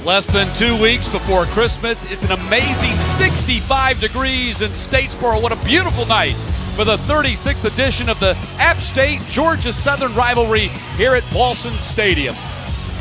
Less than 2 weeks before Christmas, it's an amazing 65 degrees in Statesboro. What a beautiful night for the 36th edition of the App State Georgia Southern rivalry here at Paulson Stadium.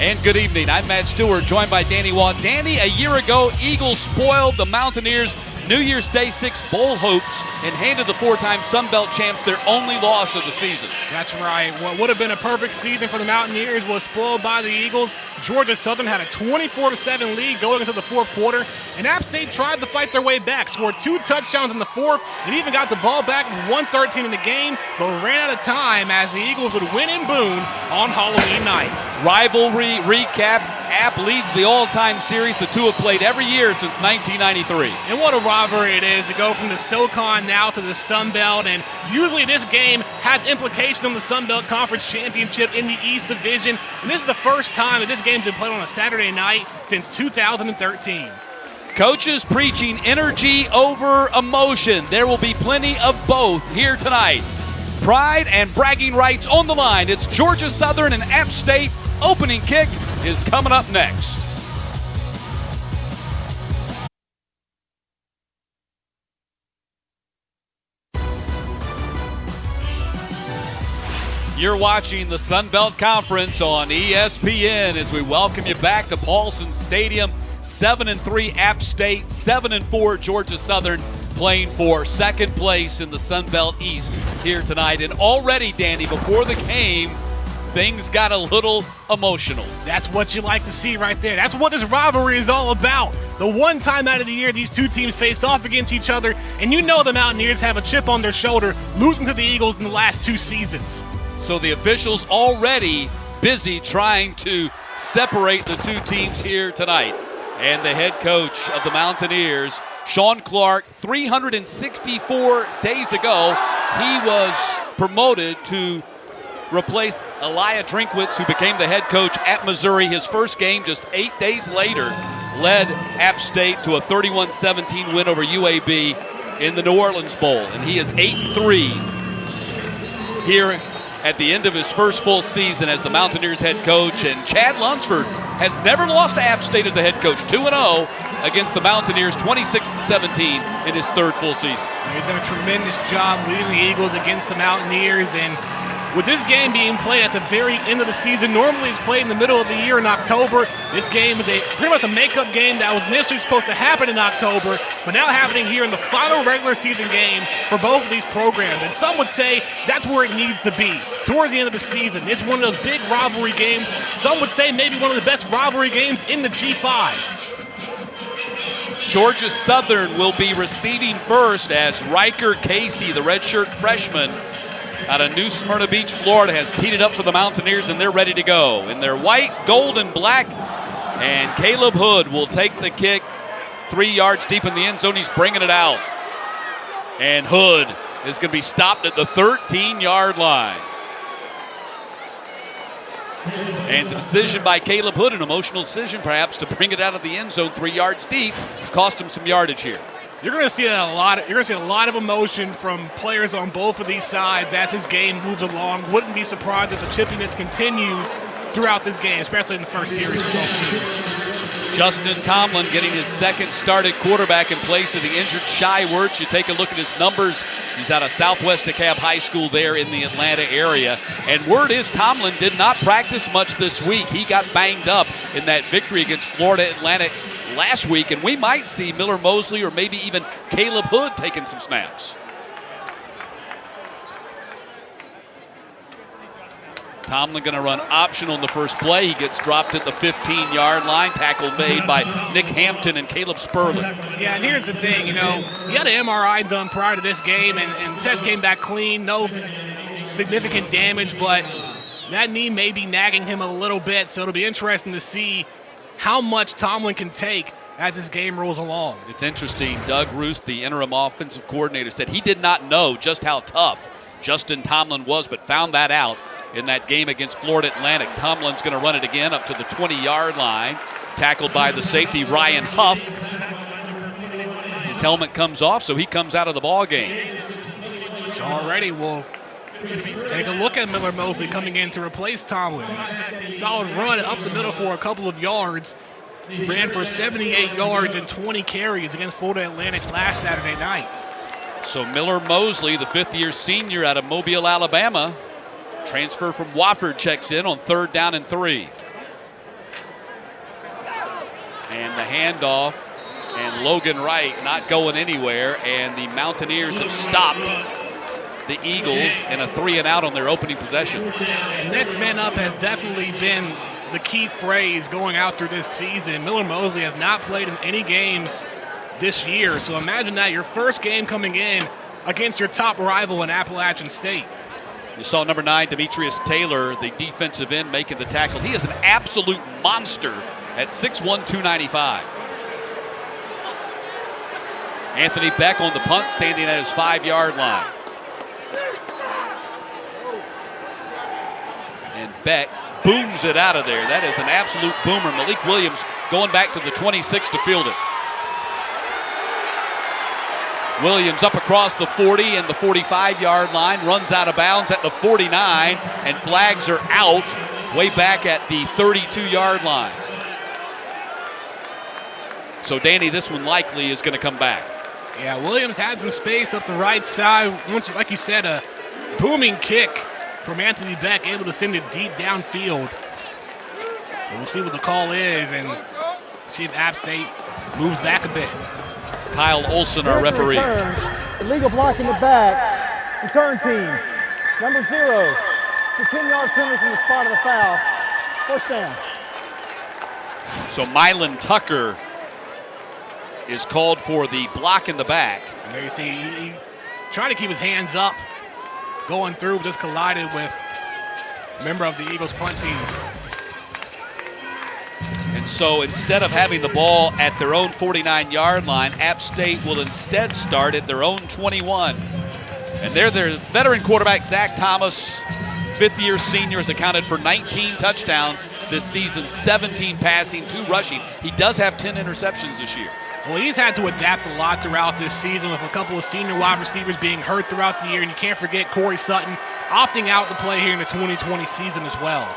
And good evening, I'm Matt Stewart, joined by Danny Watt. Danny, a year ago, Eagles spoiled the Mountaineers' New Year's Day 6 bowl hopes and handed the four-time Sun Belt champs their only loss of the season. That's right. What would have been a perfect season for the Mountaineers was spoiled by the Eagles. Georgia Southern had a 24-7 lead going into the fourth quarter, and App State tried to fight their way back, scored 2 touchdowns in the fourth, and even got the ball back with 1:13 in the game, but ran out of time as the Eagles would win in Boone on Halloween night. Rivalry recap. App leads the all-time series. The two have played every year since 1993. And what a rivalry it is to go from the SoCon now to the Sun Belt, and usually this game has implications on the Sun Belt Conference Championship in the East Division, and this is the first time that this game's been played on a Saturday night since 2013. Coaches preaching energy over emotion. There will be plenty of both here tonight. Pride and bragging rights on the line. It's Georgia Southern and App State. Opening kick is coming up next. You're watching the Sun Belt Conference on ESPN as we welcome you back to Paulson Stadium. 7-3 App State, 7-4 Georgia Southern, playing for second place in the Sun Belt East here tonight. And already, Danny, before the game, things got a little emotional. That's what you like to see right there. That's what this rivalry is all about. The one time out of the year these two teams face off against each other, and you know the Mountaineers have a chip on their shoulder losing to the Eagles in the last 2 seasons. So the officials already busy trying to separate the two teams here tonight. And the head coach of the Mountaineers, Sean Clark, 364 days ago, he was promoted to replace Elijah Drinkwitz, who became the head coach at Missouri. His first game just 8 days later led App State to a 31-17 win over UAB in the New Orleans Bowl. And he is 8-3 here at the end of his first full season as the Mountaineers head coach. And Chad Lunsford has never lost to App State as a head coach. 2-0 against the Mountaineers, 26-17 in his third full season. He's done a tremendous job leading the Eagles against the Mountaineers, and with this game being played at the very end of the season, normally it's played in the middle of the year in October. This game is pretty much a makeup game that was initially supposed to happen in October, but now happening here in the final regular season game for both of these programs. And some would say that's where it needs to be, towards the end of the season. It's one of those big rivalry games. Some would say maybe one of the best rivalry games in the G5. Georgia Southern will be receiving first as Riker Casey, the redshirt freshman, out of New Smyrna Beach, Florida, has teed it up for the Mountaineers, and they're ready to go. In their white, gold, and black, and Caleb Hood will take the kick 3 yards deep in the end zone. He's bringing it out. And Hood is going to be stopped at the 13-yard line. And the decision by Caleb Hood, an emotional decision perhaps, to bring it out of the end zone 3 yards deep, cost him some yardage here. You're going to see a lot of emotion from players on both of these sides as this game moves along. Wouldn't be surprised if the chippiness continues throughout this game, especially in the first series for both teams. Justin Tomlin getting his second start at quarterback in place of the injured Shai Wirtz. You take a look at his numbers. He's out of Southwest DeKalb High School there in the Atlanta area. And word is Tomlin did not practice much this week. He got banged up in that victory against Florida Atlantic last week, and we might see Miller Mosley or maybe even Caleb Hood taking some snaps. Tomlin going to run optional in the first play. He gets dropped at the 15-yard line. Tackle made by Nick Hampton and Caleb Spurlin. Yeah, and here's the thing, he had an MRI done prior to this game, and the test came back clean. No significant damage, but that knee may be nagging him a little bit, so it'll be interesting to see how much Tomlin can take as this game rolls along. It's interesting. Doug Roost, the interim offensive coordinator, said he did not know just how tough Justin Tomlin was, but found that out in that game against Florida Atlantic. Tomlin's going to run it again up to the 20-yard line. Tackled by the safety, Ryan Huff. His helmet comes off, so he comes out of the ball game. So already we'll take a look at Miller Mosley coming in to replace Tomlin. Solid run up the middle for a couple of yards. ran for 78 yards and 20 carries against Florida Atlantic last Saturday night. So Miller Mosley, the fifth-year senior out of Mobile, Alabama, transfer from Wofford, checks in on 3rd down and 3. And the handoff, and Logan Wright not going anywhere, and the Mountaineers have stopped the Eagles in a 3-and-out on their opening possession. And next man up has definitely been the key phrase going out through this season. Miller Mosley has not played in any games this year, so imagine that, your first game coming in against your top rival in Appalachian State. You saw number 9, Demetrius Taylor, the defensive end, making the tackle. He is an absolute monster at 6'1", 295. Anthony Beck on the punt, standing at his 5-yard line. And Beck booms it out of there. That is an absolute boomer. Malik Williams going back to the 26 to field it. Williams up across the 40 and the 45-yard line, runs out of bounds at the 49, and flags are out way back at the 32-yard line. So, Danny, this one likely is going to come back. Yeah, Williams had some space up the right side. Once, like you said, a booming kick from Anthony Beck, able to send it deep downfield. And we'll see what the call is and see if App State moves back a bit. Kyle Olson, our referee. Illegal block in the back. Return team. Number 0. It's a 10-yard penalty from the spot of the foul. First down. So Mylan Tucker is called for the block in the back. And there you see he trying to keep his hands up, going through, just collided with a member of the Eagles punt team. And so instead of having the ball at their own 49-yard line, App State will instead start at their own 21. And their veteran quarterback, Zach Thomas, fifth-year senior, has accounted for 19 touchdowns this season, 17 passing, 2 rushing. He does have 10 interceptions this year. Well, he's had to adapt a lot throughout this season with a couple of senior wide receivers being hurt throughout the year, and you can't forget Corey Sutton opting out to play here in the 2020 season as well.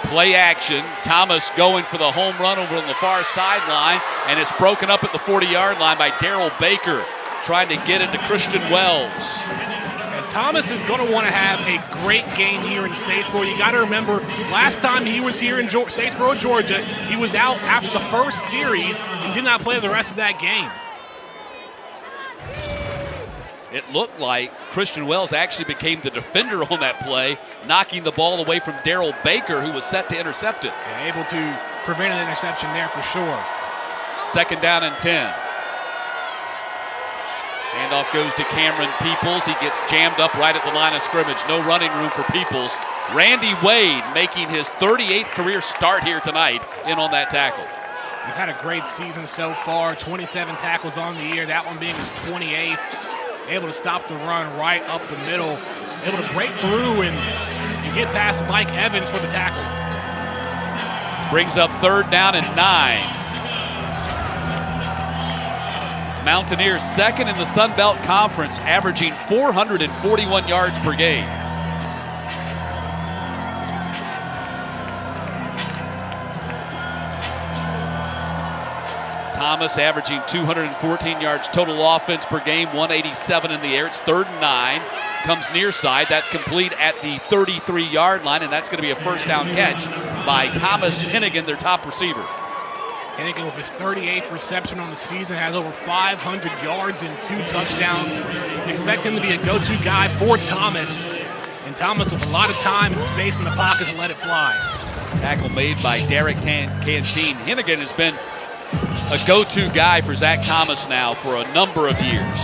Play action. Thomas going for the home run over on the far sideline, and it's broken up at the 40-yard line by Daryl Baker, trying to get into Christian Wells. And Thomas is going to want to have a great game here in Statesboro. You got to remember, last time he was here in Statesboro, Georgia, he was out after the first series and did not play the rest of that game. It looked like Christian Wells actually became the defender on that play, knocking the ball away from Daryl Baker, who was set to intercept it. Yeah, able to prevent an interception there for sure. 2nd down and 10. Handoff goes to Cameron Peoples. He gets jammed up right at the line of scrimmage. No running room for Peoples. Randy Wade making his 38th career start here tonight in on that tackle. He's had a great season so far, 27 tackles on the year, that one being his 28th. Able to stop the run right up the middle, able to break through and get past Mike Evans for the tackle. Brings up 3rd down and 9. Mountaineers second in the Sun Belt Conference, averaging 441 yards per game. Thomas averaging 214 yards total offense per game, 187 in the air. It's 3rd and 9. Comes near side. That's complete at the 33-yard line, and that's going to be a first down catch by Thomas Hennigan, their top receiver. Hennigan with his 38th reception on the season has over 500 yards and 2 touchdowns. Expect him to be a go-to guy for Thomas. And Thomas with a lot of time and space in the pocket to let it fly. Tackle made by Derek Canteen. Hennigan has been a go-to guy for Zach Thomas now for a number of years.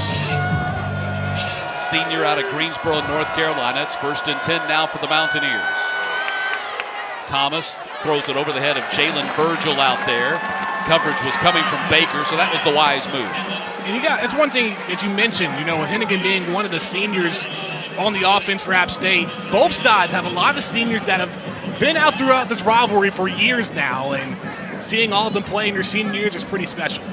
Senior out of Greensboro, North Carolina. It's 1st and 10 now for the Mountaineers. Thomas throws it over the head of Jalen Virgil out there. Coverage was coming from Baker, so that was the wise move. And that's one thing that you mentioned, with Hennigan being one of the seniors on the offense for App State. Both sides have a lot of seniors that have been out throughout this rivalry for years now, and seeing all of them play in their senior years is pretty special.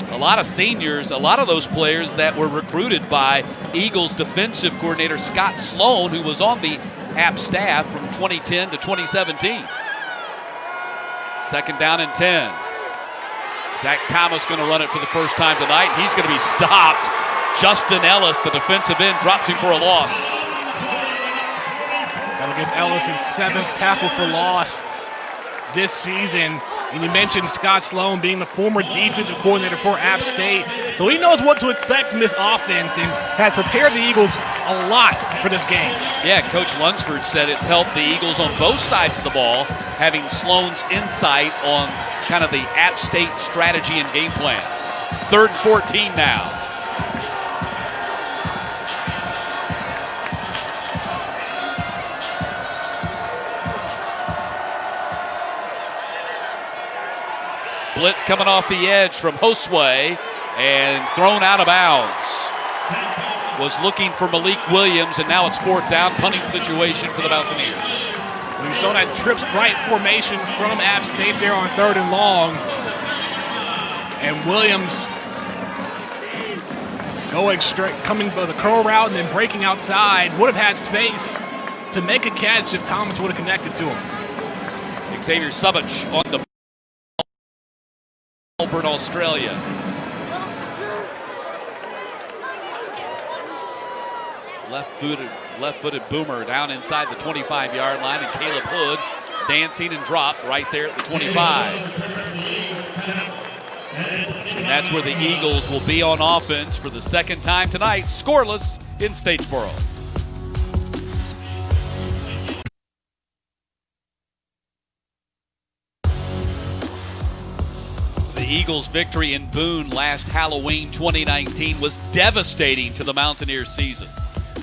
A lot of seniors, a lot of those players that were recruited by Eagles defensive coordinator Scott Sloan, who was on the App staff from 2010 to 2017. Second down and 10. Zach Thomas going to run it for the first time tonight. He's going to be stopped. Justin Ellis, the defensive end, drops him for a loss. That'll give Ellis his 7th tackle for loss this season. And you mentioned Scott Sloan being the former defensive coordinator for App State. So he knows what to expect from this offense and has prepared the Eagles a lot for this game. Yeah, Coach Lunsford said it's helped the Eagles on both sides of the ball, having Sloan's insight on kind of the App State strategy and game plan. 3rd and 14 now. Blitz coming off the edge from Josue and thrown out of bounds. Was looking for Malik Williams, and now it's 4th down, punting situation for the Mountaineers. We saw that trips right formation from App State there on 3rd and long. And Williams going straight, coming by the curl route and then breaking outside. Would have had space to make a catch if Thomas would have connected to him. Xavier Subich on the Melbourne, Australia. Left-footed boomer down inside the 25-yard line, and Caleb Hood dancing and dropped right there at the 25. And that's where the Eagles will be on offense for the second time tonight, scoreless in Statesboro. The Eagles' victory in Boone last Halloween 2019 was devastating to the Mountaineers season.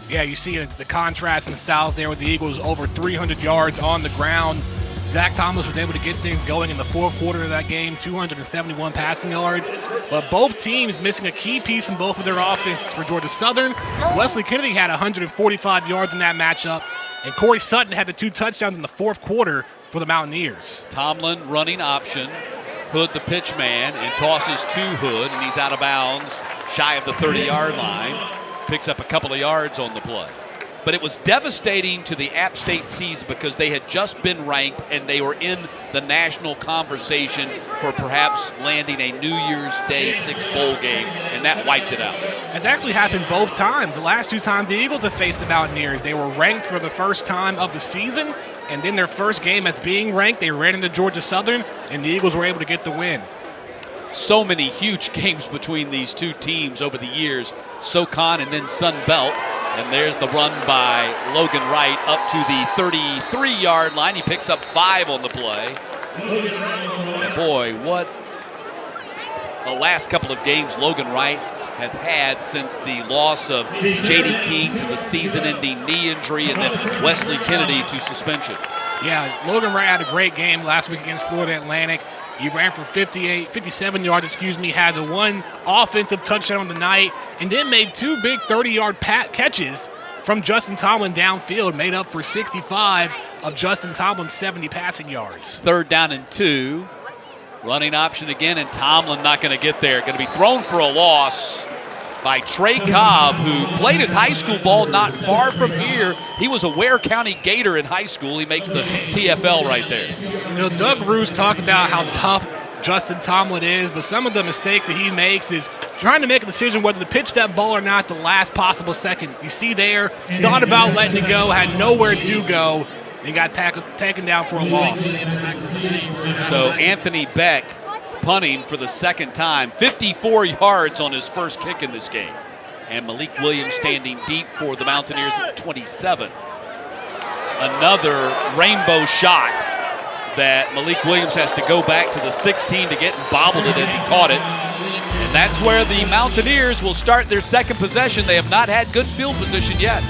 Yeah, you see the contrast in the styles there with the Eagles over 300 yards on the ground. Zach Thomas was able to get things going in the 4th quarter of that game, 271 passing yards. But both teams missing a key piece in both of their offense. For Georgia Southern, Wesley Kennedy had 145 yards in that matchup, and Corey Sutton had the 2 touchdowns in the 4th quarter for the Mountaineers. Tomlin running option. Hood the pitch man and tosses to Hood, and he's out of bounds shy of the 30-yard line. Picks up a couple of yards on the play. But it was devastating to the App State season because they had just been ranked and they were in the national conversation for perhaps landing a New Year's Day 6 bowl game, and that wiped it out. It's actually happened both times. The last 2 times the Eagles have faced the Mountaineers, they were ranked for the first time of the season, and then their first game as being ranked, they ran into Georgia Southern, and the Eagles were able to get the win. So many huge games between these two teams over the years, SoCon and then Sun Belt. And there's the run by Logan Wright up to the 33-yard line. He picks up 5 on the play. And boy, what the last couple of games Logan Wright has had since the loss of J.D. King to the season-ending knee injury and then Wesley Kennedy to suspension. Yeah, Logan Wright had a great game last week against Florida Atlantic. He ran for 57 yards, had the 1 offensive touchdown on the night, and then made 2 big 30-yard catches from Justin Tomlin downfield, made up for 65 of Justin Tomlin's 70 passing yards. 3rd down and 2. Running option again, and Tomlin not going to get there. Going to be thrown for a loss by Trey Cobb, who played his high school ball not far from here. He was a Ware County Gator in high school. He makes the TFL right there. You know, Doug Roos talked about how tough Justin Tomlin is, but some of the mistakes that he makes is trying to make a decision whether to pitch that ball or not the last possible second. You see there, thought about letting it go, had nowhere to go, and got taken down for a loss. So Anthony Beck punting for the second time, 54 yards on his first kick in this game. And Malik Williams standing deep for the Mountaineers at 27. Another rainbow shot that Malik Williams has to go back to the 16 to get and bobbled it as he caught it. And that's where the Mountaineers will start their second possession. They have not had good field position yet.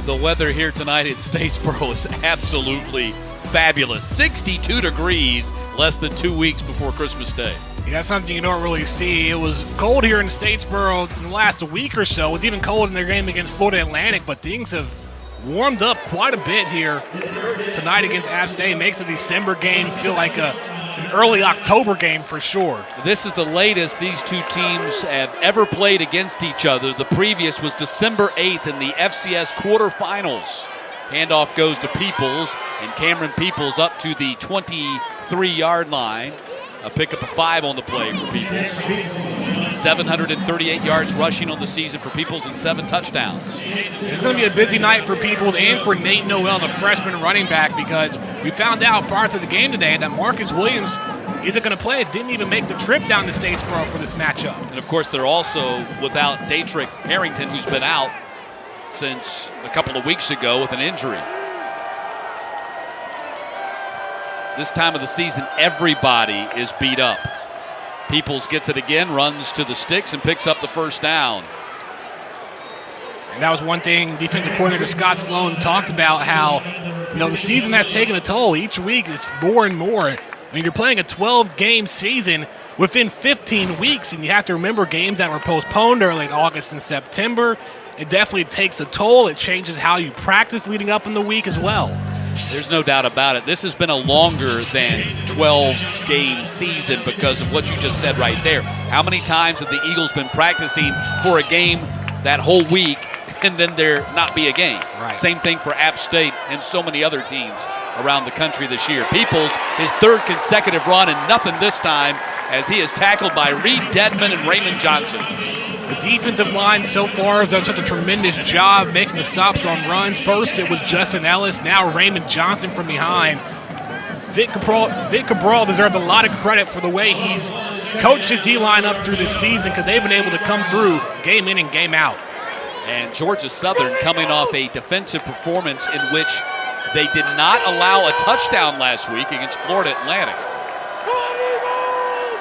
The weather here tonight in Statesboro is absolutely fabulous. 62 degrees, less than 2 weeks before Christmas Day. Yeah, that's something you don't really see. It was cold here in Statesboro in the last week or so. It was even cold in their game against Florida Atlantic, but things have warmed up quite a bit here tonight against App State. It makes a December game feel like a early October game for sure. This is the latest these two teams have ever played against each other. The previous was December 8th in the FCS quarterfinals. Handoff goes to Peoples, and Cameron Peoples up to the 23-yard line. A pickup of 5 on the play for Peoples. 738 yards rushing on the season for Peoples and 7 touchdowns. It's going to be a busy night for Peoples and for Nate Noel, the freshman running back, because we found out prior to the game today that Marcus Williams isn't going to play. It didn't even make the trip down to Statesboro for this matchup. And, of course, they're also without Datrick Harrington, who's been out since a couple of weeks ago with an injury. This time of the season, everybody is beat up. Peoples gets it again, runs to the sticks, and picks up the first down. And that was one thing defensive coordinator Scott Sloan talked about, how the season has taken a toll. Each week it's more and more. I mean, you're playing a 12-game season within 15 weeks, and you have to remember games that were postponed early in August and September. It definitely takes a toll. It changes how you practice leading up in the week as well. There's no doubt about it. This has been a longer than 12-game season because of what you just said right there. How many times have the Eagles been practicing for a game that whole week and then there not be a game? Right. Same thing for App State and so many other teams around the country this year. Peoples, his 3rd consecutive run, and nothing this time as he is tackled by Reed Dedman and Raymond Johnson. The defensive line so far has done such a tremendous job making the stops on runs. First it was Justin Ellis, now Raymond Johnson from behind. Vic Cabral deserves a lot of credit for the way he's coached his D-line up through this season, because they've been able to come through game in and game out. And Georgia Southern coming off a defensive performance in which they did not allow a touchdown last week against Florida Atlantic.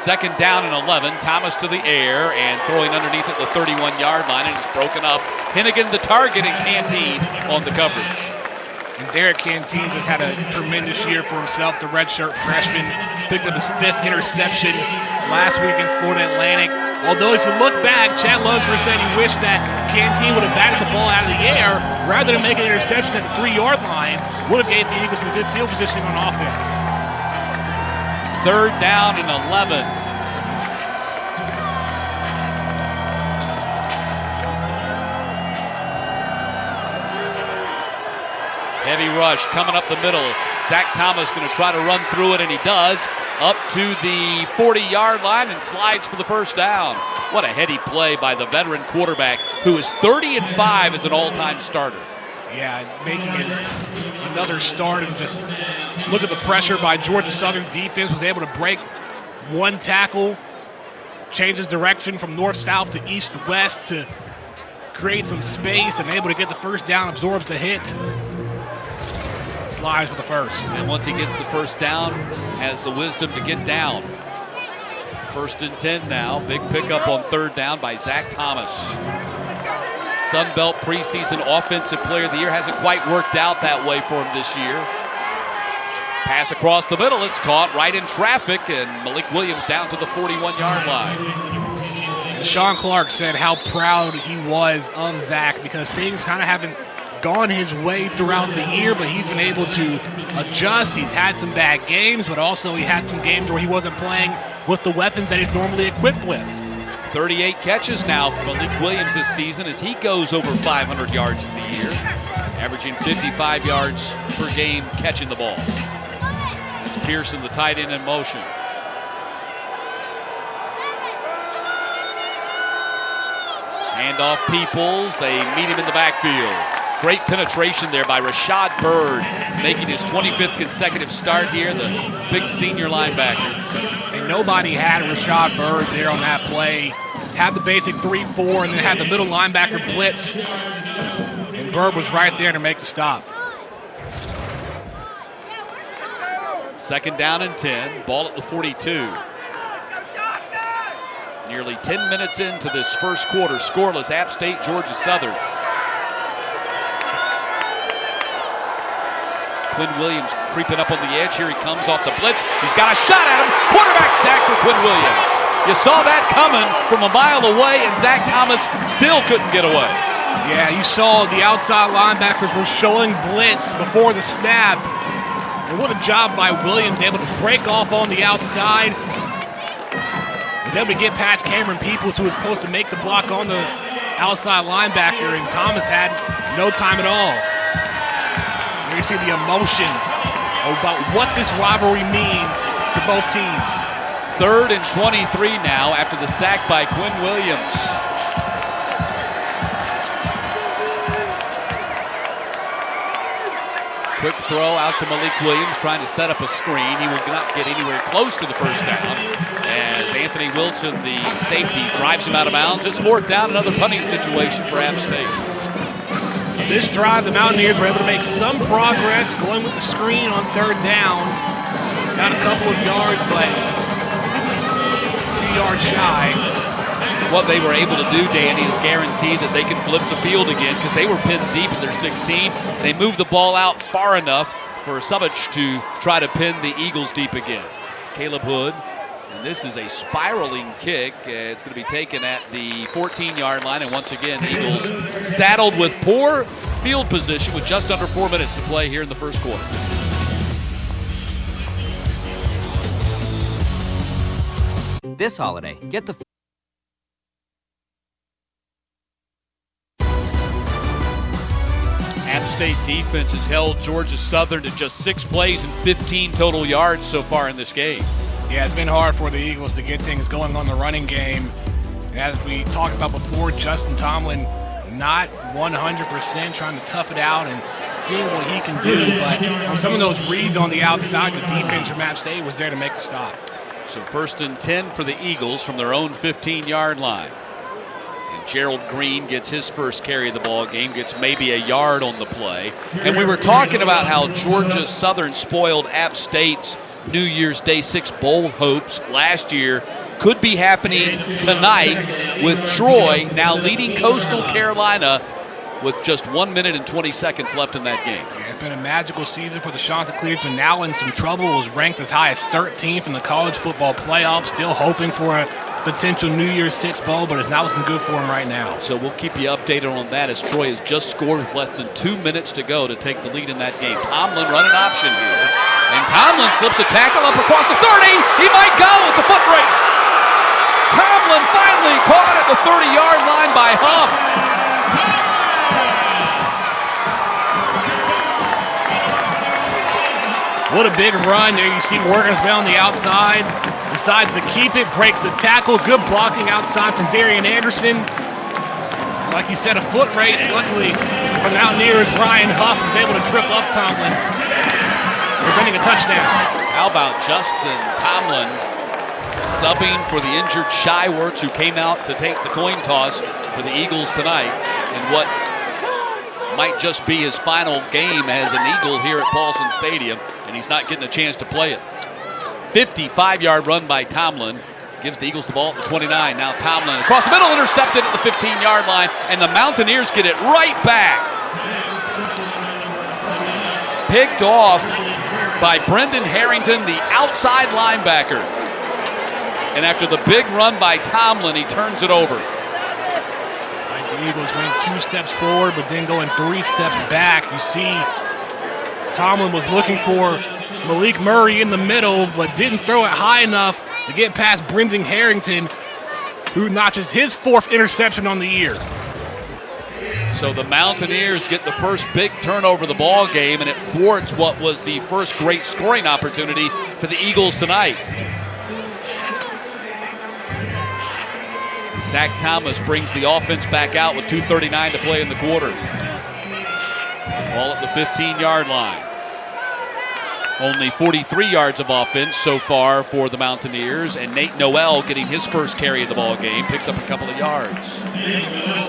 2nd down and 11. Thomas to the air and throwing underneath at the 31-yard line, and it's broken up. Hennigan the target, and Canteen on the coverage. And Derek Canteen just had a tremendous year for himself. The redshirt freshman picked up his 5th interception last week against Florida Atlantic. Although if you look back, Chad Lunsford said he wished that Canteen would have batted the ball out of the air rather than make an interception at the 3-yard line. Would have gave the Eagles some good field positioning on offense. 3rd down and 11. Heavy rush coming up the middle. Zach Thomas going to try to run through it, and he does. Up to the 40-yard line and slides for the first down. What a heady play by the veteran quarterback, who is 30-5 as an all-time starter. Yeah, making it another start, and just look at the pressure by Georgia Southern defense. Was able to break one tackle, changes direction from north-south to east-west to create some space, and able to get the first down, absorbs the hit. Slides for the first. And once he gets the first down, has the wisdom to get down. 1st and 10 now. Big pickup on 3rd down by Zach Thomas. Sunbelt preseason offensive player of the year. Hasn't quite worked out that way for him this year. Pass across the middle. It's caught right in traffic, and Malik Williams down to the 41-yard line. And Sean Clark said how proud he was of Zach, because things kind of haven't gone his way throughout the year, but he's been able to adjust. He's had some bad games, but also he had some games where he wasn't playing with the weapons that he's normally equipped with. 38 catches now for Malik Williams this season as he goes over 500 yards for the year, averaging 55 yards per game catching the ball. It's Pearson, the tight end, in motion. Handoff Peoples. They meet him in the backfield. Great penetration there by Rashad Bird, making his 25th consecutive start here, the big senior linebacker. And nobody had Rashad Bird there on that play. Had the basic 3-4 and then had the middle linebacker blitz. And Bird was right there to make the stop. 2nd down and 10, ball at the 42. Nearly 10 minutes into this first quarter, scoreless, App State, Georgia Southern. Quinn Williams creeping up on the edge. Here he comes off the blitz. He's got a shot at him. Quarterback sack for Quinn Williams. You saw that coming from a mile away, and Zach Thomas still couldn't get away. Yeah, you saw the outside linebackers were showing blitz before the snap. And what a job by Williams, able to break off on the outside. Was able to get past Cameron Peoples, who was supposed to make the block on the outside linebacker, and Thomas had no time at all. There you see the emotion about what this rivalry means to both teams. 3rd and 23 now after the sack by Quinn Williams. Quick throw out to Malik Williams, trying to set up a screen. He will not get anywhere close to the first down as Anthony Wilson, the safety, drives him out of bounds. It's 4th down, another punting situation for App State. So this drive, the Mountaineers were able to make some progress going with the screen on 3rd down. Got a couple of yards, but 2 yards shy. What they were able to do, Danny, is guarantee that they can flip the field again because they were pinned deep in their 16. They moved the ball out far enough for Subich to try to pin the Eagles deep again. Caleb Hood, and this is a spiraling kick. It's going to be taken at the 14-yard line, and once again, Eagles saddled with poor field position with just under 4 minutes to play here in the first quarter. This holiday, get the App State defense has held Georgia Southern to just 6 plays and 15 total yards so far in this game. Yeah, it's been hard for the Eagles to get things going on the running game. As we talked about before, Justin Tomlin not 100%, trying to tough it out and seeing what he can do. But on some of those reads on the outside, the defense from App State was there to make the stop. So 1st and 10 for the Eagles from their own 15-yard line. And Gerald Green gets his first carry of the ball game, gets maybe a yard on the play. And we were talking about how Georgia Southern spoiled App State's New Year's Day 6 bowl hopes last year. Could be happening tonight with Troy now leading Coastal Carolina with just 1 minute and 20 seconds left in that game. Yeah, it's been a magical season for the Chanticleers, but now in some trouble. Was ranked as high as 13th in the college football playoffs, still hoping for a potential New Year's Six bowl, but it's not looking good for them right now. So we'll keep you updated on that as Troy has just scored with less than 2 minutes to go to take the lead in that game. Tomlin running option here, and Tomlin slips a tackle up across the 30. He might go. It's a foot race. Tomlin finally caught at the 30-yard line by Huff. What a big run. There you see Morgan's been on the outside. Decides to keep it, breaks the tackle. Good blocking outside from Darian Anderson. Like you said, a foot race. Luckily for the Mountaineers, Ryan Huff was able to trip up Tomlin, preventing a touchdown. How about Justin Tomlin subbing for the injured Shy Wertz, who came out to take the coin toss for the Eagles tonight, and what might just be his final game as an Eagle here at Paulson Stadium, and he's not getting a chance to play it. 55-yard run by Tomlin gives the Eagles the ball at the 29. Now Tomlin across the middle, intercepted at the 15-yard line, and the Mountaineers get it right back. Picked off by Brendan Harrington, the outside linebacker. And after the big run by Tomlin, he turns it over. The Eagles went 2 steps forward, but then going 3 steps back. You see Tomlin was looking for Malik Murray in the middle, but didn't throw it high enough to get past Brendan Harrington, who notches his 4th interception on the year. So the Mountaineers get the first big turnover of the ball game, and it thwarts what was the first great scoring opportunity for the Eagles tonight. Zach Thomas brings the offense back out with 2:39 to play in the quarter. Ball at the 15-yard line. Only 43 yards of offense so far for the Mountaineers, and Nate Noel getting his first carry of the ball game, picks up a couple of yards.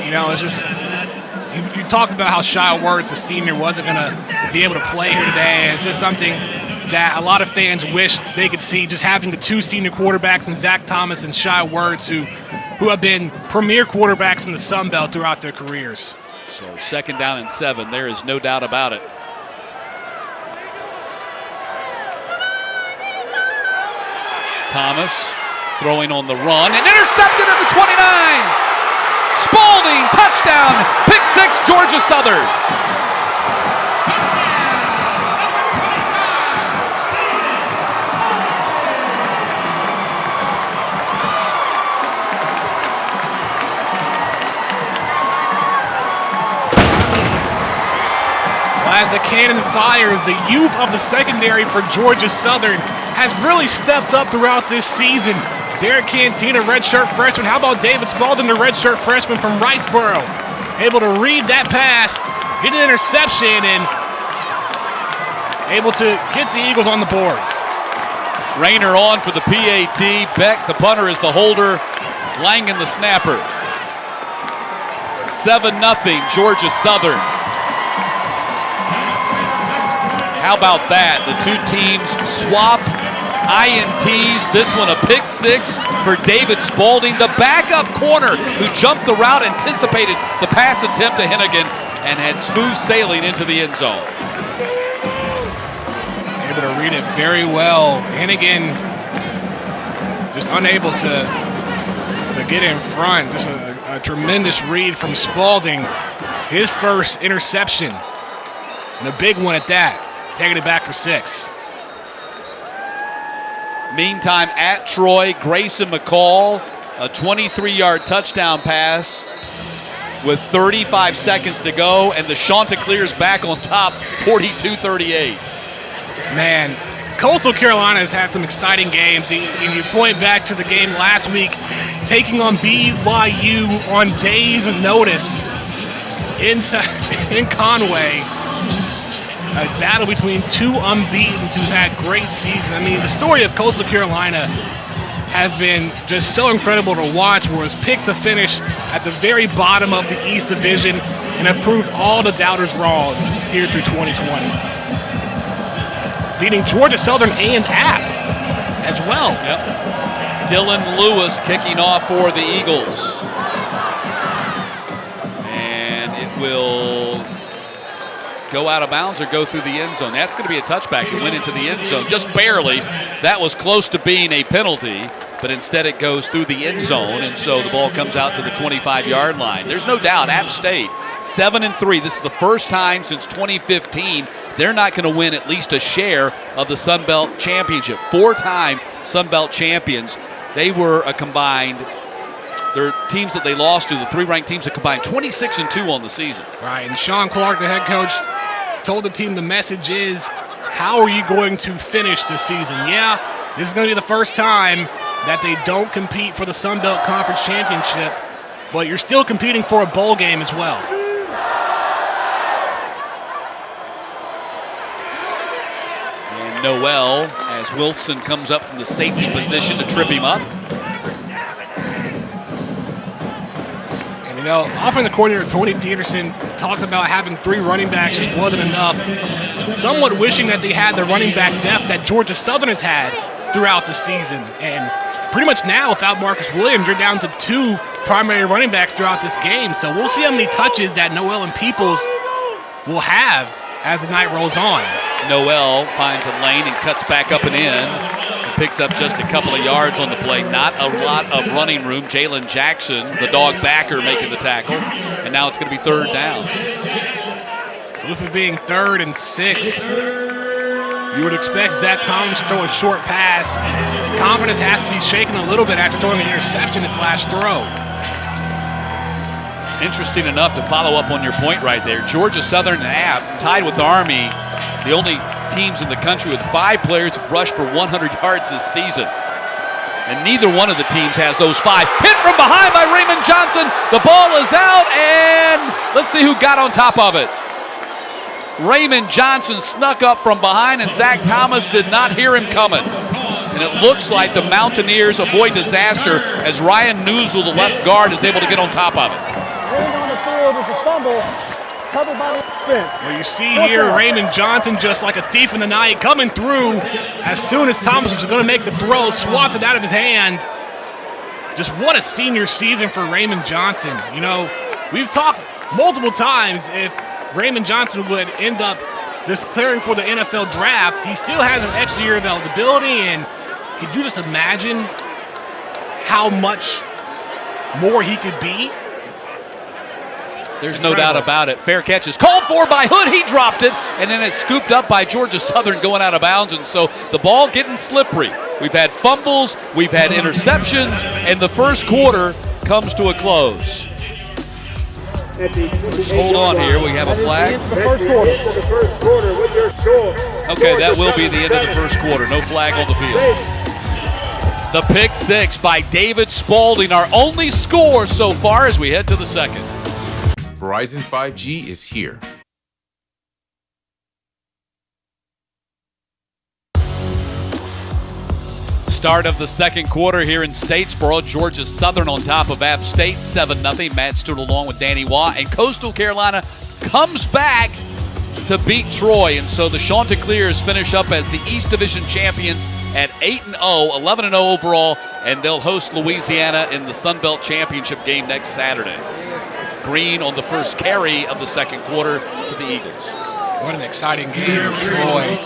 You know, it's just, you talked about how Shy Wertz, a senior, wasn't going to be able to play here today. It's just something that a lot of fans wish they could see, just having the 2 senior quarterbacks in Zach Thomas and Shy Wertz, who have been premier quarterbacks in the Sun Belt throughout their careers. So 2nd down and 7, there is no doubt about it. Thomas throwing on the run and intercepted at the 29. Spalding, touchdown, pick 6, Georgia Southern. As the cannon fires, the youth of the secondary for Georgia Southern has really stepped up throughout this season. Derek Cantina, redshirt freshman. How about David Spalding, the redshirt freshman from Riceboro? Able to read that pass, get an interception, and able to get the Eagles on the board. Rayner on for the PAT. Beck, the punter, is the holder. Langen, the snapper. 7-0, Georgia Southern. How about that? The two teams swap INTs. This one a pick six for David Spalding, the backup corner who jumped the route, anticipated the pass attempt to Hennigan, and had smooth sailing into the end zone. Able to read it very well. Hennigan just unable to get in front. Just a tremendous read from Spalding. His first interception, and a big one at that. Taking it back for 6. Meantime, at Troy, Grayson McCall, a 23-yard touchdown pass with 35 seconds to go, and the Chanticleers back on top, 42-38. Man, Coastal Carolina has had some exciting games. You point back to the game last week, taking on BYU on days of notice in Conway. A battle between two unbeatens who've had great seasons. I mean, the story of Coastal Carolina has been just so incredible to watch, where it's picked to finish at the very bottom of the East Division and have proved all the doubters wrong here through 2020. Beating Georgia Southern and App as well. Yep. Dylan Lewis kicking off for the Eagles. And it will go out of bounds or go through the end zone. That's going to be a touchback. It went into the end zone just barely. That was close to being a penalty, but instead it goes through the end zone, and so the ball comes out to the 25-yard line. There's no doubt App State, 7-3. This is the first time since 2015 they're not going to win at least a share of the Sun Belt Championship. 4-time Sun Belt champions. They were a combined, their teams that they lost to, the 3 ranked teams, that combined 26-2 on the season. Right, and Sean Clark, the head coach, told the team the message is, how are you going to finish this season? Yeah, this is going to be the first time that they don't compete for the Sun Belt Conference Championship, but you're still competing for a bowl game as well. And Noel, as Wilson comes up from the safety position to trip him up. You know, offensive coordinator Tony Peterson talked about having 3 running backs just wasn't enough. Somewhat wishing that they had the running back depth that Georgia Southern has had throughout the season. And pretty much now, without Marcus Williams, you're down to 2 primary running backs throughout this game. So we'll see how many touches that Noel and Peoples will have as the night rolls on. Noel finds a lane and cuts back up and in. Picks up just a couple of yards on the play. Not a lot of running room. Jalen Jackson, the dog backer, making the tackle. And now it's going to be 3rd down. With it being 3rd and 6, you would expect Zach Thomas to throw a short pass. Confidence has to be shaken a little bit after throwing an interception his last throw. Interesting enough, to follow up on your point right there, Georgia Southern and App tied with Army, the only teams in the country with 5 players who've rushed for 100 yards this season. And neither one of the teams has those 5. Hit from behind by Raymond Johnson. The ball is out, and let's see who got on top of it. Raymond Johnson snuck up from behind, and Zach Thomas did not hear him coming. And it looks like the Mountaineers avoid disaster as Ryan Newsel, the left guard, is able to get on top of it. Land on the field is a fumble. Covered by the defense. Well, you see here Raymond Johnson, just like a thief in the night, coming through as soon as Thomas was going to make the throw, swats it out of his hand. Just what a senior season for Raymond Johnson. You know, we've talked multiple times if Raymond Johnson would end up just clearing for the NFL draft, he still has an extra year of eligibility, and could you just imagine how much more he could be? There's no doubt about it. Fair catch is called for by Hood. He dropped it, and then it's scooped up by Georgia Southern going out of bounds, and so the ball getting slippery. We've had fumbles, we've had interceptions, and the first quarter comes to a close. Hold on here. We have a flag. The first quarter. Okay, that will be the end of the first quarter. No flag on the field. The pick six by David Spaulding, our only score so far as we head to the second. Verizon 5G is here. Start of the second quarter here in Statesboro. Georgia Southern on top of App State, 7-0. Matt Stewart along with Danny Waugh. And Coastal Carolina comes back to beat Troy. And so the Chanticleers finish up as the East Division champions at 8-0, 11-0 overall. And they'll host Louisiana in the Sun Belt Championship game next Saturday. Green on the first carry of the second quarter for the Eagles. What an exciting game, Troy.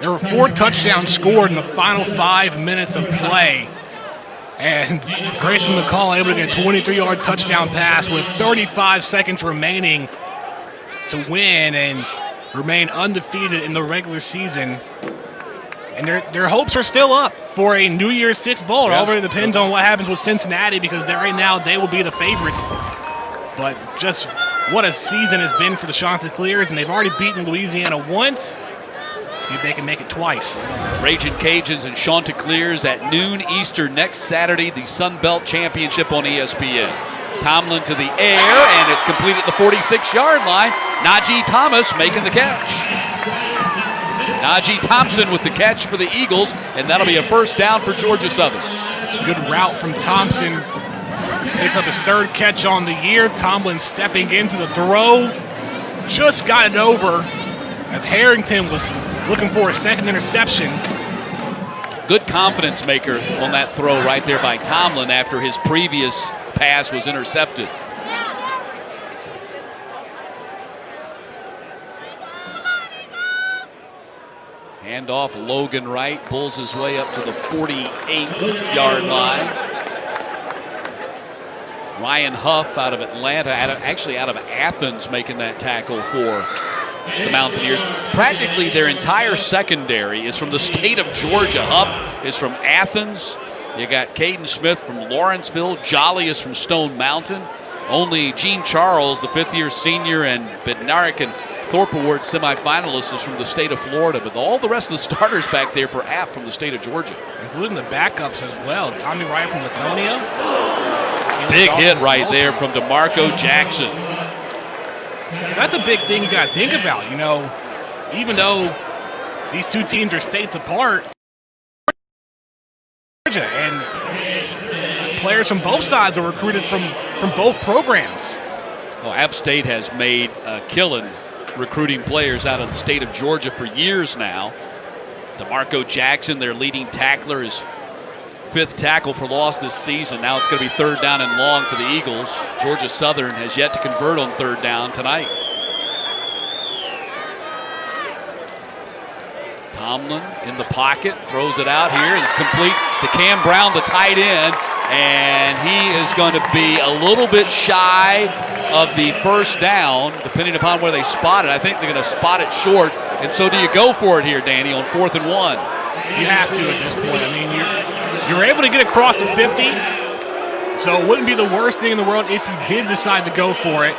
There were 4 touchdowns scored in the final 5 minutes of play. And Grayson McCall able to get a 23-yard touchdown pass with 35 seconds remaining to win and remain undefeated in the regular season. And their hopes are still up for a New Year's Six bowl. It all really depends on what happens with Cincinnati because right now they will be the favorites. But just what a season has been for the Chanticleers, and they've already beaten Louisiana once. See if they can make it twice. Raging Cajuns and Chanticleers at noon Eastern next Saturday, the Sun Belt Championship on ESPN. Tomlin to the air, and it's complete at the 46-yard line. Najee Thomas making the catch. Najee Thompson with the catch for the Eagles, and that'll be a first down for Georgia Southern. It's a good route from Thompson. Picks up his 3rd catch on the year. Tomlin stepping into the throw. Just got it over as Harrington was looking for a 2nd interception. Good confidence maker on that throw right there by Tomlin after his previous pass was intercepted. Handoff, Logan Wright pulls his way up to the 48-yard line. Ryan Huff out of Atlanta, actually out of Athens, making that tackle for the Mountaineers. Practically their entire secondary is from the state of Georgia. Huff is from Athens. You got Caden Smith from Lawrenceville. Jolly is from Stone Mountain. Only Gene Charles, the 5th-year senior, and Bednarik and Thorpe Award semifinalists is from the state of Florida. But all the rest of the starters back there for App from the state of Georgia. Including the backups as well. Tommy Wright from Lithonia. Big hit right there from DeMarco Jackson. That's a big thing you got to think about. You know, even though these two teams are states apart, and players from both sides are recruited from both programs. Well, App State has made a killing recruiting players out of the state of Georgia for years now. DeMarco Jackson, their leading tackler, is 5th tackle for loss this season. Now it's going to be 3rd down and long for the Eagles. Georgia Southern has yet to convert on 3rd down tonight. Tomlin in the pocket, throws it out here. It's complete to Cam Brown, the tight end, and he is going to be a little bit shy of the first down, depending upon where they spot it. I think they're going to spot it short, and so do you go for it here, Danny, on 4th and 1? You have to at this point. I mean, you're able to get across the 50, so it wouldn't be the worst thing in the world if you did decide to go for it.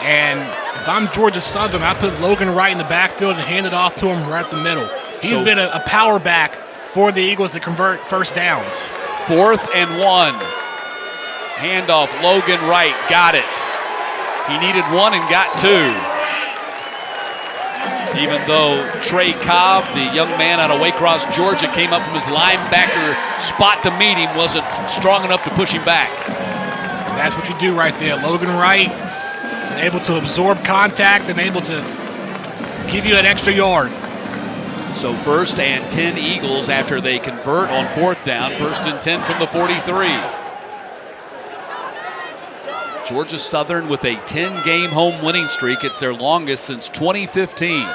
And if I'm Georgia Southern, I put Logan Wright in the backfield and hand it off to him right up the middle. He's been a power back for the Eagles to convert first downs. 4th and 1. Handoff, Logan Wright, got it. He needed 1 and got 2. Even though Trey Cobb, the young man out of Waycross, Georgia, came up from his linebacker spot to meet him, wasn't strong enough to push him back. And that's what you do right there. Logan Wright, able to absorb contact and able to give you an extra yard. So 1st and 10 Eagles after they convert on 4th down. 1st and 10 from the 43. Georgia Southern with a 10-game home winning streak. It's their longest since 2015.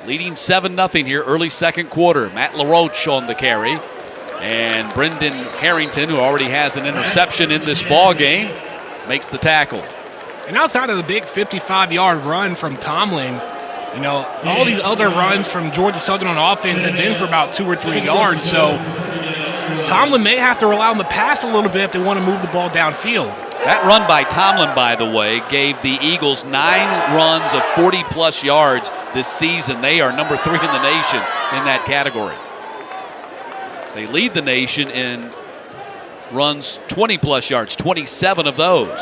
Leading 7-0 here, early second quarter. Matt LaRoche on the carry. And Brendan Harrington, who already has an interception in this ball game, makes the tackle. And outside of the big 55-yard run from Tomlin, you know, all these other runs from Georgia Southern on offense have been for about 2 or 3 yards. So Tomlin may have to rely on the pass a little bit if they want to move the ball downfield. That run by Tomlin, by the way, gave the Eagles 9 runs of 40-plus yards this season. They are number 3 in the nation in that category. They lead the nation in runs 20-plus yards, 27 of those.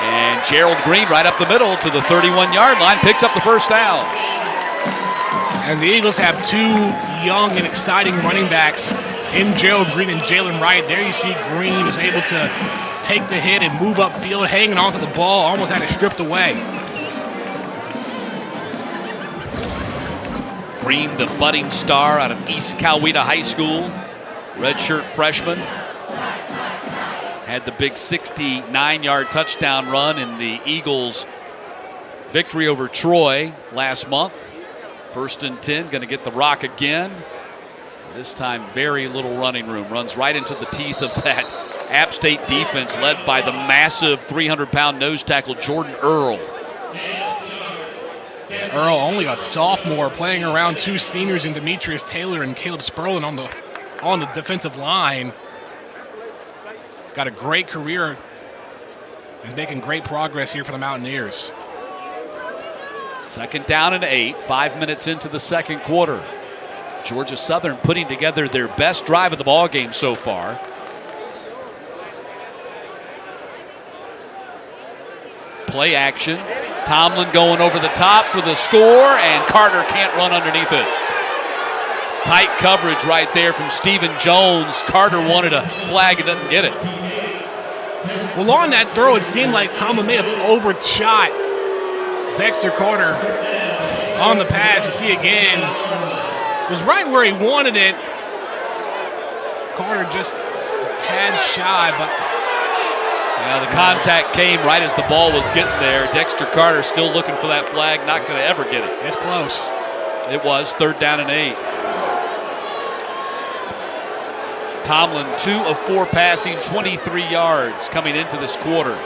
And Gerald Green right up the middle to the 31-yard line, picks up the first down. And the Eagles have 2 young and exciting running backs in Gerald Green and Jalen Wright. There you see Green is able to take the hit and move upfield, hanging onto the ball, almost had it stripped away. Green, the budding star out of East Coweta High School, redshirt freshman. Had the big 69-yard touchdown run in the Eagles' victory over Troy last month. 1st and 10, going to get the rock again. This time, very little running room. Runs right into the teeth of that App State defense led by the massive 300-pound nose tackle Jordan Earl. Earl, only a sophomore, playing around 2 seniors in Demetrius Taylor and Caleb Sperlin on the defensive line. He's got a great career. He's making great progress here for the Mountaineers. 2nd down and 8, 5 minutes into the second quarter. Georgia Southern putting together their best drive of the ball game so far. Play action. Tomlin going over the top for the score, and Carter can't run underneath it. Tight coverage right there from Stephen Jones. Carter wanted a flag and doesn't get it. Well, on that throw, it seemed like Tomlin may have overshot Dexter Carter on the pass. You see again, it was right where he wanted it. Carter just a tad shy, but the contact came right as the ball was getting there. Dexter Carter still looking for that flag, not going to ever get it. It's close. It was 3rd down and 8. Tomlin 2 of 4 passing, 23 yards coming into this quarter.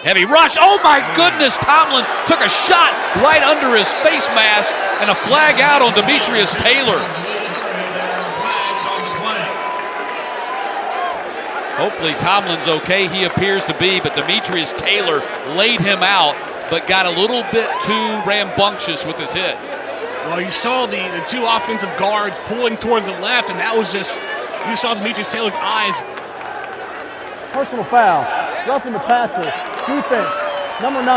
Heavy rush. Oh my goodness, Tomlin took a shot right under his face mask and a flag out on Demetrius Taylor. Hopefully Tomlin's okay. He appears to be, but Demetrius Taylor laid him out, but got a little bit too rambunctious with his hit. Well, you saw the 2 offensive guards pulling towards the left, and that was just, you saw Demetrius Taylor's eyes. Personal foul, roughing the passer, defense, number 9.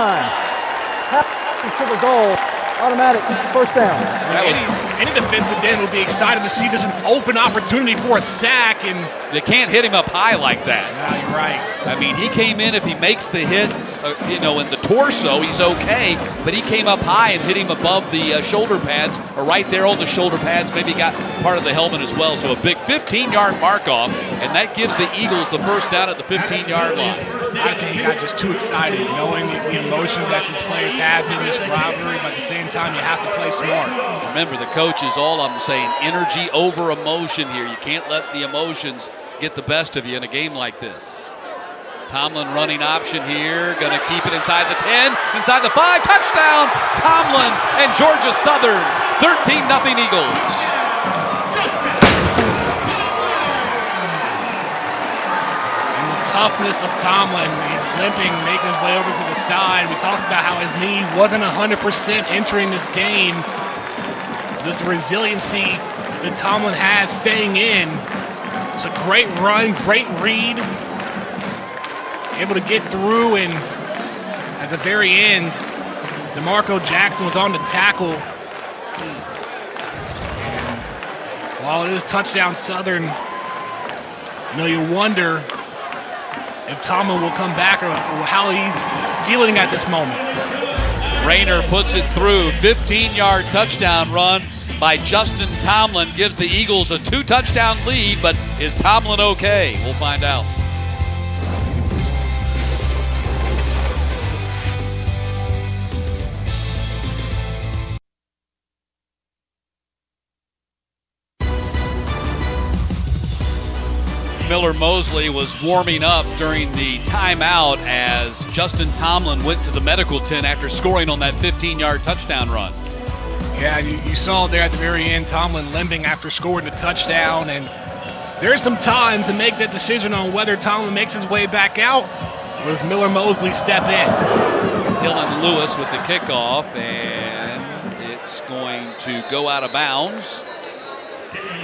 Passes to the goal, automatic first down. Any defensive end would be excited to see this an open opportunity for a sack, and they can't hit him up high like that. No, you're right. I mean, he came in, if he makes the hit, in the torso, he's okay, but he came up high and hit him above the shoulder pads, or right there on the shoulder pads, maybe got part of the helmet as well. So a big 15-yard mark off, and that gives the Eagles the first down at the 15-yard line. I think he got just too excited, knowing the emotions that these players have in this rivalry, but at the same time, you have to play smart. Remember, the coach is all I'm saying, energy over emotion here. You can't let the emotions get the best of you in a game like this. Tomlin running option here, going to keep it inside the 10, inside the 5, touchdown! Tomlin and Georgia Southern, 13-0 Eagles. And the toughness of Tomlin, he's limping, making his way over to the side. We talked about how his knee wasn't 100% entering this game. This resiliency that Tomlin has staying in. It's a great run, great read. Able to get through, and at the very end, DeMarco Jackson was on the tackle. And while it is touchdown Southern, you wonder if Tomlin will come back or how he's feeling at this moment. Rayner puts it through. 15-yard touchdown run by Justin Tomlin gives the Eagles a 2-touchdown lead, but is Tomlin okay? We'll find out. Miller Mosley was warming up during the timeout as Justin Tomlin went to the medical tent after scoring on that 15-yard touchdown run. Yeah, you saw there at the very end, Tomlin limping after scoring the touchdown, and there's some time to make that decision on whether Tomlin makes his way back out or does Miller Mosley step in. Dylan Lewis with the kickoff, and it's going to go out of bounds.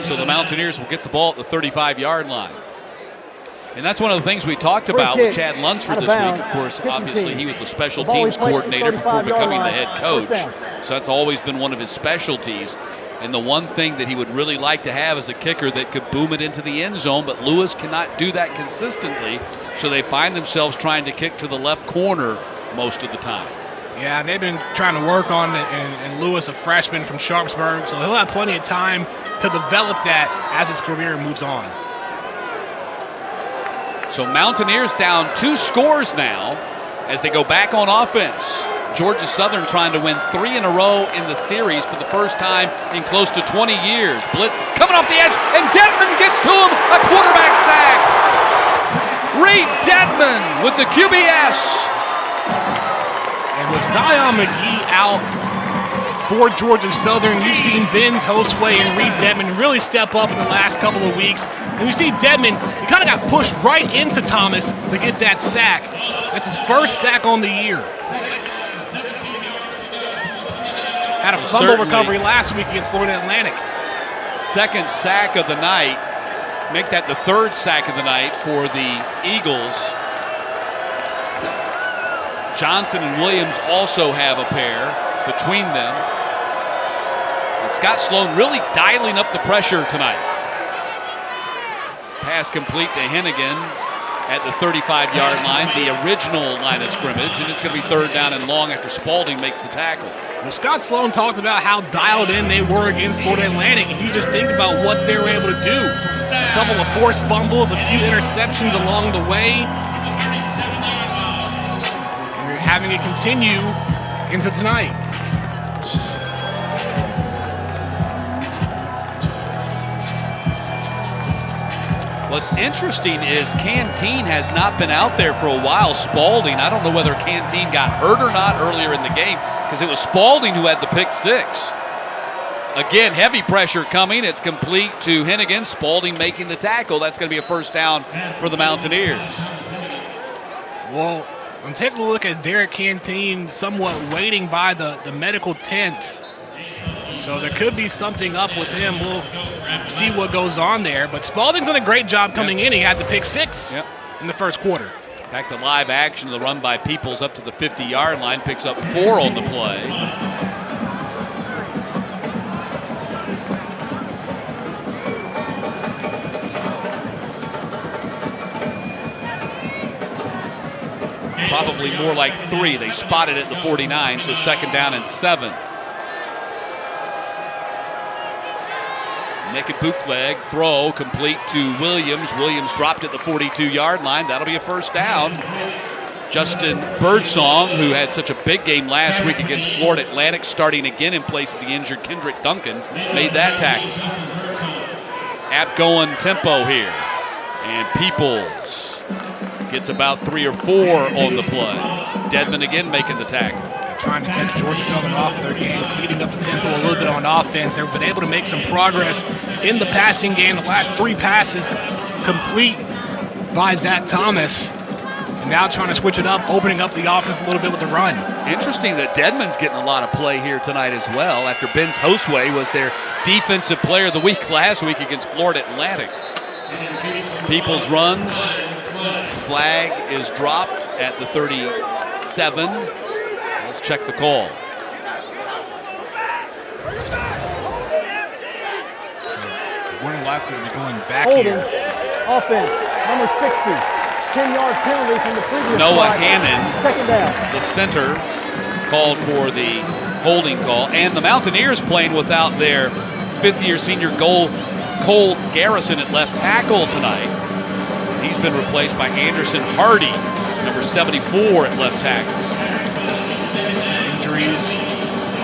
So the Mountaineers will get the ball at the 35-yard line. And that's one of the things we talked about with Chad Lunsford this week. Of course, obviously he was the special teams coordinator before becoming the head coach. So that's always been one of his specialties. And the one thing that he would really like to have is a kicker that could boom it into the end zone, but Lewis cannot do that consistently. So they find themselves trying to kick to the left corner most of the time. Yeah, and they've been trying to work on it, and Lewis, a freshman from Sharpsburg, so he'll have plenty of time to develop that as his career moves on. So Mountaineers down 2 scores now as they go back on offense. Georgia Southern trying to win 3 in a row in the series for the first time in close to 20 years. Blitz coming off the edge, and Dedman gets to him, a quarterback sack. Reed Dedman with the QBS. And with Zion McGee out for Georgia Southern, you've seen Benz Hostway and Reed Dedman really step up in the last couple of weeks. And you see Dedman, he kind of got pushed right into Thomas to get that sack. That's his first sack on the year. Had a fumble recovery last week against Florida Atlantic. Second sack of the night. Make that the 3rd sack of the night for the Eagles. Johnson and Williams also have a pair between them. And Scott Sloan really dialing up the pressure tonight. Pass complete to Hennigan at the 35-yard line, the original line of scrimmage, and it's going to be 3rd down and long after Spalding makes the tackle. Well, Scott Sloan talked about how dialed in they were against Florida Atlantic, and you just think about what they were able to do. A couple of forced fumbles, a few interceptions along the way. And you're having it continue into tonight. What's interesting is Canteen has not been out there for a while. Spalding, I don't know whether Canteen got hurt or not earlier in the game, because it was Spalding who had the pick 6. Again, heavy pressure coming. It's complete to Hennigan. Spalding making the tackle. That's going to be a 1st down for the Mountaineers. Well, I'm taking a look at Derek Canteen somewhat waiting by the medical tent. So there could be something up with him. We'll see what goes on there. But Spalding's done a great job coming in. He had the pick 6 in the first quarter. Back to live action. The run by Peoples up to the 50-yard line. Picks up 4 on the play. Probably more like 3. They spotted it at the 49, so 2nd down and 7. Naked bootleg throw complete to Williams. Williams dropped at the 42-yard line. That'll be a 1st down. Justin Birdsong, who had such a big game last week against Florida Atlantic, starting again in place of the injured Kendrick Duncan, made that tackle. App going tempo here. And Peoples gets about 3 or 4 on the play. Dedman again making the tackle. Trying to catch Georgia Southern off of their game, speeding up the tempo a little bit on offense. They've been able to make some progress in the passing game. The last 3 passes complete by Zach Thomas. And now trying to switch it up, opening up the offense a little bit with the run. Interesting that Dedman's getting a lot of play here tonight as well, after Benz Hostway was their defensive player of the week last week against Florida Atlantic. Peoples runs. Flag is dropped at the 37. Let's check the call. We're likely to be going back Holding. here. Offense, number 60. 10-yard penalty from the previous Noah slide. Hannon, 2nd down. the center, called for the holding call. And the Mountaineers playing without their 5th-year senior Cole Garrison at left tackle tonight. He's been replaced by Anderson Hardy, number 74 at left tackle. Injuries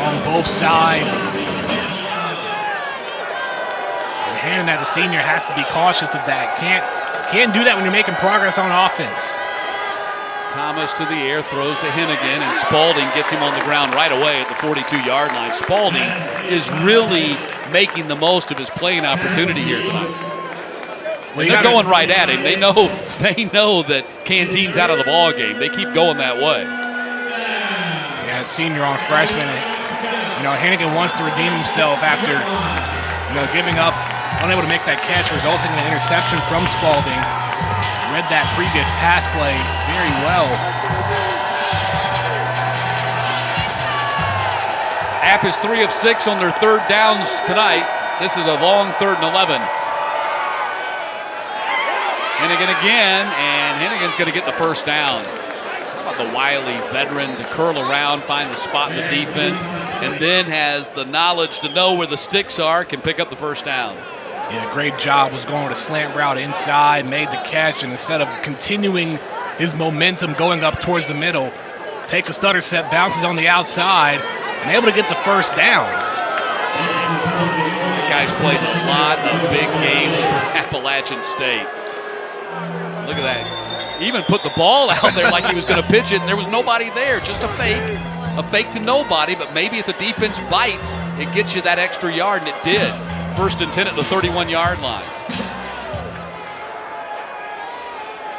on both sides. And Hannon, as a senior, has to be cautious of that. Can't do that when you're making progress on offense. Thomas to the air, throws to Hennigan, and Spalding gets him on the ground right away at the 42-yard line. Spalding is really making the most of his playing opportunity here tonight. Well, they're going right at him. They know that Canteen's out of the ball game. They keep going that way. Yeah, senior on freshman. Hennigan wants to redeem himself after, giving up, unable to make that catch, resulting in an interception from Spalding. Read that previous pass play very well. App is 3 of 6 on their third downs tonight. This is a long 3rd and 11. Hennigan again, and Hennigan's going to get the first down. How about the wily veteran to curl around, find the spot in the defense, and then has the knowledge to know where the sticks are, can pick up the first down. Yeah, great job. Was going with a slant route inside, made the catch, and instead of continuing his momentum going up towards the middle, takes a stutter step, bounces on the outside, and able to get the first down. The guy's played a lot of big games for Appalachian State. Look at that. He even put the ball out there like he was going to pitch it, and there was nobody there. Just a fake to nobody, but maybe if the defense bites, it gets you that extra yard, and it did. 1st and 10 at the 31-yard line.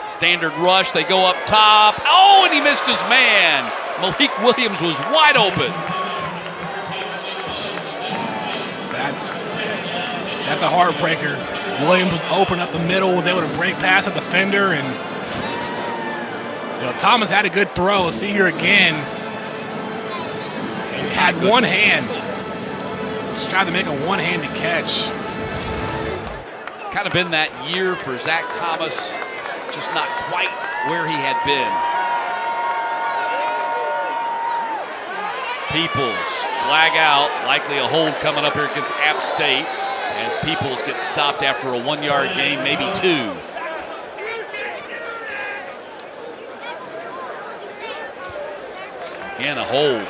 Standard rush, they go up top. Oh, and he missed his man. Malik Williams was wide open. That's a heartbreaker. Williams was open up the middle, was able to break past a defender, and Thomas had a good throw. Let's see here again. He had one hand. Just tried to make a one-handed catch. It's kind of been that year for Zach Thomas, just not quite where he had been. Peoples, flag out, likely a hold coming up here against App State as Peoples gets stopped after a 1-yard gain, maybe 2. Again, a hold.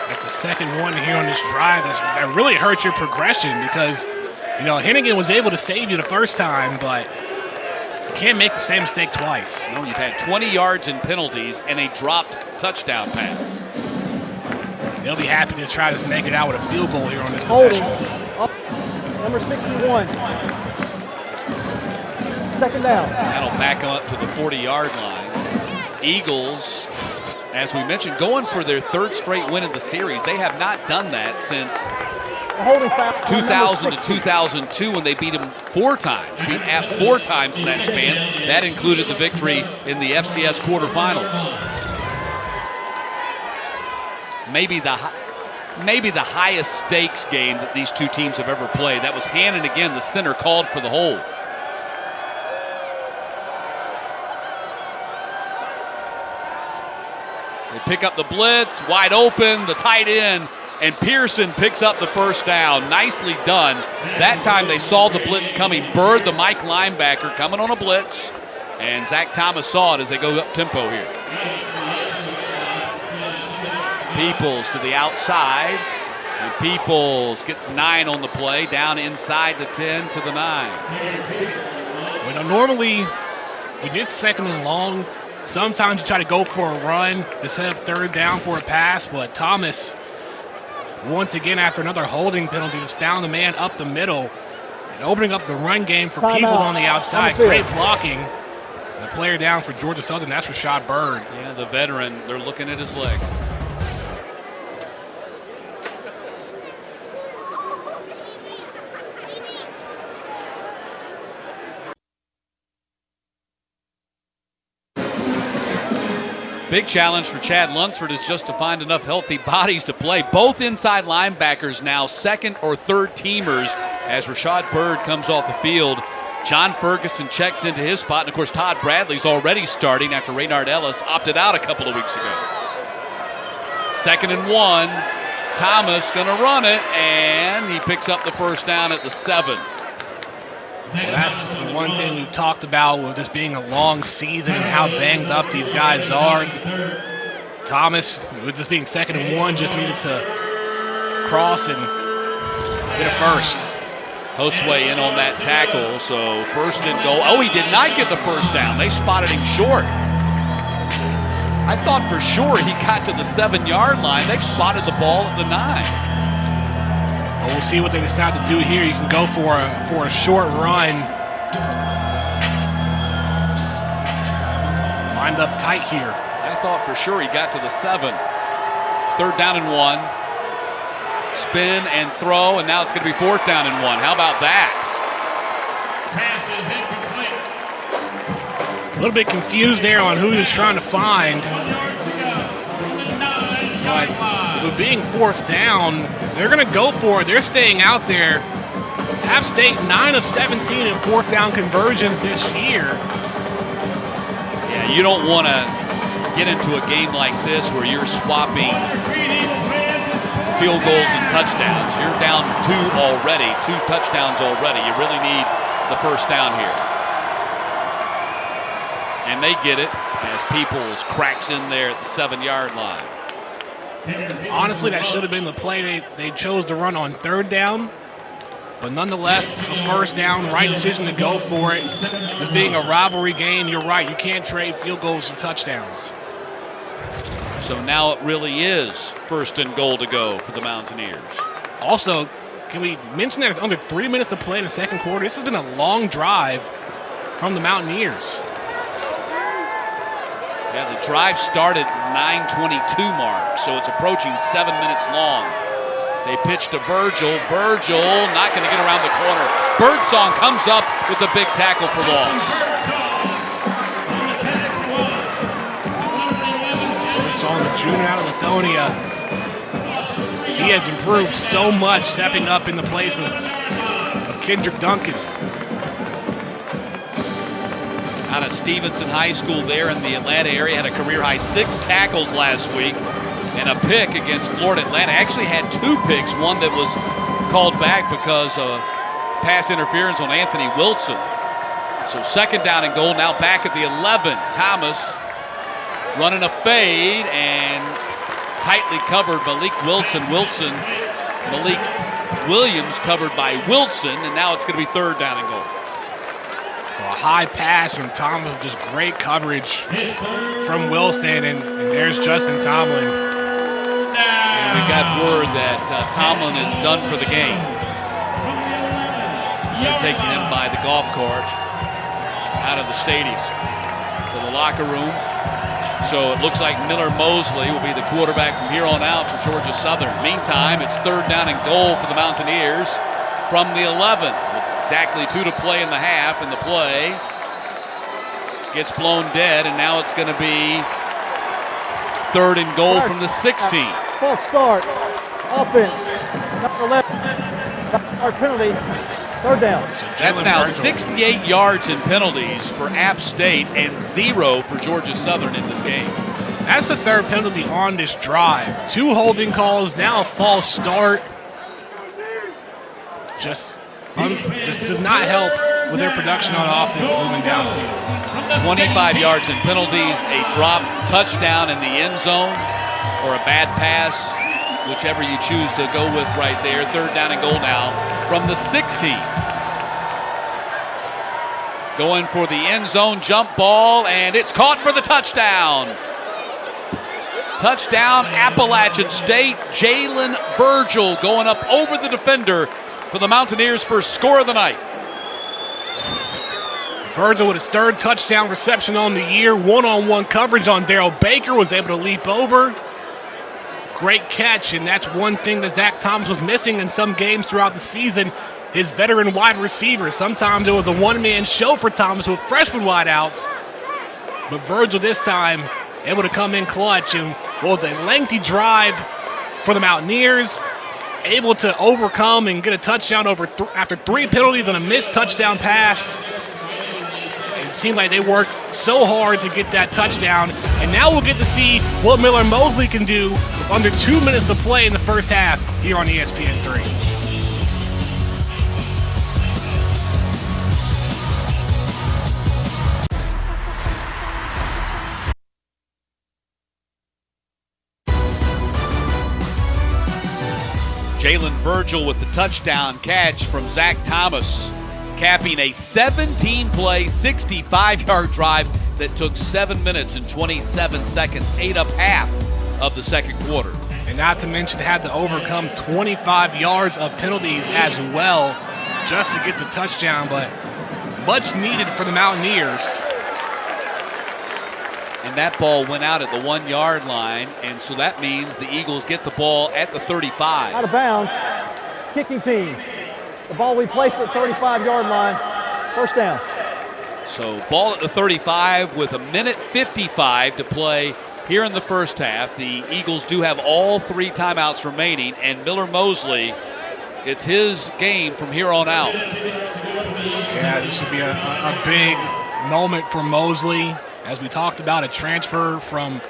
That's the second one here on this drive that really hurt your progression because, Hennigan was able to save you the first time, but you can't make the same mistake twice. You've had 20 yards in penalties and a dropped touchdown pass. They'll be happy to try to make it out with a field goal here on this possession. Number 61. Second down. That'll back them up to the 40-yard line. Eagles, as we mentioned, going for their 3rd straight win of the series. They have not done that since 2000 to 2002 when they beat them 4 times. Beat App 4 times in that span. That included the victory in the FCS quarterfinals. Maybe the highest stakes game that these two teams have ever played. That was Hannon again, the center, called for the hold. They pick up the blitz, wide open, the tight end, and Pearson picks up the first down. Nicely done. That time they saw the blitz coming. Bird, the Mike linebacker, coming on a blitz, and Zach Thomas saw it as they go up tempo here. Peoples to the outside, and Peoples gets 9 on the play, down inside the 10 to the 9. Well, normally, when it's 2nd and long, sometimes you try to go for a run to set up 3rd down for a pass, but Thomas, once again after another holding penalty, has found the man up the middle and opening up the run game for Peoples on the outside. Great blocking. And the player down for Georgia Southern, that's Rashad Bird. Yeah, the veteran, they're looking at his leg. Big challenge for Chad Lunsford is just to find enough healthy bodies to play. Both inside linebackers now 2nd or 3rd teamers as Rashad Bird comes off the field. John Ferguson checks into his spot, and of course Todd Bradley's already starting after Raynard Ellis opted out a couple of weeks ago. 2nd and 1. Thomas gonna run it, and he picks up the first down at the 7. Well, that's the one thing we've talked about with this being a long season and how banged up these guys are. Thomas, with this being 2nd and 1, just needed to cross and get a first. Josue in on that tackle, so 1st and goal. Oh, he did not get the first down. They spotted him short. I thought for sure he got to the 7-yard line. They've spotted the ball at the 9. But we'll see what they decide to do here. You can go for a short run. Lined up tight here. I thought for sure he got to the 7. 3rd down and 1. Spin and throw, and now it's going to be 4th down and 1. How about that? A little bit confused there on who he was trying to find. But with being 4th down, they're going to go for it. They're staying out there. App State 9 of 17 in 4th down conversions this year. Yeah, you don't want to get into a game like this where you're swapping field goals and touchdowns. You're down 2 already, 2 touchdowns already. You really need the 1st down here. And they get it as Peoples cracks in there at the 7-yard line. Honestly, that should have been the play they chose to run on 3rd down. But nonetheless, a 1st down, right decision to go for it. This being a rivalry game, you're right. You can't trade field goals for touchdowns. So now it really is 1st and goal to go for the Mountaineers. Also, can we mention that it's under 3 minutes to play in the 2nd quarter? This has been a long drive from the Mountaineers. Yeah, the drive started 9:22 mark, so it's approaching 7 minutes long. They pitch to Virgil. Virgil not going to get around the corner. Birdsong comes up with a big tackle for loss. Birdsong, the junior out of Lithonia. He has improved so much, stepping up in the place of Kendrick Duncan. Out of Stevenson High School there in the Atlanta area, had a career-high 6 tackles last week and a pick against Florida Atlanta. Actually had 2 picks, one that was called back because of pass interference on Anthony Wilson. So 2nd down and goal, now back at the 11. Thomas running a fade and tightly covered Malik Wilson. Malik Williams covered by Wilson, and now it's going to be 3rd down and goal. So a high pass from Tomlin, just great coverage from Wilson, and there's Justin Tomlin. And we got word that Tomlin is done for the game. They're taking him by the golf cart out of the stadium to the locker room. So it looks like Miller Mosley will be the quarterback from here on out for Georgia Southern. Meantime, it's 3rd down and goal for the Mountaineers from the 11. Exactly 2 to play in the half, and the play gets blown dead, and now it's going to be 3rd and goal from the 16. False start. Offense. Number 11. Our penalty. 3rd down. That's now 68 yards in penalties for App State and 0 for Georgia Southern in this game. That's the 3rd penalty on this drive. 2 holding calls, now a false start. Just does not help with their production on offense moving downfield. 25 yards in penalties, a drop touchdown in the end zone, or a bad pass, whichever you choose to go with right there. 3rd down and goal now from the 16. Going for the end zone jump ball, and it's caught for the touchdown. Touchdown, Appalachian State. Jalen Virgil going up over the defender for the Mountaineers' first score of the night. Virgil with his 3rd touchdown reception on the year. One-on-one coverage on Darrell Baker, was able to leap over. Great catch, and that's one thing that Zach Thomas was missing in some games throughout the season, his veteran wide receiver. Sometimes it was a one-man show for Thomas with freshman wideouts, but Virgil this time able to come in clutch, and what was a lengthy drive for the Mountaineers, able to overcome and get a touchdown after 3 penalties and a missed touchdown pass. It seemed like they worked so hard to get that touchdown, and now we'll get to see what Miller Mosley can do with under 2 minutes to play in the 1st half here on ESPN 3. Jalen Virgil with the touchdown catch from Zach Thomas, capping a 17-play, 65-yard drive that took 7 minutes and 27 seconds, ate up half of the 2nd quarter. And not to mention had to overcome 25 yards of penalties as well just to get the touchdown, but much needed for the Mountaineers. And that ball went out at the 1 yard line, and so that means the Eagles get the ball at the 35. Out of bounds, kicking team. The ball we placed at the 35-yard line, first down. So ball at the 35 with 1:55 to play here in the first half. The Eagles do have all 3 timeouts remaining, and Miller Mosley, it's his game from here on out. Yeah, this would be a big moment for Mosley. As we talked about, a transfer from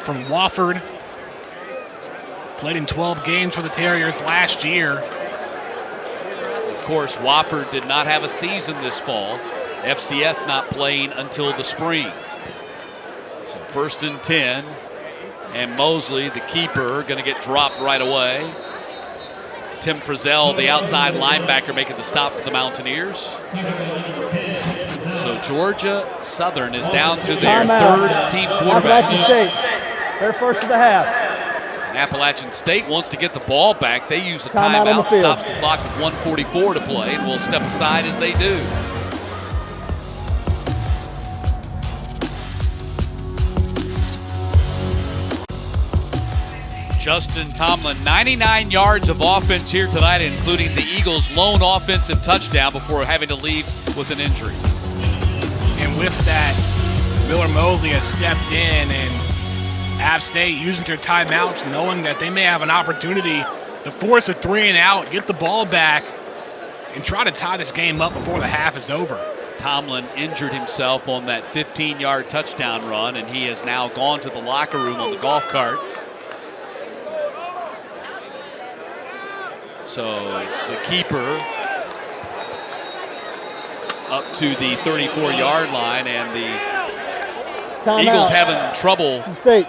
Wofford. Played in 12 games for the Terriers last year. Of course, Wofford did not have a season this fall. FCS not playing until the spring. So 1st and 10, and Mosley, the keeper, going to get dropped right away. Tim Frizzell, the outside linebacker, making the stop for the Mountaineers. So Georgia Southern is down to their third team quarterback. Appalachian State, their first of the half. And Appalachian State wants to get the ball back. They use a Timeout on the timeout, field. stops the clock with 1:44 to play, and will step aside as they do. Justin Tomlin, 99 yards of offense here tonight, including the Eagles' lone offensive touchdown before having to leave with an injury. And with that, Miller Mosley has stepped in, and App State using their timeouts, knowing that they may have an opportunity to force a 3 and out, get the ball back, and try to tie this game up before the half is over. Tomlin injured himself on that 15-yard touchdown run, and he has now gone to the locker room on the golf cart. So the keeper up to the 34-yard line, and the Eagles having trouble State,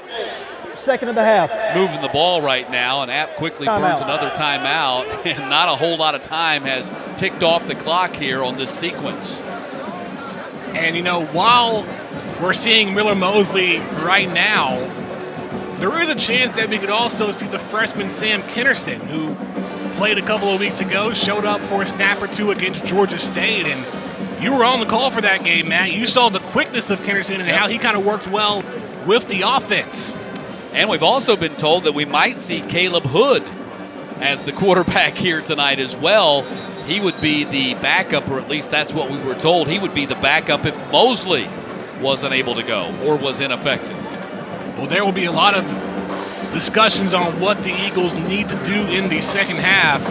second of the half. moving the ball right now, and App quickly burns another timeout, and not a whole lot of time has ticked off the clock here on this sequence. And, you know, while we're seeing Miller Mosley right now, there is a chance that we could also see the freshman Sam Kinnerson, who played a couple of weeks ago, showed up for a snap or two against Georgia State, and you were on the call for that game, Matt. You saw the quickness of Kinnerson and how he kind of worked well with the offense. And we've also been told that we might see Caleb Hood as the quarterback here tonight as well. He would be the backup, or at least that's what we were told. He would be the backup if Mosley wasn't able to go or was ineffective. Well, there will be a lot of discussions on what the Eagles need to do in the second half.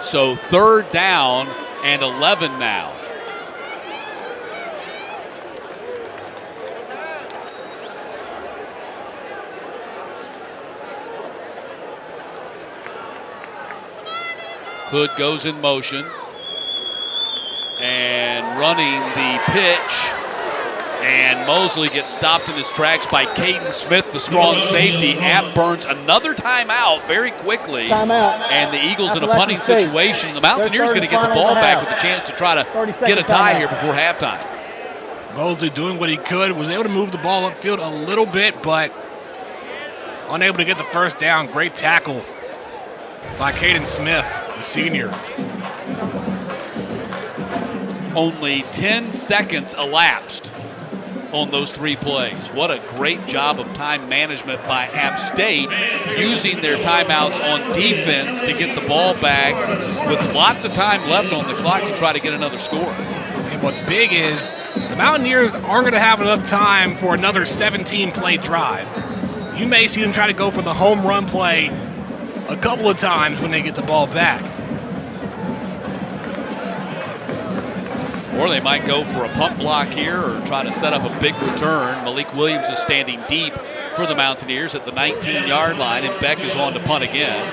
So 3rd down and 11 now. Hood goes in motion and running the pitch, and Mosley gets stopped in his tracks by Caden Smith, the strong safety. App burns another timeout very quickly. Timeout. And the Eagles in a punting situation. The Mountaineers going to get the ball back with a chance to try to get a tie here before halftime. Mosley doing what he could, was able to move the ball upfield a little bit, but unable to get the first down. Great tackle by Caden Smith, the senior. Only 10 seconds elapsed on those 3 plays. What a great job of time management by App State, using their timeouts on defense to get the ball back with lots of time left on the clock to try to get another score. And what's big is the Mountaineers aren't going to have enough time for another 17-play drive. You may see them try to go for the home run play a couple of times when they get the ball back. Or they might go for a punt block here or try to set up a big return. Malik Williams is standing deep for the Mountaineers at the 19-yard line, and Beck is on to punt again.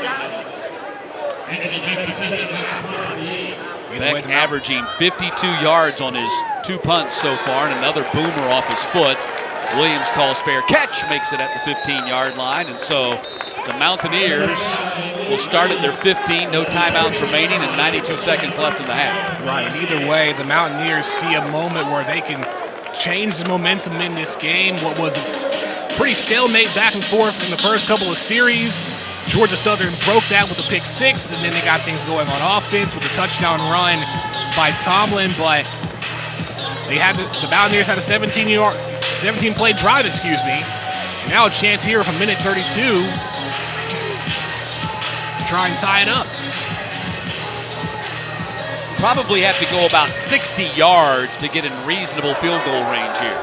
Beck averaging 52 yards on his 2 punts so far, and another boomer off his foot. Williams calls fair catch, makes it at the 15-yard line, and so the Mountaineers will start at their 15, no timeouts remaining, and 92 seconds left in the half. Right, either way, the Mountaineers see a moment where they can change the momentum in this game. What was a pretty stalemate back and forth in the first couple of series. Georgia Southern broke that with a pick six, and then they got things going on offense with a touchdown run by Tomlin, but the Mountaineers had a 17-play drive, and now a chance here from minute 32 to try and tie it up. Probably have to go about 60 yards to get in reasonable field goal range here.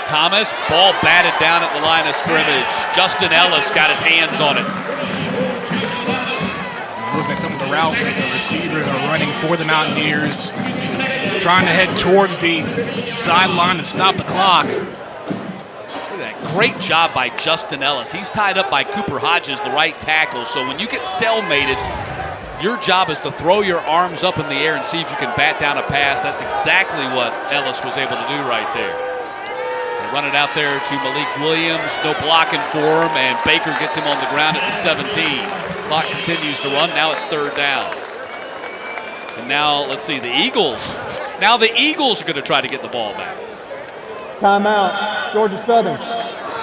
Thomas, ball batted down at the line of scrimmage. Justin Ellis got his hands on it. Looking at some of the routes that the receivers are running for the Mountaineers, trying to head towards the sideline to stop the clock. Look at that great job by Justin Ellis. He's tied up by Cooper Hodges, the right tackle. So when you get stalemated, your job is to throw your arms up in the air and see if you can bat down a pass. That's exactly what Ellis was able to do right there. They run it out there to Malik Williams. No blocking for him, and Baker gets him on the ground at the 17. Clock continues to run. Now it's third down. And now, let's see, the Eagles. Now the Eagles are going to try to get the ball back. Timeout, Georgia Southern.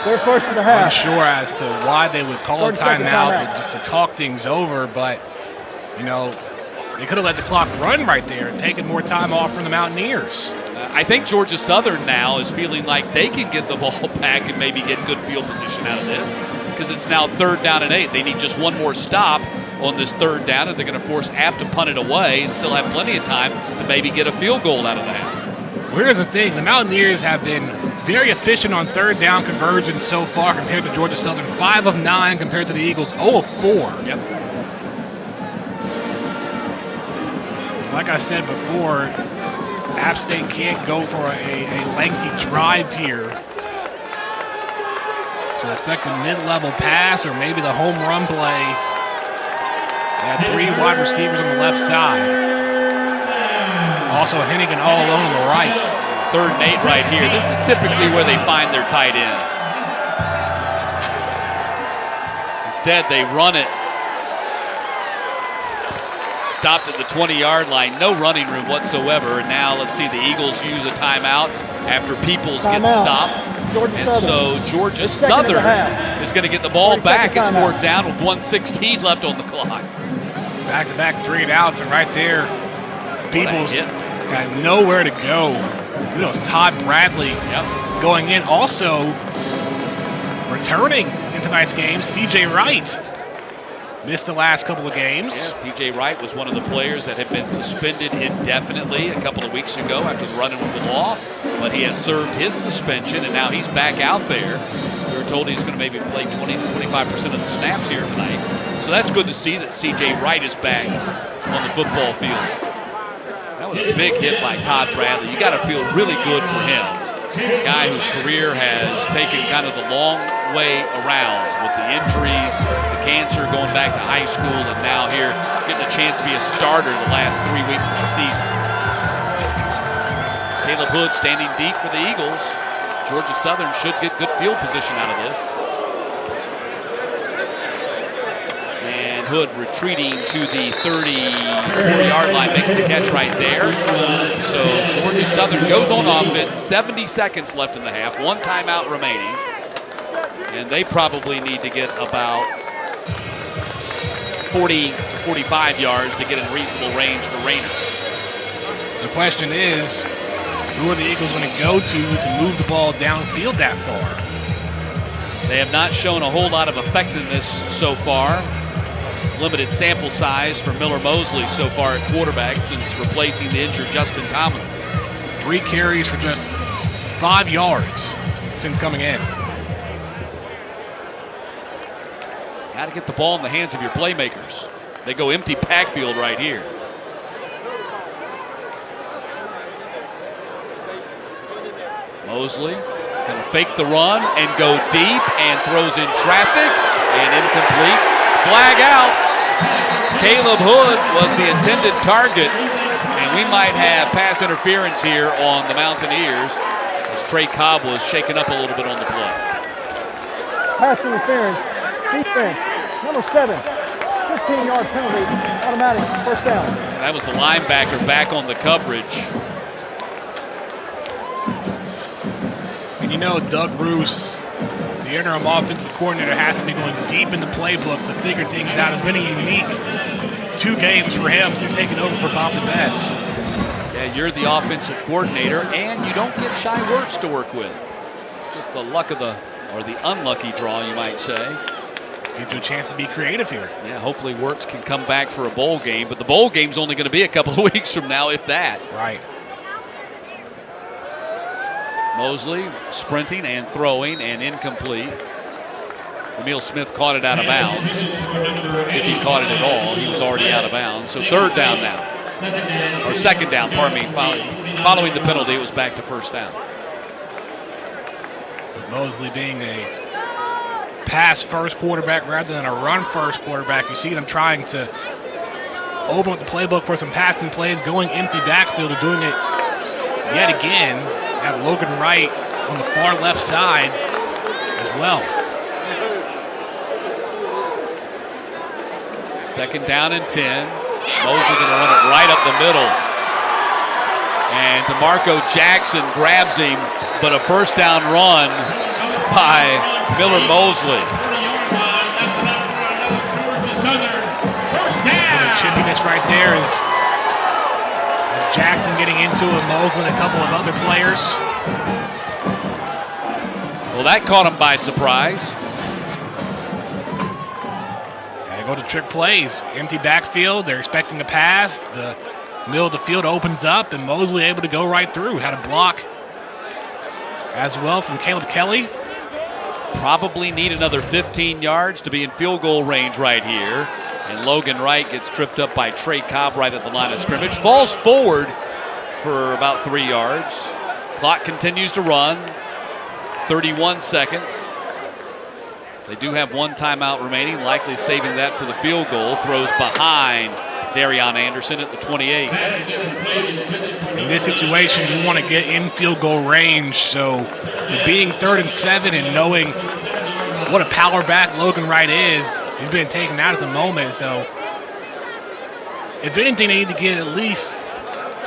They're first of the half. Unsure as to why they would call a timeout, just to talk things over, but, you know, they could have let the clock run right there and taken more time off from the Mountaineers. I think Georgia Southern now is feeling like they can get the ball back and maybe get good field position out of this, because it's now third down and 8. They need just one more stop on this third down, and they're going to force App to punt it away and still have plenty of time to maybe get a field goal out of that. Well, here's the thing. The Mountaineers have been very efficient on third down conversions so far compared to Georgia Southern. 5 of 9 compared to the Eagles, 0 of 4. Yep. Like I said before, App State can't go for a lengthy drive here. So expect a mid-level pass or maybe the home run play. They had 3 wide receivers on the left side. Also Hennigan all alone on the right. 3rd and 8 right here. This is typically where they find their tight end. Instead, they run it. Stopped at the 20-yard line. No running room whatsoever. And now let's see, the Eagles use a timeout after Peoples gets stopped. And so Georgia Southern is going to get the ball back. It's 4th down with 1:16 left on the clock. Back-to-back 3 and outs, and right there, Peoples had nowhere to go. It was Todd Bradley going in. Also, returning in tonight's game, C.J. Wright. Missed the last couple of games. Yeah, C.J. Wright was one of the players that had been suspended indefinitely a couple of weeks ago after running with the law, but he has served his suspension, and now he's back out there. We were told he's going to maybe play 20 to 25% of the snaps here tonight. So that's good to see that C.J. Wright is back on the football field. That was a big hit by Todd Bradley. You got to feel really good for him. A guy whose career has taken kind of the long way around with the injuries, the cancer, going back to high school, and now here getting a chance to be a starter the last 3 weeks of the season. Caleb Hood standing deep for the Eagles. Georgia Southern should get good field position out of this. And Hood retreating to the 34-yard line, makes the catch right there. So Georgia Southern goes on offense, 70 seconds left in the half, 1 timeout remaining. And they probably need to get about 40 to 45 yards to get in reasonable range for Rayner. The question is, who are the Eagles going to go to move the ball downfield that far? They have not shown a whole lot of effectiveness so far. Limited sample size for Miller Mosley so far at quarterback since replacing the injured Justin Tomlin. 3 carries for just 5 yards since coming in. Got to get the ball in the hands of your playmakers. They go empty backfield right here. Mosley going to fake the run and go deep and throws in traffic and incomplete. Flag out. Caleb Hood was the intended target, and we might have pass interference here on the Mountaineers as Trey Cobb was shaken up a little bit on the play. pass interference, defense, number 7, 15-yard penalty, automatic first down. That was the linebacker back on the coverage. And you know, Doug Roos, the interim offensive coordinator, has to be going deep in the playbook to figure things out. It's been a unique 2 games for him since taking over for Bob the Best. Yeah, you're the offensive coordinator, and you don't get Shy Wirtz to work with. It's just the luck of the, or the unlucky draw, you might say. Gives you a chance to be creative here. Yeah, hopefully Wirtz can come back for a bowl game, but the bowl game's only going to be a couple of weeks from now, if that. Right. Mosley sprinting and throwing and incomplete. Emil Smith caught it out of bounds. If he caught it at all, he was already out of bounds. So third down now. Or second down, pardon me. Following the penalty, it was back to first down. With Mosley being a pass-first quarterback rather than a run-first quarterback, you see them trying to open up the playbook for some passing plays, going empty backfield and doing it yet again. You have Logan Wright on the far left side as well. Second down and 10. Mosley going to run it right up the middle. And DeMarco Jackson grabs him, but a first down run by Miller Mosley. The chippiness right there is Jackson getting into it, Mosley and a couple of other players. Well, that caught him by surprise. Go to trick plays. Empty backfield. They're expecting a pass. The middle of the field opens up, and Mosley able to go right through. Had a block as well from Caleb Kelly. Probably need another 15 yards to be in field goal range right here. And Logan Wright gets tripped up by Trey Cobb right at the line of scrimmage. Falls forward for about 3 yards. Clock continues to run. 31 seconds. They do have 1 timeout remaining, likely saving that for the field goal. Throws behind Darion Anderson at the 28. In this situation, you want to get in field goal range. So being 3rd and 7 and knowing what a power back Logan Wright is, he's been taken out at the moment. So if anything, they need to get at least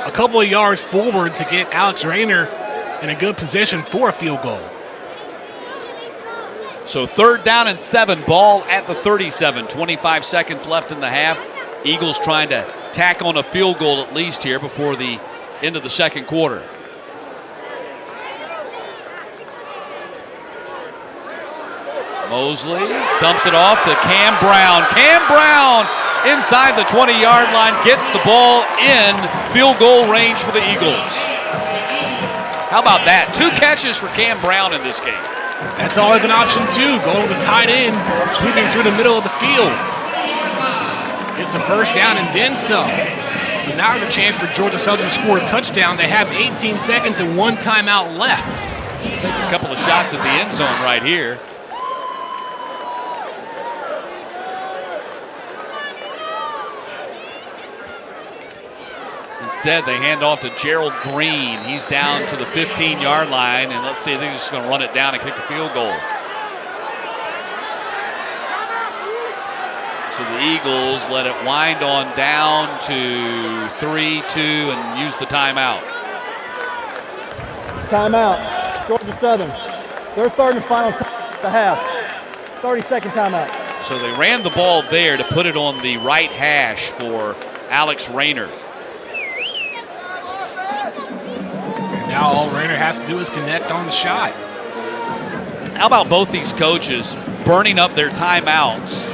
a couple of yards forward to get Alex Rayner in a good position for a field goal. So third down and 7, ball at the 37. 25 seconds left in the half. Eagles trying to tack on a field goal at least here before the end of the second quarter. Mosley dumps it off to Cam Brown. Cam Brown inside the 20-yard line gets the ball in field goal range for the Eagles. How about that? 2 catches for Cam Brown in this game. That's always an option too. Going to tight end, sweeping through the middle of the field. Gets the first down and then some. So now there's a chance for Georgia Southern to score a touchdown. They have 18 seconds and 1 timeout left. Take a couple of shots at the end zone right here. Instead, they hand off to Gerald Green. He's down to the 15-yard line, and let's see, they're just going to run it down and kick a field goal. So the Eagles let it wind on down to 3-2 and use the timeout. Timeout. Georgia Southern. Their 3rd and final time at the half. 30-second timeout. So they ran the ball there to put it on the right hash for Alex Rayner. Now all Rayner has to do is connect on the shot. How about both these coaches burning up their timeouts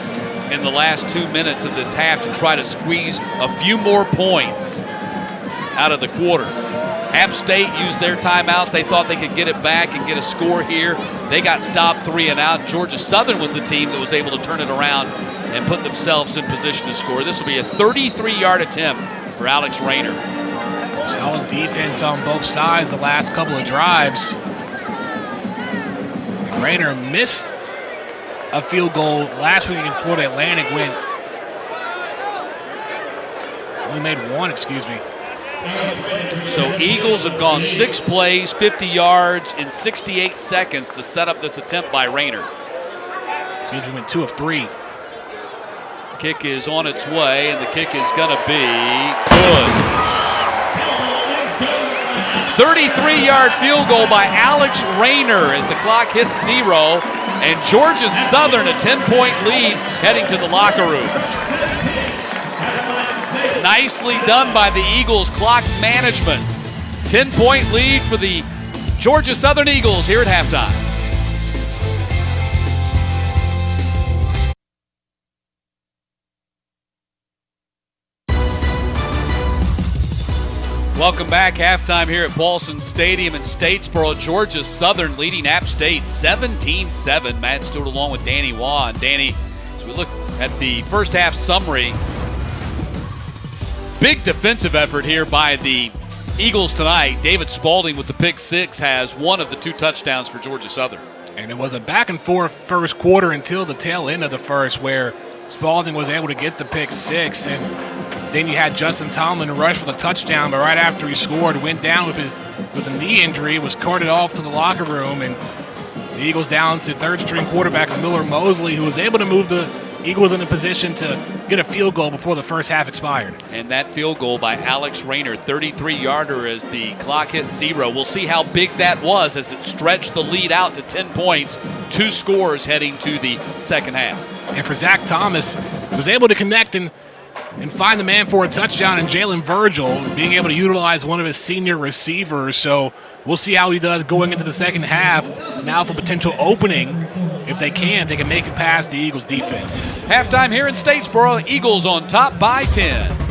in the last 2 minutes of this half to try to squeeze a few more points out of the quarter? App State used their timeouts. They thought they could get it back and get a score here. They got stopped 3 and out. Georgia Southern was the team that was able to turn it around and put themselves in position to score. This will be a 33-yard attempt for Alex Rayner. Solid defense on both sides the last couple of drives. Rayner missed a field goal last week against Florida Atlantic when only made 1, excuse me. So Eagles have gone 6 plays, 50 yards in 68 seconds to set up this attempt by Rayner. He went 2 of 3. Kick is on its way, and the kick is going to be good. 33-yard field goal by Alex Rayner as the clock hits 0, and Georgia Southern a 10-point lead heading to the locker room. Nicely done by the Eagles clock management. 10-point lead for the Georgia Southern Eagles here at halftime. Welcome back. Halftime here at Paulson Stadium in Statesboro. Georgia Southern leading App State 17-7. Matt Stewart along with Danny Waugh. And Danny, as we look at the first half summary, big defensive effort here by the Eagles tonight. David Spalding with the pick six has one of the 2 touchdowns for Georgia Southern. And it was a back and forth first quarter until the tail end of the first, where Spalding was able to get the pick six, and then you had Justin Tomlin rush for the touchdown, but right after he scored, went down with a knee injury, was carted off to the locker room, and the Eagles down to third-string quarterback Miller Mosley, who was able to move the Eagles in a position to get a field goal before the first half expired. And that field goal by Alex Rayner, 33-yarder as the clock hit 0. We'll see how big that was as it stretched the lead out to 10 points, 2 scores heading to the second half. And for Zach Thomas, he was able to connect and find the man for a touchdown in Jalen Virgil, being able to utilize one of his senior receivers. So we'll see how he does going into the second half. Now for potential opening, if they can make it past the Eagles defense. Halftime here in Statesboro, Eagles on top by 10.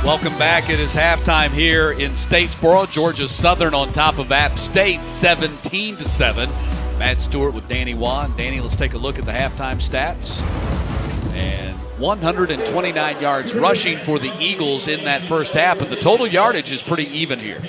Welcome back. It is halftime here in Statesboro. Georgia Southern on top of App State, 17-7. Matt Stewart with Danny Waugh. Danny, let's take a look at the halftime stats. And 129 yards rushing for the Eagles in that first half, but the total yardage is pretty even here.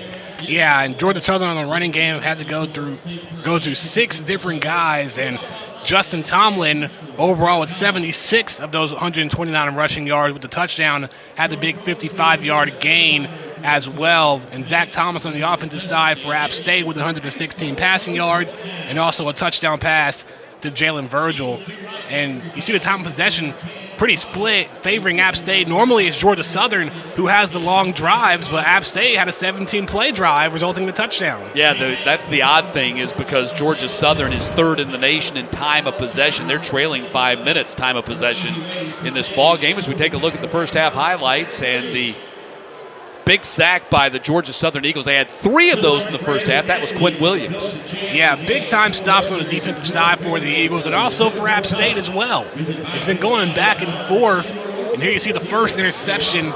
Yeah, and Georgia Southern on the running game had to go through 6 different guys, and Justin Tomlin overall with 76 of those 129 rushing yards with the touchdown, had the big 55-yard gain as well. And Zach Thomas on the offensive side for App State with 116 passing yards and also a touchdown pass to Jalen Virgil. And you see the time of possession pretty split, favoring App State. Normally it's Georgia Southern who has the long drives, but App State had a 17-play drive resulting in a touchdown. Yeah, that's the odd thing, is because Georgia Southern is third in the nation in time of possession. They're trailing 5 minutes time of possession in this ball game. As we take a look at the first half highlights and the big sack by the Georgia Southern Eagles. They had 3 of those in the first half. That was Quinn Williams. Yeah, big-time stops on the defensive side for the Eagles and also for App State as well. It's been going back and forth, and here you see the first interception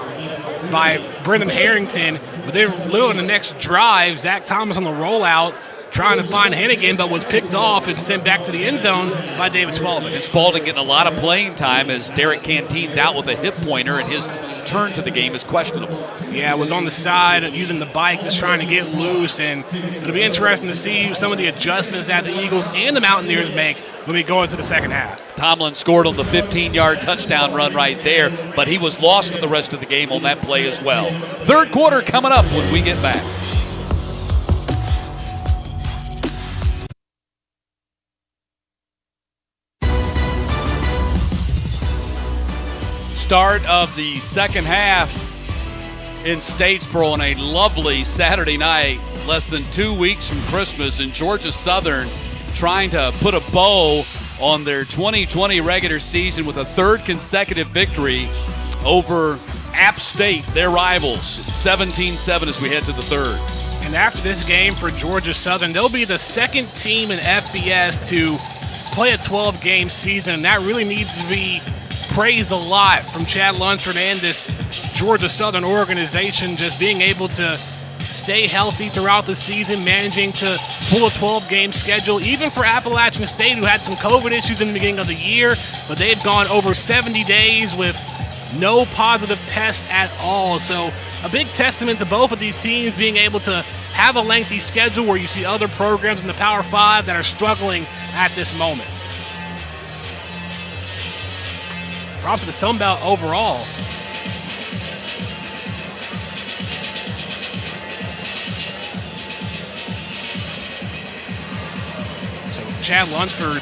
by Brendan Harrington. But then literally on the next drive, Zach Thomas on the rollout, trying to find Hennigan, but was picked off and sent back to the end zone by David Spalding. And Spalding getting a lot of playing time as Derek Canteen's out with a hip pointer, and his turn to the game is questionable. Yeah, was on the side using the bike, just trying to get loose, and it'll be interesting to see some of the adjustments that the Eagles and the Mountaineers make when we go into the second half. Tomlin scored on the 15-yard touchdown run right there, but he was lost for the rest of the game on that play as well. Third quarter coming up when we get back. Start of the second half in Statesboro on a lovely Saturday night, less than 2 weeks from Christmas, and Georgia Southern trying to put a bow on their 2020 regular season with a third consecutive victory over App State, their rivals, 17-7 as we head to the third. And after this game for Georgia Southern, they'll be the second team in FBS to play a 12-game season, and that really needs to be praised a lot from Chad Lunsford and this Georgia Southern organization, just being able to stay healthy throughout the season, managing to pull a 12-game schedule, even for Appalachian State, who had some COVID issues in the beginning of the year, but they've gone over 70 days with no positive test at all. So a big testament to both of these teams being able to have a lengthy schedule where you see other programs in the Power 5 that are struggling at this moment. Props to the Sun Belt overall. Chad Lunsford.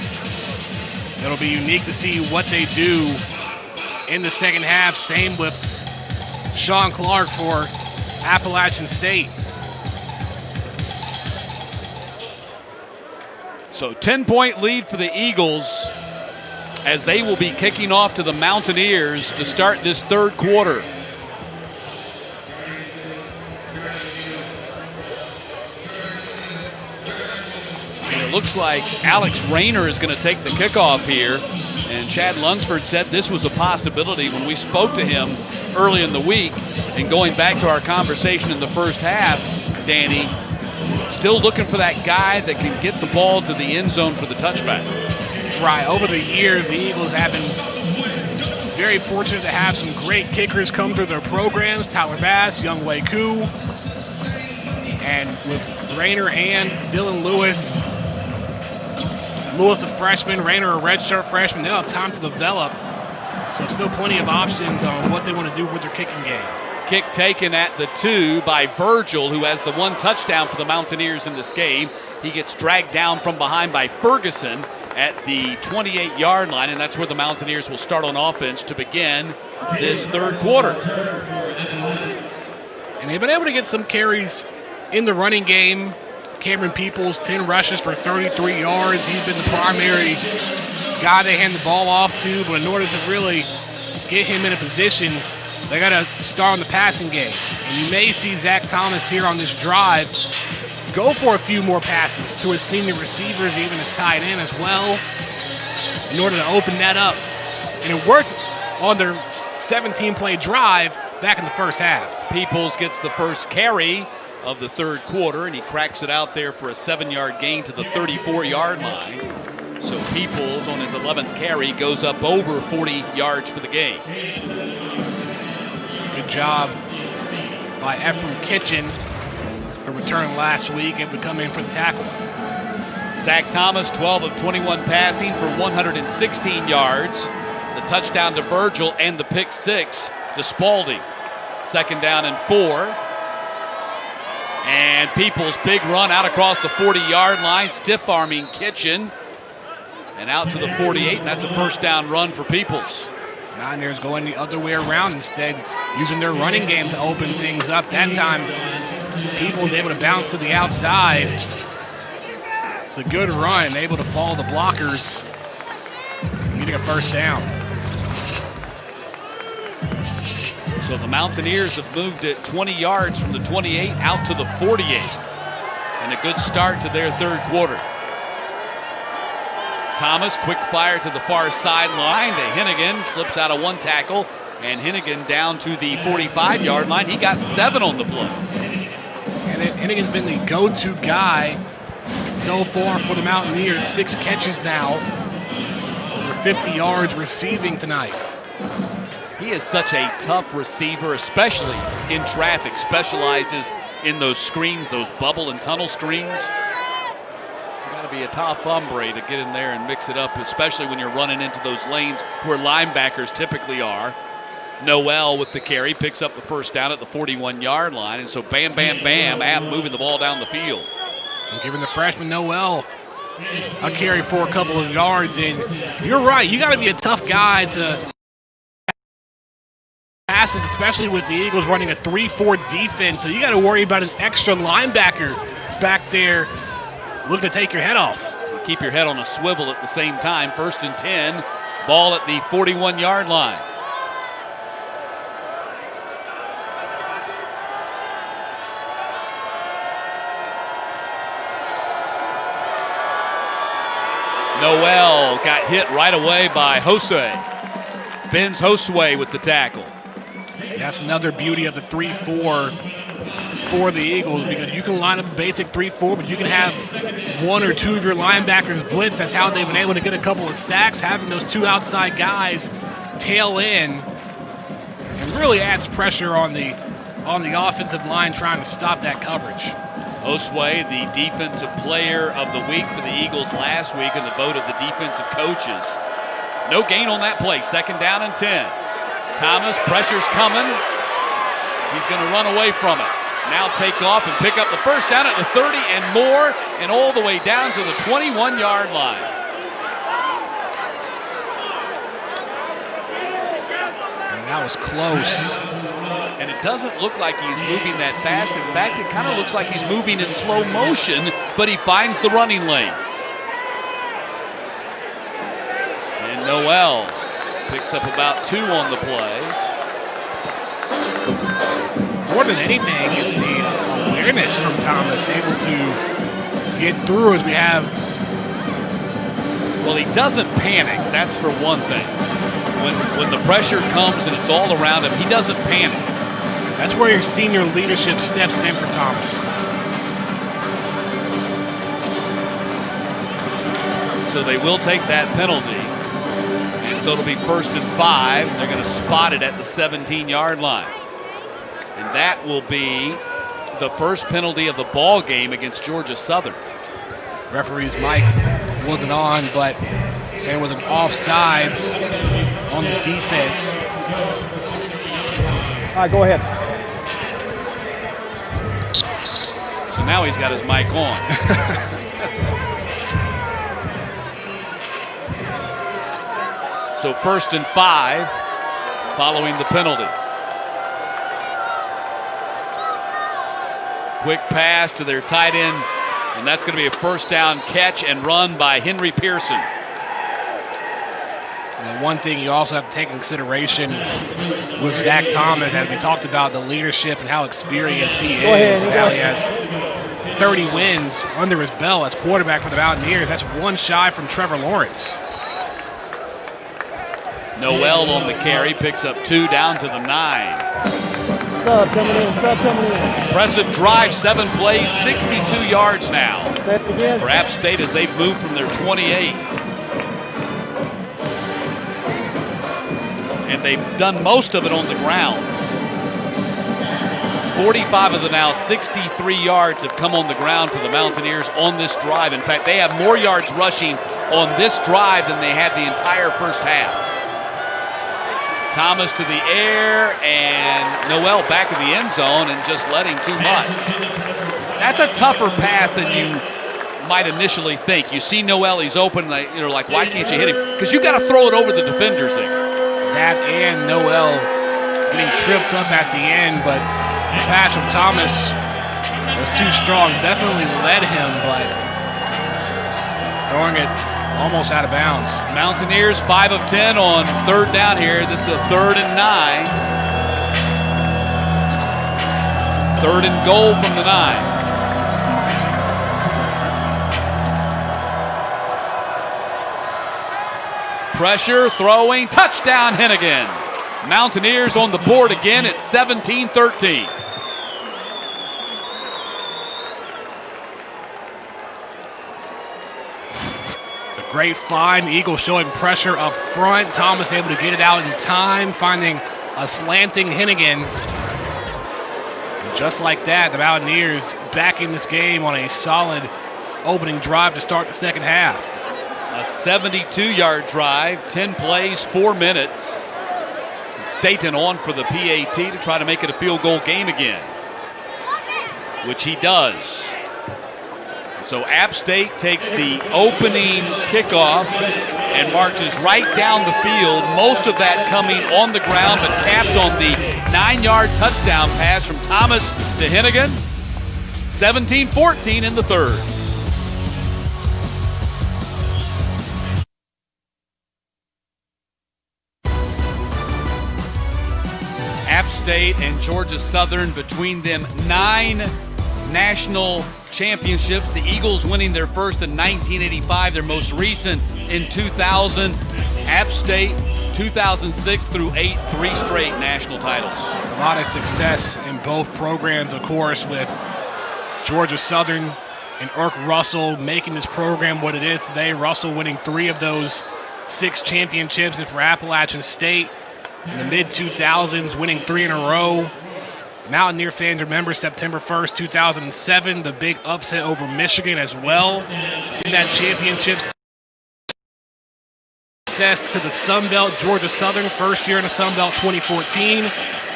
It'll be unique to see what they do in the second half. Same with Sean Clark for Appalachian State. So 10-point lead for the Eagles as they will be kicking off to the Mountaineers to start this third quarter. And it looks like Alex Rayner is going to take the kickoff here. And Chad Lunsford said this was a possibility when we spoke to him early in the week. And going back to our conversation in the first half, Danny, still looking for that guy that can get the ball to the end zone for the touchback. Right. Over the years, the Eagles have been very fortunate to have some great kickers come through their programs. Tyler Bass, Young Wei Koo. And with Rayner and Dylan Lewis, Lewis a freshman, Rayner a redshirt freshman, they'll have time to develop. So still plenty of options on what they want to do with their kicking game. Kick taken at the 2 by Virgil, who has the 1 touchdown for the Mountaineers in this game. He gets dragged down from behind by Ferguson at the 28-yard line, and that's where the Mountaineers will start on offense to begin this third quarter. And they've been able to get some carries in the running game. Cameron Peoples, 10 rushes for 33 yards. He's been the primary guy they hand the ball off to, but in order to really get him in a position, they got to start on the passing game. And you may see Zach Thomas here on this drive go for a few more passes to his senior receivers, even his tight end as well, in order to open that up. And it worked on their 17-play drive back in the first half. Peoples gets the first carry of the third quarter, and he cracks it out there for a 7-yard gain to the 34-yard line. So Peoples on his 11th carry goes up over 40 yards for the game. Good job by Ephraim Kitchen, who returned last week and would come in for the tackle. Zach Thomas, 12 of 21 passing for 116 yards. The touchdown to Virgil and the pick 6 to Spalding. 2nd down and 4. And Peoples' big run out across the 40-yard line, stiff-arming Kitchen. And out to the 48, and that's a first down run for Peoples. Mountaineers going the other way around instead, using their running game to open things up. That time, Peoples able to bounce to the outside. It's a good run, able to follow the blockers, getting a first down. So the Mountaineers have moved it 20 yards from the 28 out to the 48. And a good start to their third quarter. Thomas, quick fire to the far sideline to Hennigan, slips out of 1 tackle, and Hennigan down to the 45-yard line. He got 7 on the play. And Hennigan's been the go-to guy so far for the Mountaineers. 6 catches now, over 50 yards receiving tonight. He is such a tough receiver, especially in traffic. Specializes in those screens, those bubble and tunnel screens. Got to be a tough hombre to get in there and mix it up, especially when you're running into those lanes where linebackers typically are. Noel with the carry picks up the first down at the 41-yard line, and so bam, bam, bam, App moving the ball down the field. And giving the freshman Noel a carry for a couple of yards, and you're right, you got to be a tough guy to passes, especially with the Eagles running a 3-4 defense, so you got to worry about an extra linebacker back there looking to take your head off. Keep your head on a swivel at the same time. 1st and 10, ball at the 41-yard line. Noel got hit right away by Jose. Ben's Josue with the tackle. That's another beauty of the 3-4 for the Eagles, because you can line up a basic 3-4, but you can have 1 or 2 of your linebackers blitz. That's how they've been able to get a couple of sacks, having those 2 outside guys tail in, and really adds pressure on the offensive line trying to stop that coverage. Josue, the defensive player of the week for the Eagles last week in the vote of the defensive coaches. No gain on that play. 2nd down and 10. Thomas, pressure's coming. He's going to run away from it. now take off and pick up the first down at the 30 and more, and all the way down to the 21-yard line. And that was close. And it doesn't look like he's moving that fast. In fact, it kind of looks like he's moving in slow motion, but he finds the running lanes. And Noel picks up about 2 on the play. More than anything, it's the awareness from Thomas, able to get through as we have. Well, he doesn't panic, that's for one thing. When the pressure comes and it's all around him, he doesn't panic. That's where your senior leadership steps in for Thomas. So they will take that penalty. And so it'll be 1st and 5. They're going to spot it at the 17-yard line. And that will be the first penalty of the ball game against Georgia Southern. Referee's mic wasn't on, but saying with an offsides on the defense. All right, go ahead. So now he's got his mic on. So 1st and 5 following the penalty. Quick pass to their tight end, and that's going to be a first down catch and run by Henry Pearson. And one thing you also have to take into consideration with Zach Thomas, as we talked about the leadership and how experienced he is, and how he has 30 wins under his belt as quarterback for the Mountaineers. That's one shy from Trevor Lawrence. Noel on the carry, picks up 2 down to the 9. Sub coming in. Impressive drive, 7 plays, 62 yards now. Say it again. For App State as they've moved from their 28. And they've done most of it on the ground. 45 of the now 63 yards have come on the ground for the Mountaineers on this drive. In fact, they have more yards rushing on this drive than they had the entire first half. Thomas to the air, and Noel back in the end zone and just letting too much. That's a tougher pass than you might initially think. You see Noel, he's open, you're like, why can't you hit him? Because you got to throw it over the defenders there. That and Noel getting tripped up at the end, but the pass from Thomas was too strong. Definitely led him, but throwing it almost out of bounds. Mountaineers 5 of 10 on 3rd down here. This is a 3rd and 9. 3rd and goal from the 9. Pressure, throwing, touchdown Hennigan. Mountaineers on the board again at 17-13. Great find. Eagles showing pressure up front. Thomas able to get it out in time, finding a slanting Hennigan. And just like that, the Mountaineers back in this game on a solid opening drive to start the second half. A 72-yard drive, 10 plays, 4 minutes. Staten on for the PAT to try to make it a field goal game again, which he does. So App State takes the opening kickoff and marches right down the field, most of that coming on the ground, but capped on the 9-yard touchdown pass from Thomas to Hennigan. 17-14 in the 3rd. App State and Georgia Southern, between them 9 national championships. The Eagles winning their first in 1985, their most recent in 2000. App State 2006 through 8, 3 straight national titles. A lot of success in both programs, of course, with Georgia Southern and Irk Russell making this program what it is today. Russell winning 3 of those 6 championships, and for Appalachian State in the mid-2000s, winning 3 in a row. Mountaineer fans remember September 1st, 2007, the big upset over Michigan as well in that championship access to the Sun Belt. Georgia Southern, first year in the Sun Belt, 2014,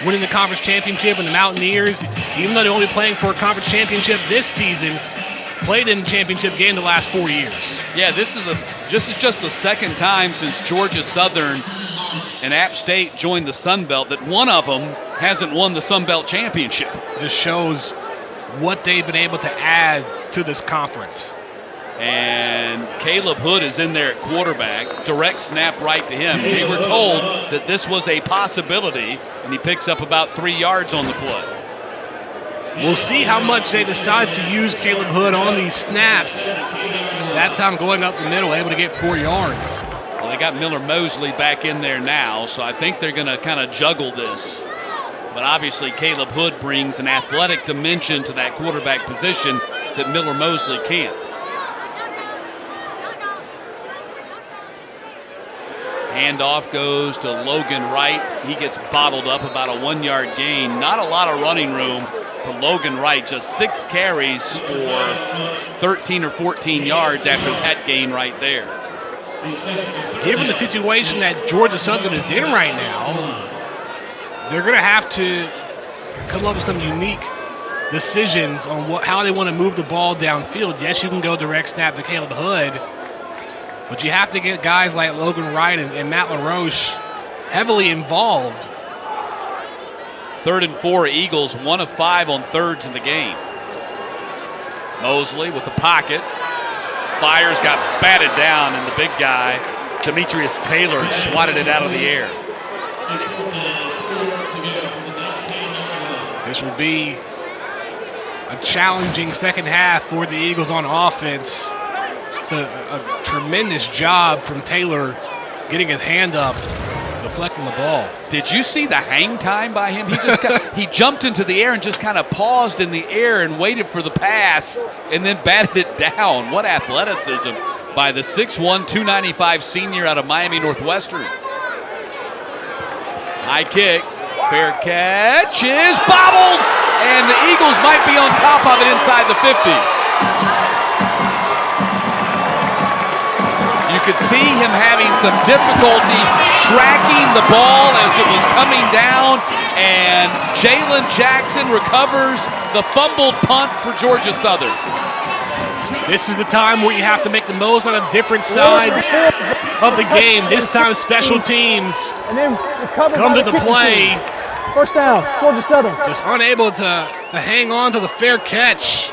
winning the conference championship. And the Mountaineers, even though they're only playing for a conference championship this season, played in the championship game the last 4 years. Yeah, this is just the second time since Georgia Southern and App State joined the Sun Belt that one of them hasn't won the Sun Belt championship. Just shows what they've been able to add to this conference. And Caleb Hood is in there at quarterback. Direct snap right to him. We were told that this was a possibility, and he picks up about 3 yards on the play. We'll see how much they decide to use Caleb Hood on these snaps. That time going up the middle, able to get 4 yards. Well, they got Miller Mosley back in there now, so I think they're going to kind of juggle this. But obviously Caleb Hood brings an athletic dimension to that quarterback position that Miller Mosley can't. Handoff goes to Logan Wright. He gets bottled up, about a 1 yard gain. Not a lot of running room for Logan Wright. Just 6 carries for 13 or 14 yards after that gain right there. Given the situation that Georgia Southern is in right now, they're going to have to come up with some unique decisions on how they want to move the ball downfield. Yes, you can go direct snap to Caleb Hood, but you have to get guys like Logan Wright and Matt LaRoche heavily involved. 3rd and 4 Eagles, 1 of 5 on thirds in the game. Mosley with the pocket. Fires, got batted down, and the big guy, Demetrius Taylor, swatted it out of the air. This will be a challenging second half for the Eagles on offense. It's a tremendous job from Taylor getting his hand up, deflecting the ball. Did you see the hang time by him? He just he jumped into the air and just kind of paused in the air and waited for the pass and then batted it down. What athleticism by the 6'1", 295 senior out of Miami Northwestern. High kick, fair catch is bobbled, and the Eagles might be on top of it inside the 50. You could see him having some difficulty tracking the ball as it was coming down, and Jalen Jackson recovers the fumbled punt for Georgia Southern. This is the time where you have to make the most out of different sides of the game. This time special teams come to the play. First down, Georgia Southern. Just unable to hang on to the fair catch.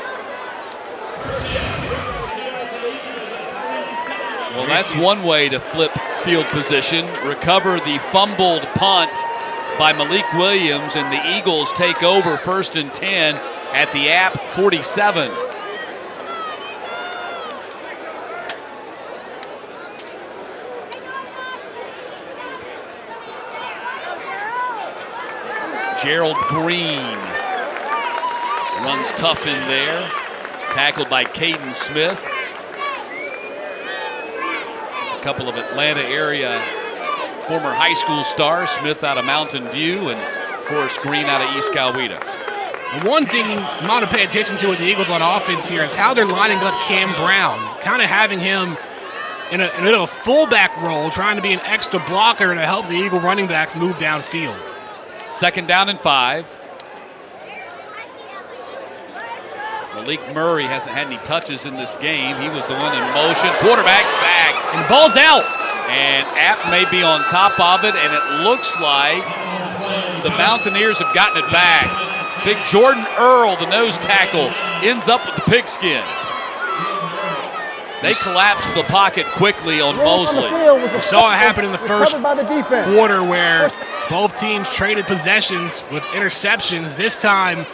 Well, that's one way to flip field position. Recover the fumbled punt by Malik Williams, and the Eagles take over 1st and 10 at the App 47. Gerald Green runs tough in there. Tackled by Caden Smith. A couple of Atlanta area former high school stars, Smith out of Mountain View and, of course, Green out of East Coweta. The one thing you want to pay attention to with the Eagles on offense here is how they're lining up Cam Brown, kind of having him in a fullback role, trying to be an extra blocker to help the Eagle running backs move downfield. 2nd down and 5. Malik Murray hasn't had any touches in this game. He was the one in motion. Quarterback sack. And the ball's out. And App may be on top of it, and it looks like the Mountaineers have gotten it back. Big Jordan Earl, the nose tackle, ends up with the pigskin. They collapsed the pocket quickly on Mosley. We saw it happen in the first quarter where both teams traded possessions with interceptions. This time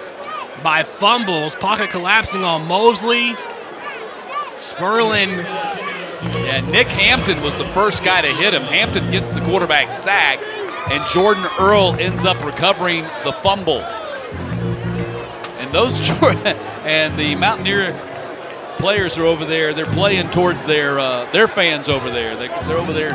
by fumbles, pocket collapsing on Mosley. Sperlin. Yeah, Nick Hampton was the first guy to hit him. Hampton gets the quarterback sack, and Jordan Earl ends up recovering the fumble. And and the Mountaineer players are over there. They're playing towards their fans over there. They're over there.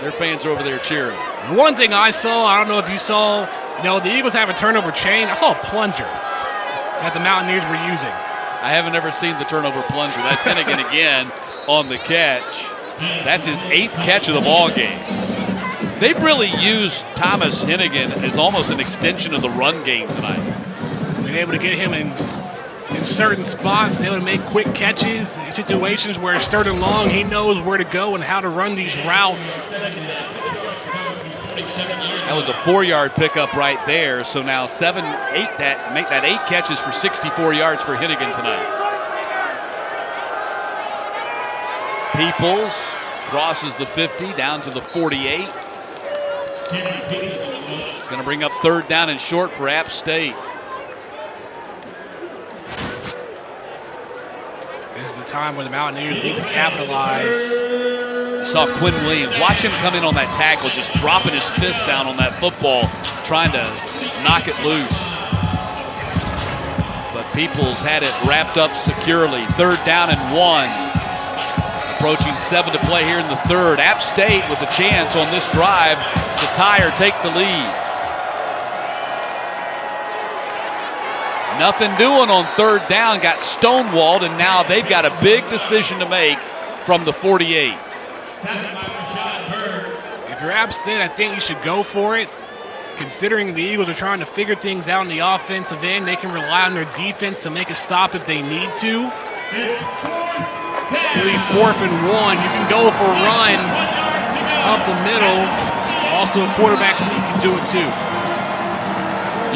Their fans are over there cheering. The one thing I saw, I don't know if you saw, the Eagles have a turnover chain. I saw a plunger that the Mountaineers were using. I haven't ever seen the turnover plunger. That's Hennigan again on the catch. That's his 8th catch of the ball game. They've really used Thomas Hennigan as almost an extension of the run game tonight. Been able to get him in certain spots, able to make quick catches in situations where it's third and long. He knows where to go and how to run these routes. That was a 4-yard pickup right there. So now 7, 8, make that 8 catches for 64 yards for Hennigan tonight. Peoples crosses the 50 down to the 48. Going to bring up 3rd down and short for App State. This is the time where the Mountaineers need to capitalize. Saw Quinn Williams. Watch him come in on that tackle, just dropping his fist down on that football, trying to knock it loose. But Peoples had it wrapped up securely. 3rd down and 1. Approaching 7 to play here in the 3rd. App State with a chance on this drive to tie or take the lead. Nothing doing on 3rd down, got stonewalled, and now they've got a big decision to make from the 48. If you're App State, I think you should go for it. Considering the Eagles are trying to figure things out on the offensive end, they can rely on their defense to make a stop if they need to. Really 4th and 1, you can go for a run up the middle. Also a quarterback sneak can do it too.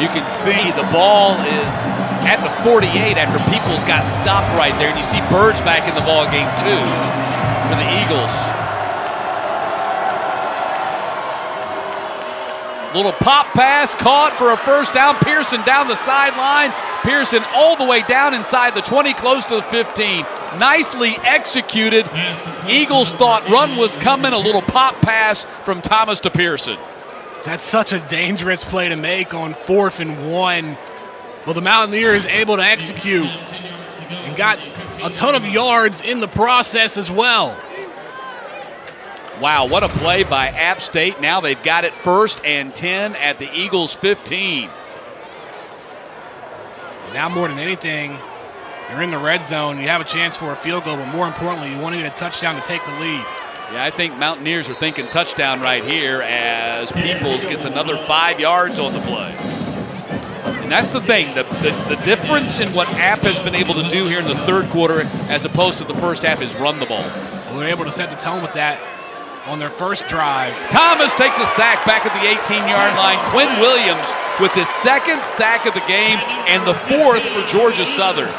You can see the ball is at the 48 after Peoples got stopped right there. And you see Birds back in the ball game too for the Eagles. Little pop pass caught for a 1st down. Pearson down the sideline. Pearson all the way down inside the 20, close to the 15. Nicely executed. Eagles thought run was coming. A little pop pass from Thomas to Pearson. That's such a dangerous play to make on 4th and 1. Well, the Mountaineers able to execute and got a ton of yards in the process as well. Wow, what a play by App State. Now they've got it 1st and 10 at the Eagles' 15. Now more than anything, you're in the red zone. You have a chance for a field goal, but more importantly, you want to get a touchdown to take the lead. Yeah, I think Mountaineers are thinking touchdown right here as Peoples gets another 5 yards on the play. And that's the thing, the difference in what App has been able to do here in the 3rd quarter as opposed to the 1st half is run the ball. Well, they're able to set the tone with that on their 1st drive. Thomas takes a sack back at the 18-yard line. Quinn Williams with his 2nd sack of the game and the 4th for Georgia Southern.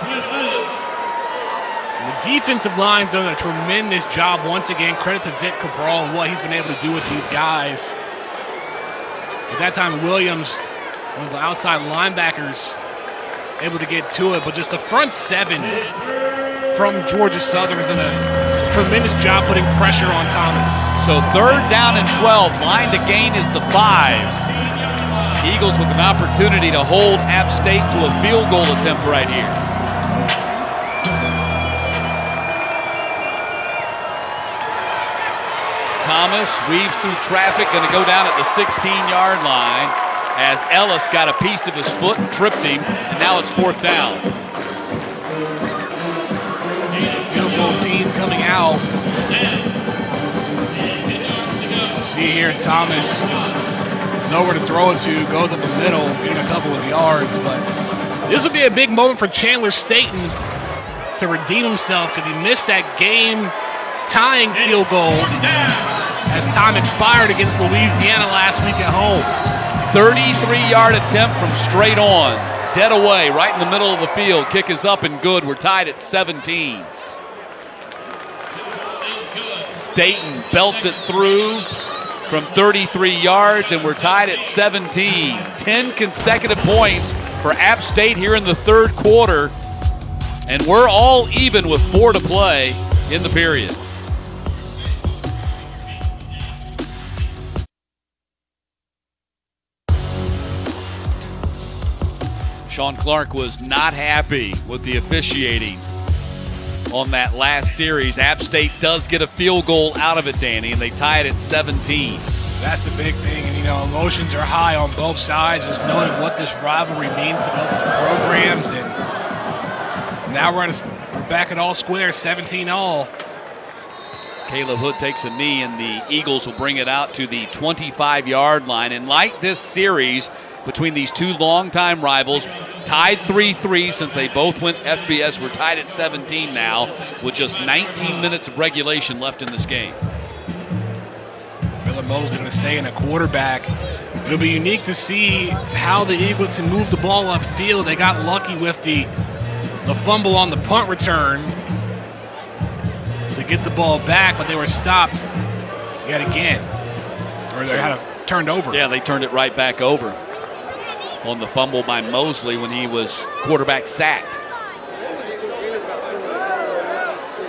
The defensive line's done a tremendous job once again. Credit to Vic Cabral and what he's been able to do with these guys. At that time, Williams, one of the outside linebackers, able to get to it, but just the front 7 from Georgia Southern has done a tremendous job putting pressure on Thomas. So 3rd down and 12. Line to gain is the 5. Eagles with an opportunity to hold App State to a field goal attempt right here. Thomas weaves through traffic, going to go down at the 16-yard line as Ellis got a piece of his foot and tripped him, and now it's 4th down. Field goal team coming out. See here, Thomas just nowhere to throw it to, goes up the middle, getting a couple of yards, but this would be a big moment for Chandler Staten to redeem himself because he missed that game-tying field goal as time expired against Louisiana last week at home. 33-yard attempt from straight on. Dead away, right in the middle of the field. Kick is up and good. We're tied at 17. Staten belts it through from 33 yards, and we're tied at 17. 10 consecutive points for App State here in the 3rd quarter, and we're all even with 4 to play in the period. Sean Clark was not happy with the officiating on that last series. App State does get a field goal out of it, Danny, and they tie it at 17. That's the big thing, and emotions are high on both sides, just knowing what this rivalry means to both programs, and now we're back at all square, 17-all. Caleb Hood takes a knee, and the Eagles will bring it out to the 25-yard line. And like this series between these two longtime rivals, tied 3-3 since they both went FBS. We're tied at 17 now with just 19 minutes of regulation left in this game. Miller Mosley going to stay in a quarterback. It'll be unique to see how the Eagles can move the ball upfield. They got lucky with the fumble on the punt return to get the ball back, but they were stopped yet again. Or they had it turned over. Yeah, they turned it right back over on the fumble by Mosley when he was quarterback sacked.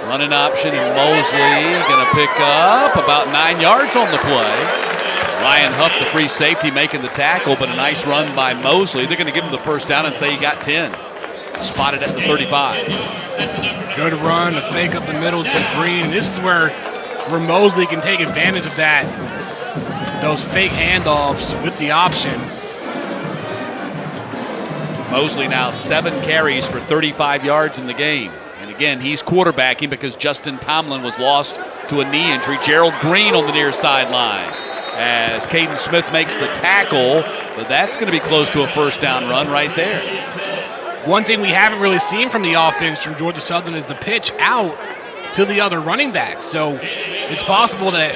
Running option, and Mosley going to pick up about 9 yards on the play. Ryan Huff, the free safety, making the tackle, but a nice run by Mosley. They're going to give him the first down and say he got 10. Spotted at the 35. Good run, a fake up the middle to Green. And this is where Mosley can take advantage of that. Those fake handoffs with the option. Mosley now 7 carries for 35 yards in the game. And again, he's quarterbacking because Justin Tomlin was lost to a knee injury. Gerald Green on the near sideline as Caden Smith makes the tackle. But that's going to be close to a first down run right there. One thing we haven't really seen from the offense from Georgia Southern is the pitch out to the other running backs. So it's possible that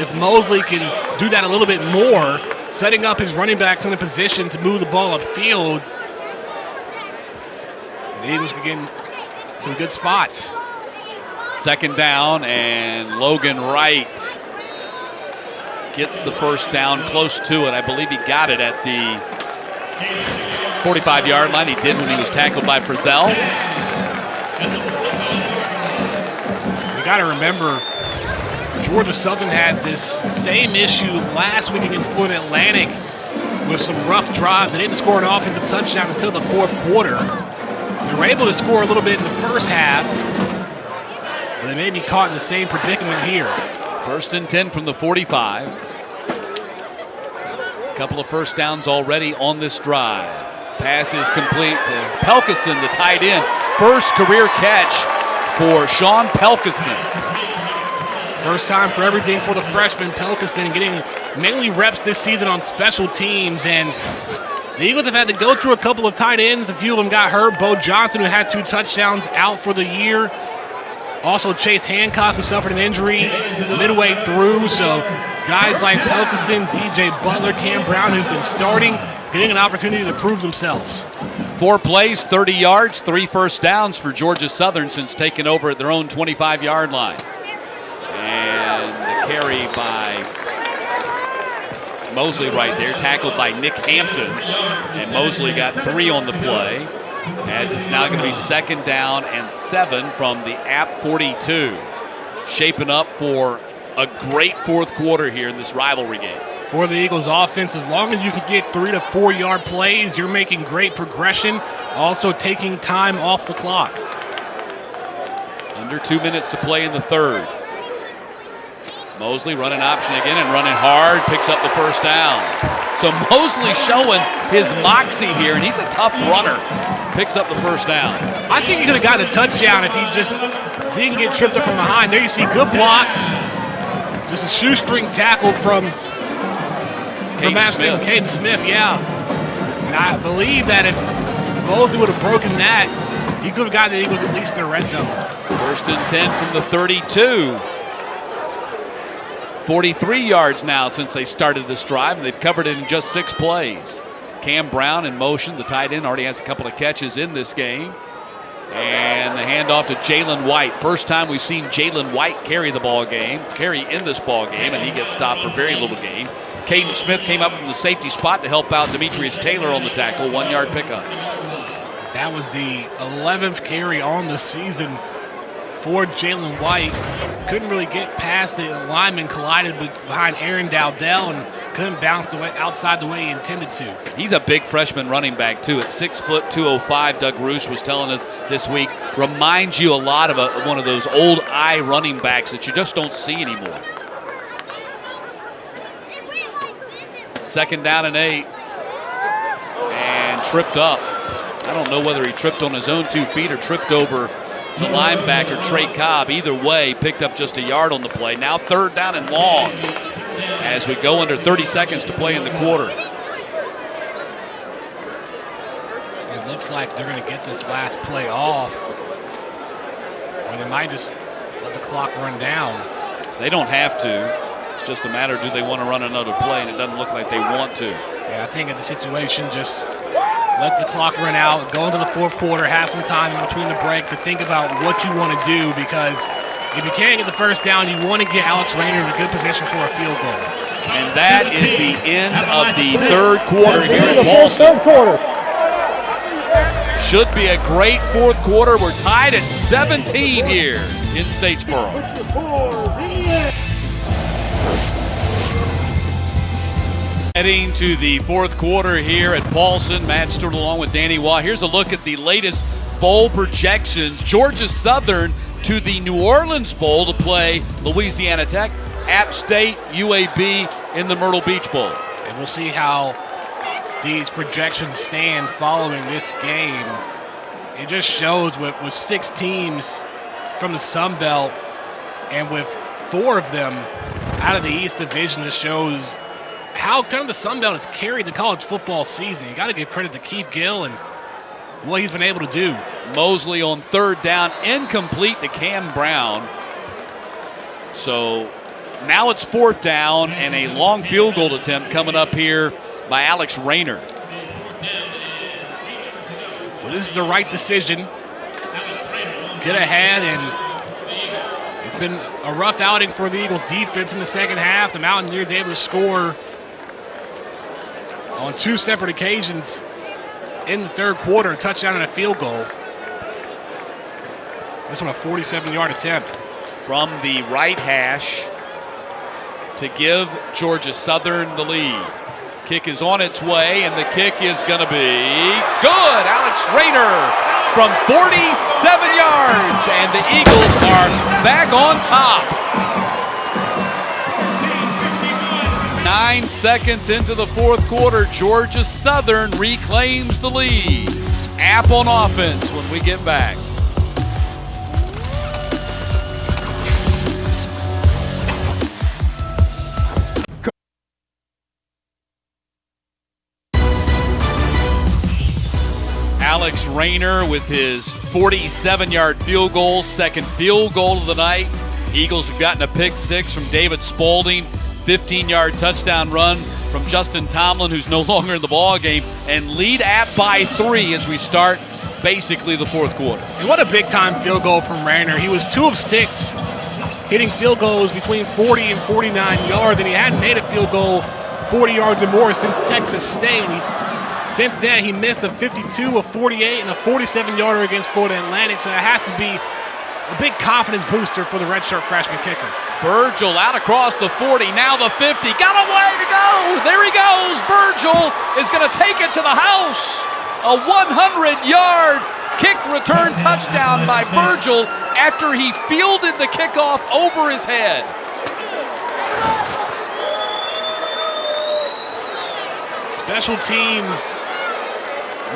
if Mosley can do that a little bit more, setting up his running backs in a position to move the ball upfield, the Eagles can get in some good spots. Second down, and Logan Wright gets the first down, close to it. I believe he got it at the 45-yard line. He did when he was tackled by Frizzell. We got to remember, Georgia Southern had this same issue last week against Florida Atlantic with some rough drives. They didn't score an offensive touchdown until the fourth quarter. They were able to score a little bit in the first half, but they may be caught in the same predicament here. First and 10 from the 45. A couple of first downs already on this drive. Pass is complete to Pelkison, the tight end. First career catch for Sean Pelkison. First time for everything for the freshman Pelkison, getting mainly reps this season on special teams. And the Eagles have had to go through a couple of tight ends. A few of them got hurt. Bo Johnson, who had 2 touchdowns, out for the year. Also Chase Hancock, who suffered an injury midway through. So guys like Pelkison, DJ Butler, Cam Brown, who's been starting, getting an opportunity to prove themselves. 4 plays, 30 yards, 3 first downs for Georgia Southern since taking over at their own 25-yard line. And the carry by Mosley right there, tackled by Nick Hampton. And Mosley got 3 on the play, as it's now going to be second down and 7 from the App 42. Shaping up for a great fourth quarter here in this rivalry game. For the Eagles offense, as long as you can get 3 to 4 yard plays, you're making great progression, also taking time off the clock. Under 2 minutes to play in the third. Mosley running option again and running hard, picks up the first down. So Mosley showing his moxie here, and he's a tough runner. Picks up the first down. I think he could have gotten a touchdown if he just didn't get tripped up from behind. There you see good block. Just a shoestring tackle from Caden Smith, yeah. And I believe that if Mosley would have broken that, he could have gotten the Eagles at least in the red zone. First and 10 from the 32. 43 yards now since they started this drive, and they've covered it in just 6 plays. Cam Brown in motion. The tight end already has a couple of catches in this game. And the handoff to Jalen White. First time we've seen Jalen White carry in this ball game, and he gets stopped for very little gain. Caden Smith came up from the safety spot to help out Demetrius Taylor on the tackle. 1 yard pickup. That was the 11th carry on the season for Jalen White. Couldn't really get past the lineman, collided behind Aaron Dowdell, and couldn't bounce the way outside the way he intended to. He's a big freshman running back, too. At 6 foot 205, Doug Roosh was telling us this week, reminds you a lot of one of those old eye running backs that you just don't see anymore. Second down and 8. And tripped up. I don't know whether he tripped on his own 2 feet or tripped over the linebacker, Trey Cobb. Either way, picked up just a yard on the play. Now 3rd down and long as we go under 30 seconds to play in the quarter. It looks like they're going to get this last play off, or they might just let the clock run down. They don't have to. It's just a matter, do they want to run another play, and it doesn't look like they want to. Yeah, I think in the situation, just let the clock run out, go into the 4th quarter, have some time in between the break to think about what you want to do, because if you can't get the 1st down, you want to get Alex Rayner in a good position for a field goal. And that is the end of the 3rd quarter here at The full Boston. 3rd quarter. Should be a great 4th quarter. We're tied at 17 here in Statesboro. Heading to the 4th quarter here at Paulson. Matt Stewart along with Danny Waugh. Here's a look at the latest bowl projections. Georgia Southern to the New Orleans Bowl to play Louisiana Tech, App State, UAB in the Myrtle Beach Bowl. And we'll see how these projections stand following this game. It just shows with 6 teams from the Sun Belt and with 4 of them out of the East Division, it shows how kind of the Sun Belt has carried the college football season. You got to give credit to Keith Gill and what he's been able to do. Mosley on 3rd down, incomplete to Cam Brown. So now it's 4th down and a long field goal attempt coming up here by Alex Rayner. Well, this is the right decision. Get ahead, and it's been a rough outing for the Eagles defense in the 2nd half. The Mountaineers able to score on 2 separate occasions in the 3rd quarter, a touchdown and a field goal. This one a 47-yard attempt. From the right hash to give Georgia Southern the lead. Kick is on its way, and the kick is going to be good. Alex Rayner from 47 yards, and the Eagles are back on top. 9 seconds into the 4th quarter, Georgia Southern reclaims the lead. App on offense when we get back. Alex Rayner with his 47-yard field goal, 2nd field goal of the night. Eagles have gotten a pick 6 from David Spaulding, 15-yard touchdown run from Justin Tomlin, who's no longer in the ball game, and lead App by 3 as we start basically the 4th quarter. And what a big-time field goal from Rayner. He was 2 of 6, hitting field goals between 40 and 49 yards, and he hadn't made a field goal 40 yards or more since Texas State. Since then, he missed a 52, a 48, and a 47-yarder against Florida Atlantic, so it has to be a big confidence booster for the redshirt freshman kicker. Virgil out across the 40, now the 50, got a way to go! There he goes! Virgil is going to take it to the house! A 100-yard kick return touchdown by Virgil after he fielded the kickoff over his head. Special teams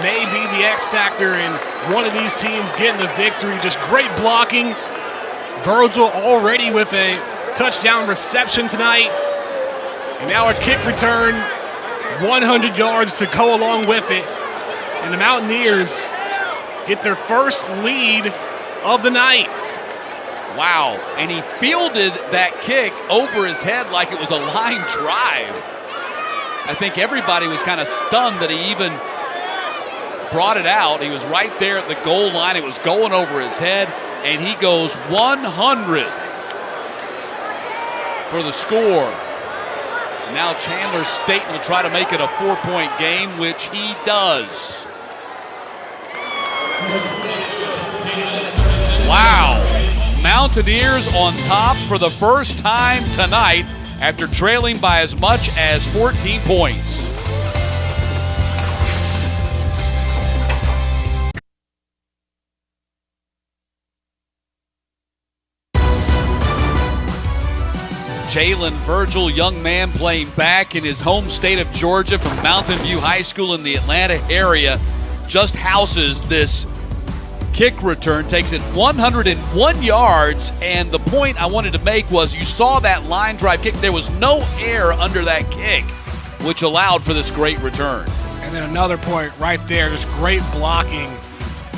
may be the X factor in one of these teams getting the victory. Just great blocking. Virgil already with a touchdown reception tonight. And now a kick return, 100 yards to go along with it. And the Mountaineers get their first lead of the night. Wow, and he fielded that kick over his head like it was a line drive. I think everybody was kind of stunned that he even brought it out. He was right there at the goal line. It was going over his head, and he goes 100 for the score. Now Chandler Staten will try to make it a 4-point game, which he does. Wow. Mountaineers on top for the first time tonight after trailing by as much as 14 points. Jalen Virgil, young man playing back in his home state of Georgia from Mountain View High School in the Atlanta area, just houses this kick return, takes it 101 yards, and the point I wanted to make was you saw that line drive kick. There was no air under that kick, which allowed for this great return. And then another point right there, just great blocking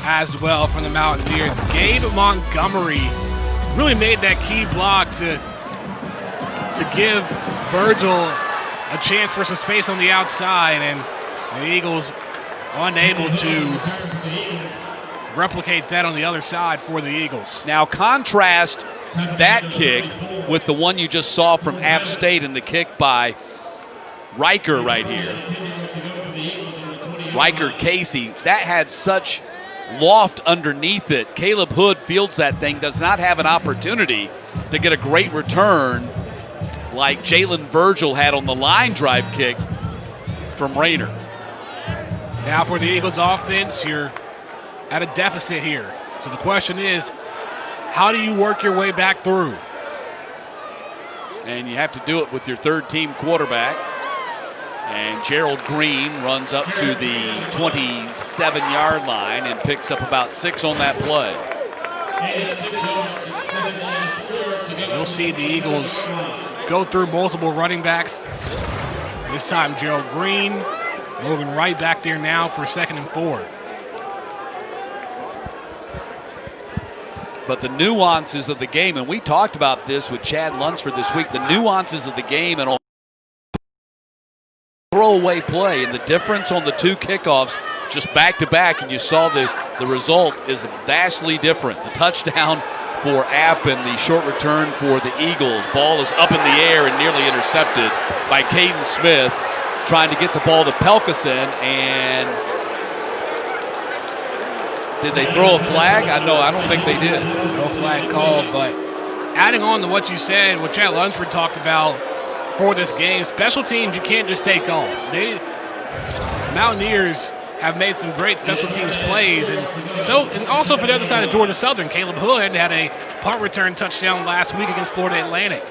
as well from the Mountaineers. Gabe Montgomery really made that key block to give Virgil a chance for some space on the outside, and the Eagles unable to replicate that on the other side for the Eagles. Now contrast that kick with the one you just saw from App State and the kick by Riker right here. Riker Casey, that had such loft underneath it. Caleb Hood fields that thing, does not have an opportunity to get a great return like Jalen Virgil had on the line drive kick from Rayner. Now for the Eagles offense, you're at a deficit here. So the question is, how do you work your way back through? And you have to do it with your third-team quarterback. And Gerald Green runs up to the 27-yard line and picks up about 6 on that play. You'll see the Eagles go through multiple running backs. This time Gerald Green moving right back there now for 2nd and 4. But the nuances of the game, and we talked about this with Chad Lunsford this week, the nuances of the game and on throwaway play and the difference on the 2 kickoffs just back-to-back, and you saw the result is vastly different. The touchdown for App and the short return for the Eagles. Ball is up in the air and nearly intercepted by Caden Smith, trying to get the ball to Pelkison, and did they throw a flag? No, I don't think they did. No flag called, but adding on to what you said, what Chad Lunsford talked about for this game, special teams you can't just take off. Mountaineers have made some great special teams plays, and also for the other side of Georgia Southern, Caleb Hood had a punt return touchdown last week against Florida Atlantic.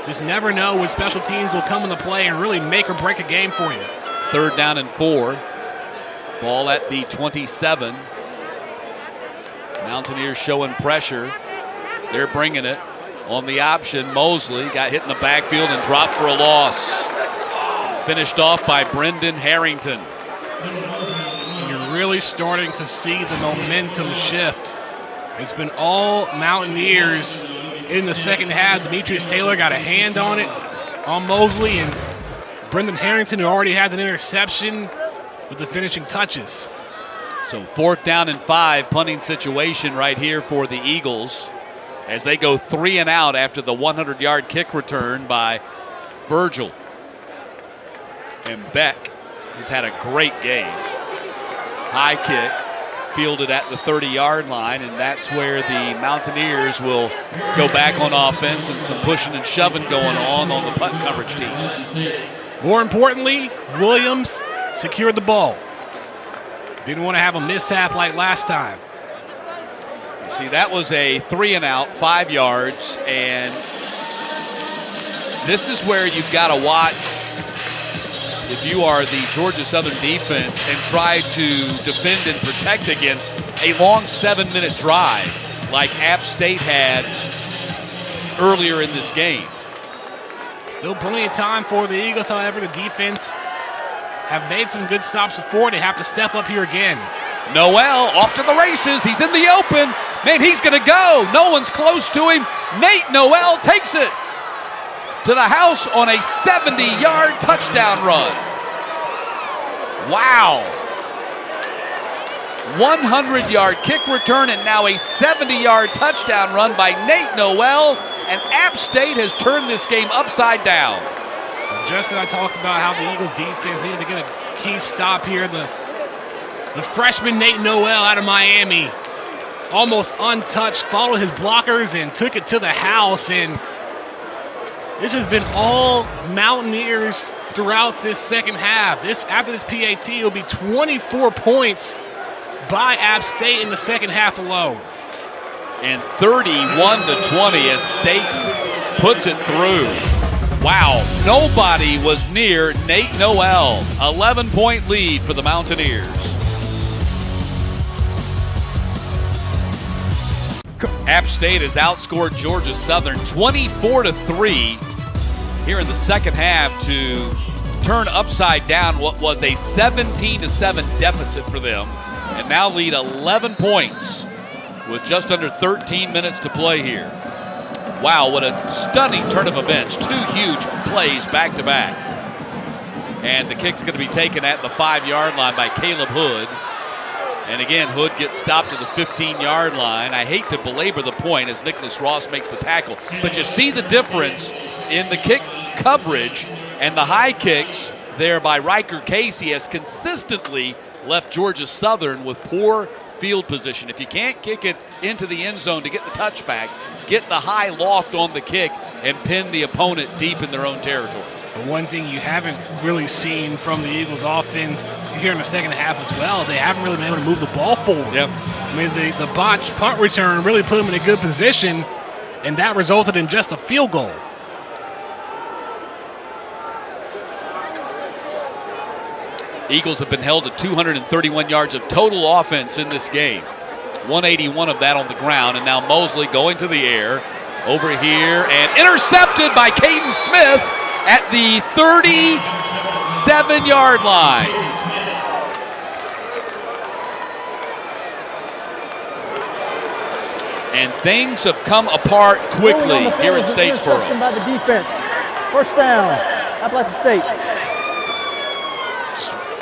Just never know when special teams will come into play and really make or break a game for you. 3rd down and 4. Ball at the 27. Mountaineers showing pressure. They're bringing it on the option. Mosley got hit in the backfield and dropped for a loss. Finished off by Brendan Harrington. And you're really starting to see the momentum shift. It's been all Mountaineers in the second half. Demetrius Taylor got a hand on it on Mosley, and Brendan Harrington, who already had an interception, with the finishing touches. So 4th down and 5, punting situation right here for the Eagles as they go 3 and out after the 100-yard kick return by Virgil. And Beck has had a great game. High kick, fielded at the 30-yard line, and that's where the Mountaineers will go back on offense and some pushing and shoving going on the punt coverage teams. More importantly, Williams secured the ball. Didn't want to have a mishap like last time. You see, that was a 3 and out, 5 yards, and this is where you've got to watch if you are the Georgia Southern defense and try to defend and protect against a long 7-minute drive like App State had earlier in this game. Still plenty of time for the Eagles, however. The defense have made some good stops before. They have to step up here again. Noel off to the races. He's in the open. Man, he's going to go. No one's close to him. Nate Noel takes it to the house on a 70-yard touchdown run. Wow. 100-yard kick return and now a 70-yard touchdown run by Nate Noel. And App State has turned this game upside down. Just as I talked about how the Eagles defense needed to get a key stop here, the freshman Nate Noel out of Miami, almost untouched, followed his blockers and took it to the house. And this has been all Mountaineers throughout this second half. After this PAT, it'll be 24 points by App State in the second half alone. And 31-20 as Staten puts it through. Wow, nobody was near Nate Noel. 11-point lead for the Mountaineers. App State has outscored Georgia Southern 24-3 here in the second half to turn upside down what was a 17-7 deficit for them, and now lead 11 points with just under 13 minutes to play here. Wow, what a stunning turn of events. 2 huge plays back to back. And the kick's going to be taken at the 5-yard line by Caleb Hood. And again, Hood gets stopped at the 15-yard line. I hate to belabor the point as Nicholas Ross makes the tackle, but you see the difference in the kick coverage, and the high kicks there by Riker Casey has consistently left Georgia Southern with poor field position. If you can't kick it into the end zone to get the touchback, get the high loft on the kick and pin the opponent deep in their own territory. But one thing you haven't really seen from the Eagles offense here in the second half as well, they haven't really been able to move the ball forward. Yep. I mean, the botched punt return really put them in a good position, and that resulted in just a field goal. Eagles have been held to 231 yards of total offense in this game. 181 of that on the ground, and now Mosley going to the air over here and intercepted by Caden Smith at the 37-yard line. And things have come apart quickly here at Statesboro. Interception by the defense. First down, Appalachian State.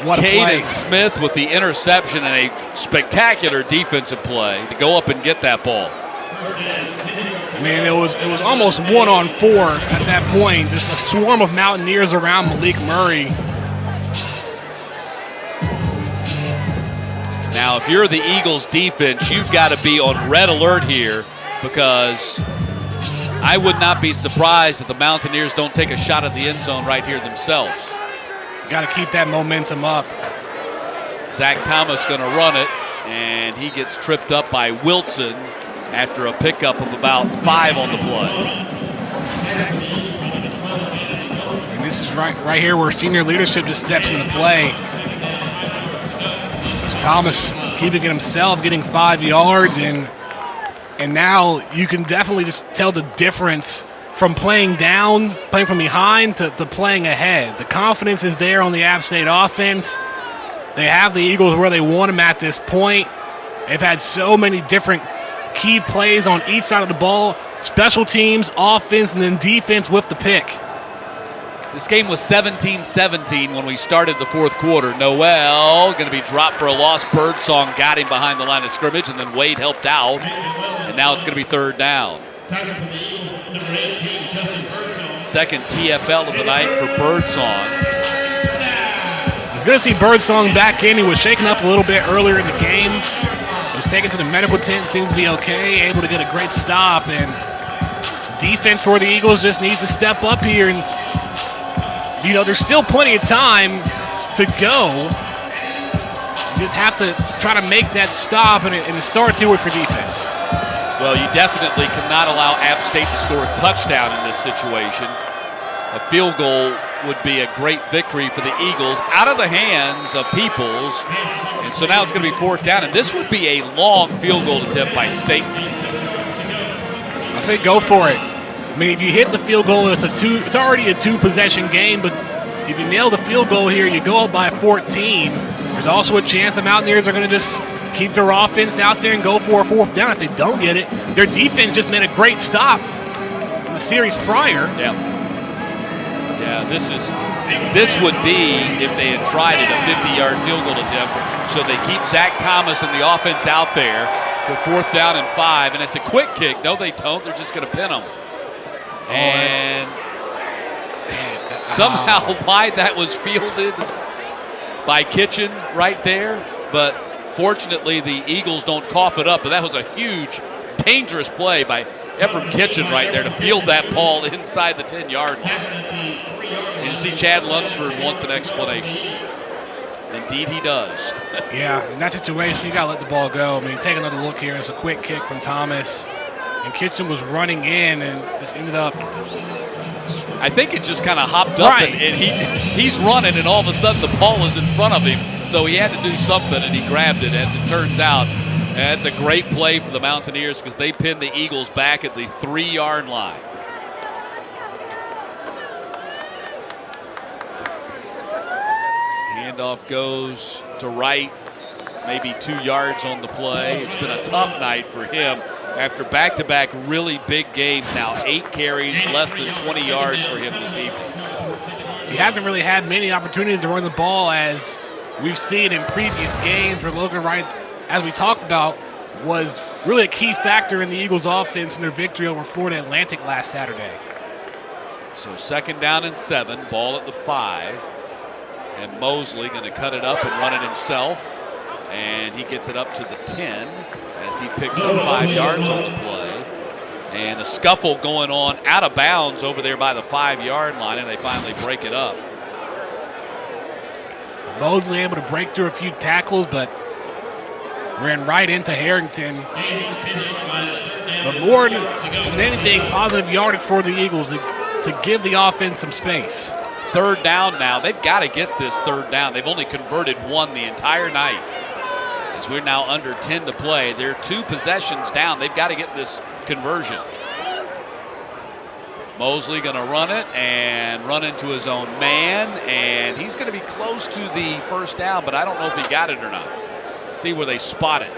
What a play. Caden Smith with the interception and a spectacular defensive play to go up and get that ball. I mean, it was almost 1-on-4 at that point. Just a swarm of Mountaineers around Malik Murray. Now, if you're the Eagles defense, you've got to be on red alert here, because I would not be surprised if the Mountaineers don't take a shot at the end zone right here themselves. Got to keep that momentum up. Zach Thomas going to run it, and he gets tripped up by Wilson after a pickup of about 5 on the play. And this is right here where senior leadership just steps into play. It's Thomas keeping it himself, getting 5 yards, and now you can definitely just tell the difference from playing down, playing from behind, to playing ahead. The confidence is there on the App State offense. They have the Eagles where they want them at this point. They've had so many different key plays on each side of the ball. Special teams, offense, and then defense with the pick. This game was 17-17 when we started the fourth quarter. Noel going to be dropped for a loss. Birdsong got him behind the line of scrimmage, and then Wade helped out. And now it's going to be third down. Second TFL of the night for Birdsong. He's going to see Birdsong back in. He was shaken up a little bit earlier in the game. Was taken to the medical tent, seems to be okay, able to get a great stop. And defense for the Eagles just needs to step up here. And, you know, there's still plenty of time to go. You just have to try to make that stop and it starts here with your defense. Well, you definitely cannot allow App State to score a touchdown in this situation. A field goal would be a great victory for the Eagles out of the hands of Peoples. And so now it's going to be fourth down, and this would be a long field goal attempt by State. I say go for it. I mean, if you hit the field goal, it's already a 2-possession game, but if you nail the field goal here, you go up by 14. There's also a chance the Mountaineers are going to just keep their offense out there and go for a fourth down if they don't get it. Their defense just made a great stop in the series prior. Yeah, this would be, if they had tried it, a 50-yard field goal attempt. So they keep Zach Thomas and the offense out there for fourth down and 5, and it's a quick kick. No, they don't. They're just going to pin them. And somehow why that was fielded by Kitchen right there, but fortunately the Eagles don't cough it up. But that was a huge, dangerous play by Ephraim Kitchen right there to field that ball inside the 10-yard line. And you see Chad Lunsford wants an explanation. Indeed he does. Yeah, in that situation, you got to let the ball go. I mean, take another look here. It's a quick kick from Thomas. And Kitchen was running in and just ended up. I think it just kind of hopped up, right. and he's running, and all of a sudden the ball is in front of him. So he had to do something, and he grabbed it. As it turns out, That's a great play for the Mountaineers because they pinned the Eagles back at the 3-yard line. Handoff goes to Wright, maybe 2 yards on the play. It's been a tough night for him after back-to-back really big games now. 8 carries, less than 20 yards for him this evening. He hasn't really had many opportunities to run the ball as we've seen in previous games where Logan Wright, as we talked about, was really a key factor in the Eagles' offense in their victory over Florida Atlantic last Saturday. So 2nd down and 7, ball at the 5. And Mosley going to cut it up and run it himself. And he gets it up to the 10 as he picks up 5 yards on the play. And a scuffle going on out of bounds over there by the 5-yard line, and they finally break it up. Mosley able to break through a few tackles, but ran right into Harrington. But more than anything, positive yardage for the Eagles to give the offense some space. 3rd down now. They've got to get this 3rd down. They've only converted 1 the entire night. As we're now under 10 to play, they're 2 possessions down. They've got to get this conversion. Mosley going to run it and run into his own man, and he's going to be close to the 1st down, but I don't know if he got it or not. Let's see where they spot it.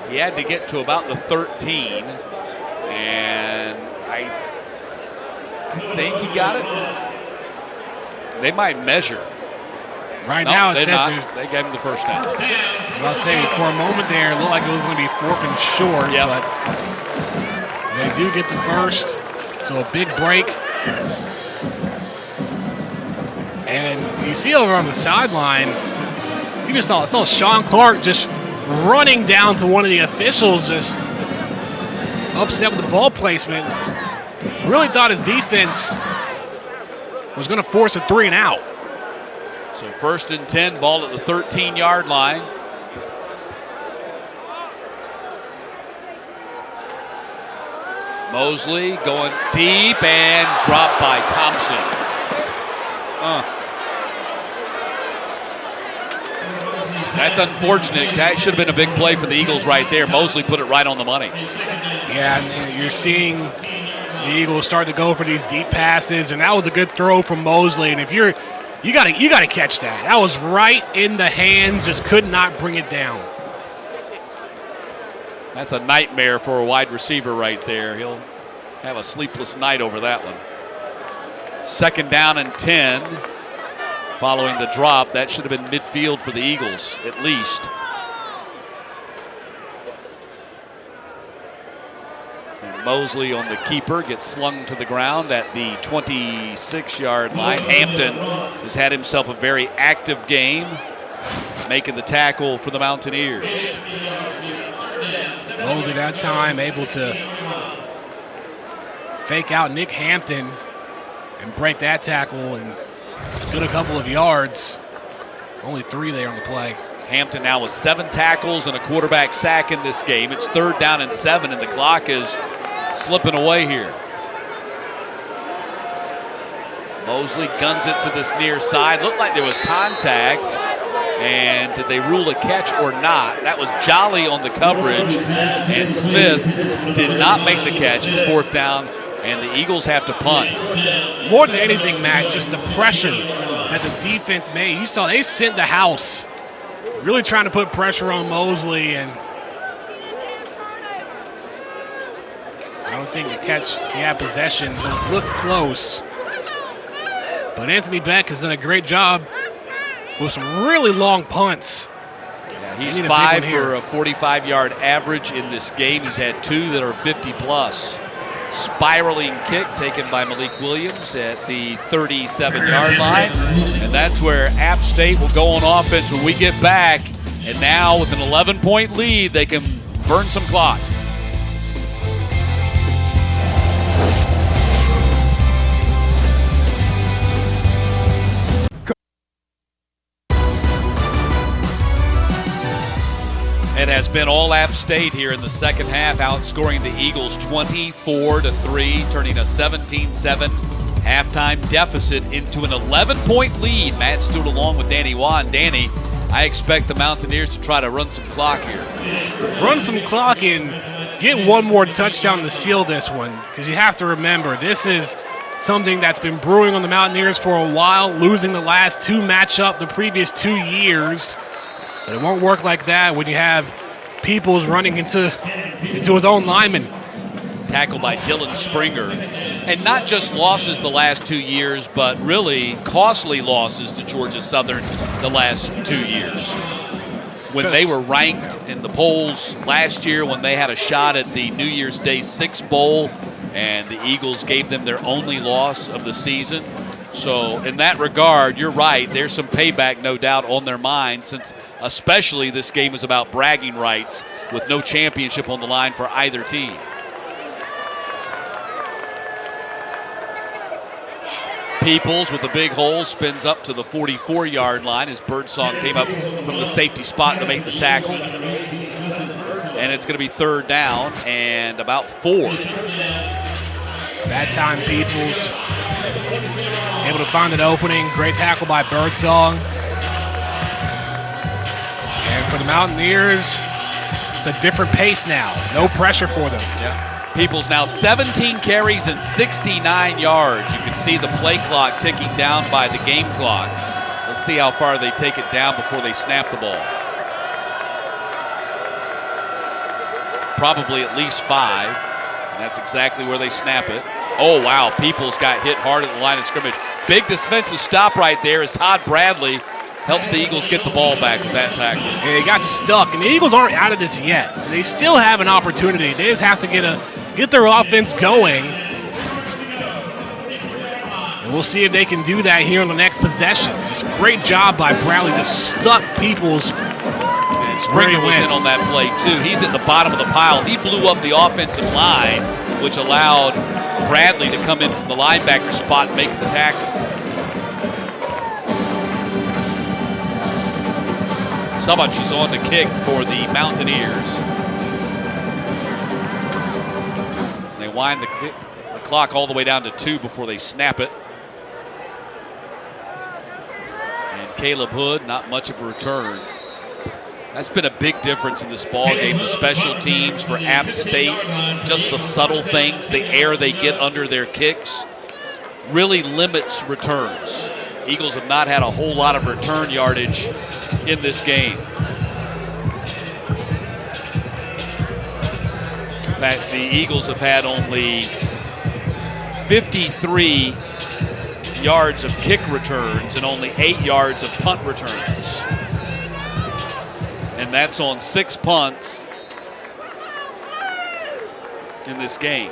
He had to get to about the 13, and I think he got it. They might measure. Right now, it says they gave him the 1st down. I'll say for a moment there, it looked like it was going to be 4th and short, yep. But they do get the 1st. So a big break. And you see over on the sideline, you just saw Sean Clark just running down to one of the officials, just upset with the ball placement. Really thought his defense was going to force a 3 and out. So 1st and 10, ball at the 13-yard line. Mosley going deep and dropped by Thompson. That's unfortunate. That should have been a big play for the Eagles right there. Mosley put it right on the money. Yeah, and you're seeing the Eagles start to go for these deep passes, and that was a good throw from Mosley. And if you gotta catch that. That was right in the hands, just could not bring it down. That's a nightmare for a wide receiver right there. He'll have a sleepless night over that one. 2nd down and 10. Following the drop, that should have been midfield for the Eagles, at least. And Mosley on the keeper gets slung to the ground at the 26-yard line. Hampton has had himself a very active game, making the tackle for the Mountaineers. Mosley that time able to fake out Nick Hampton and break that tackle and get a couple of yards. Only 3 there on the play. Hampton now with 7 tackles and a quarterback sack in this game. It's 3rd down and 7, and the clock is slipping away here. Mosley guns it to this near side. Looked like there was contact. And did they rule a catch or not? That was Jolly on the coverage, and Smith did not make the catch. It's 4th down, and the Eagles have to punt. More than anything, Matt, just the pressure that the defense made. You saw they sent the house, really trying to put pressure on Mosley, and I don't think the catch, he had possession. It looked close, but Anthony Beck has done a great job with some really long punts. Yeah, he's 5 for a 45-yard average in this game. He's had 2 that are 50-plus. Spiraling kick taken by Malik Williams at the 37-yard line. And that's where App State will go on offense when we get back. And now with an 11-point lead, they can burn some clock. It has been all App State here in the second half, outscoring the Eagles 24-3, turning a 17-7 halftime deficit into an 11-point lead. Matt Stewart along with Danny Wan. Danny, I expect the Mountaineers to try to run some clock here. Run some clock and get one more touchdown to seal this one, because you have to remember, this is something that's been brewing on the Mountaineers for a while, losing the last two matchup the previous 2 years. But it won't work like that when you have Peoples running into his own lineman. Tackled by Dylan Springer. And not just losses the last 2 years, but really costly losses to Georgia Southern the last 2 years. When they were ranked in the polls last year, when they had a shot at the New Year's Day 6 Bowl, and the Eagles gave them their only loss of the season. So in that regard, you're right. There's some payback, no doubt, on their mind, since especially this game is about bragging rights with no championship on the line for either team. Peoples with a big hole spins up to the 44-yard line as Birdsong came up from the safety spot to make the tackle. And it's going to be 3rd down and about 4. Bad time, Peoples. Able to find an opening. Great tackle by Birdsong. And for the Mountaineers, it's a different pace now. No pressure for them. Yeah. Peoples now 17 carries and 69 yards. You can see the play clock ticking down by the game clock. Let's see how far they take it down before they snap the ball. Probably at least 5. And that's exactly where they snap it. Oh, wow. Peoples got hit hard at the line of scrimmage. Big defensive stop right there as Todd Bradley helps the Eagles get the ball back with that tackle. And they got stuck. And the Eagles aren't out of this yet. They still have an opportunity. They just have to get their offense going. And we'll see if they can do that here on the next possession. Just great job by Bradley. Just stuck Peoples. And Springer was in on that play, too. He's at the bottom of the pile. He blew up the offensive line, which allowed Bradley to come in from the linebacker spot and make the tackle. Sabach is on to kick for the Mountaineers. They wind the clock all the way down to 2 before they snap it. And Caleb Hood, not much of a return. That's been a big difference in this ball game. The special teams for App State, just the subtle things, the air they get under their kicks, really limits returns. Eagles have not had a whole lot of return yardage in this game. In fact, the Eagles have had only 53 yards of kick returns and only 8 yards of punt returns. And that's on 6 punts in this game.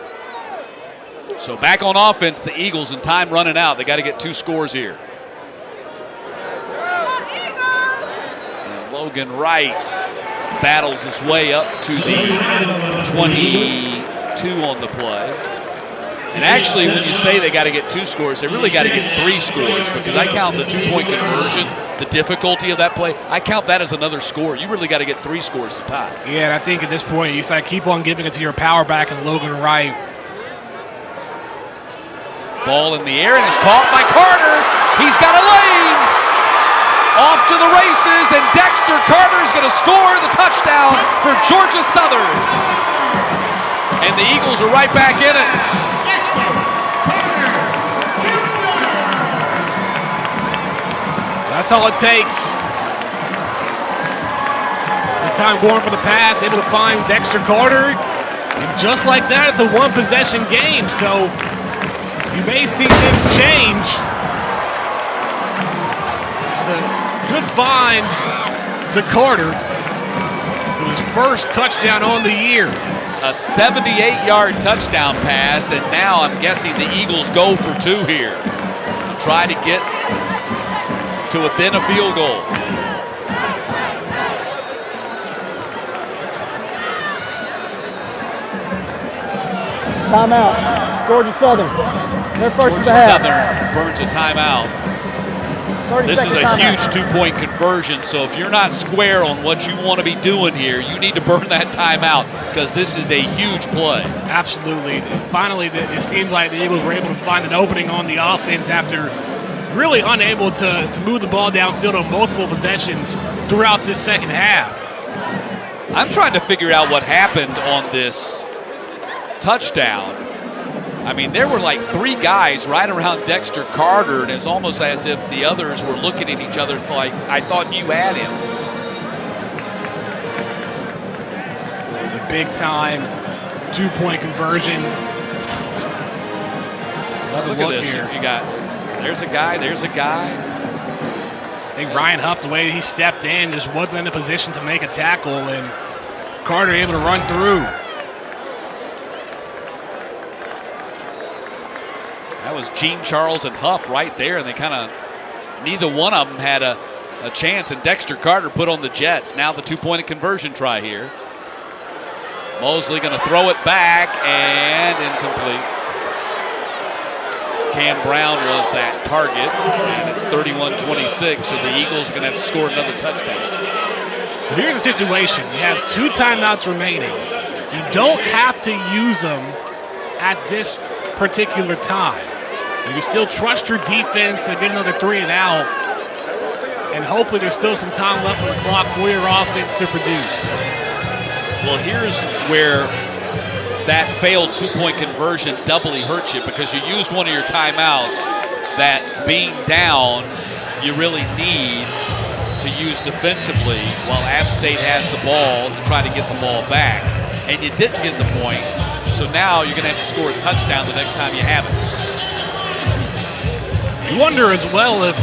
So back on offense, the Eagles, and time running out. They got to get 2 scores here. And Logan Wright battles his way up to the 22 on the play. And actually, when you say they got to get 2 scores, they really got to get 3 scores, because I count the 2-point conversion, the difficulty of that play, I count that as another score. You really got to get 3 scores to tie. Yeah, and I think at this point, you gotta keep on giving it to your power back and Logan Wright. Ball in the air, and it's caught by Carter. He's got a lane. Off to the races, and Dexter Carter is going to score the touchdown for Georgia Southern. And the Eagles are right back in it. That's all it takes. This time going for the pass, able to find Dexter Carter. And just like that, it's a 1-possession game, so you may see things change. It's a good find to Carter for his first touchdown on the year. A 78-yard touchdown pass, and now I'm guessing the Eagles go for 2 here to try to get to within a field goal. Timeout. Georgia Southern. Their first Georgia of the half. Southern burns a timeout. This is a huge 2-point conversion, so if you're not square on what you want to be doing here, you need to burn that timeout, because this is a huge play. Absolutely. Finally, it seems like the Eagles were able to find an opening on the offense after really unable to move the ball downfield on multiple possessions throughout this second half. I'm trying to figure out what happened on this touchdown. I mean, there were like 3 guys right around Dexter Carter, and it's almost as if the others were looking at each other like, I thought you had him. It's a big-time 2-point conversion. Look at this. Here. You got, there's a guy, there's a guy. I think Ryan Huff, the way he stepped in, just wasn't in a position to make a tackle, and Carter able to run through. That was Gene Charles and Huff right there, and they kind of, neither one of them had a chance, and Dexter Carter put on the Jets. Now the 2-point conversion try here. Mosley going to throw it back, and incomplete. Cam Brown was that target, and it's 31-26, so the Eagles are going to have to score another touchdown. So here's the situation. You have 2 timeouts remaining. You don't have to use them at this particular time. You can still trust your defense and get another 3 and out, and hopefully there's still some time left on the clock for your offense to produce. Well, here's where that failed 2-point conversion doubly hurts you, because you used one of your timeouts that, being down, you really need to use defensively while App State has the ball to try to get the ball back. And you didn't get the points, so now you're going to have to score a touchdown the next time you have it. You wonder as well if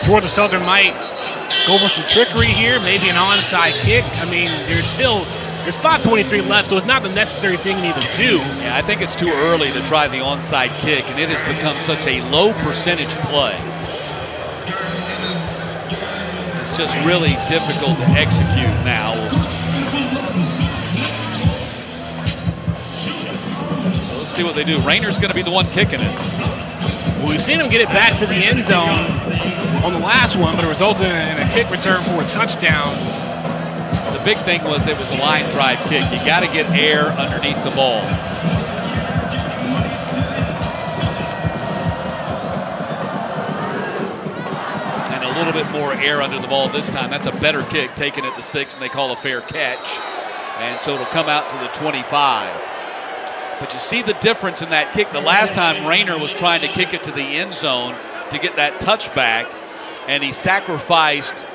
Georgia Southern might go for some trickery here, maybe an onside kick. I mean, there's 5:23 left, so it's not the necessary thing you need to do. Yeah, I think it's too early to try the onside kick, and it has become such a low percentage play. It's just really difficult to execute now. So let's see what they do. Rayner's going to be the one kicking it. Well, we've seen him get it back to the end zone on the last one, but it resulted in a kick return for a touchdown. The big thing was it was a line drive kick. You got to get air underneath the ball. And a little bit more air under the ball this time. That's a better kick, taken at the 6, and they call a fair catch. And so it'll come out to the 25. But you see the difference in that kick. The last time Rayner was trying to kick it to the end zone to get that touchback, and he sacrificed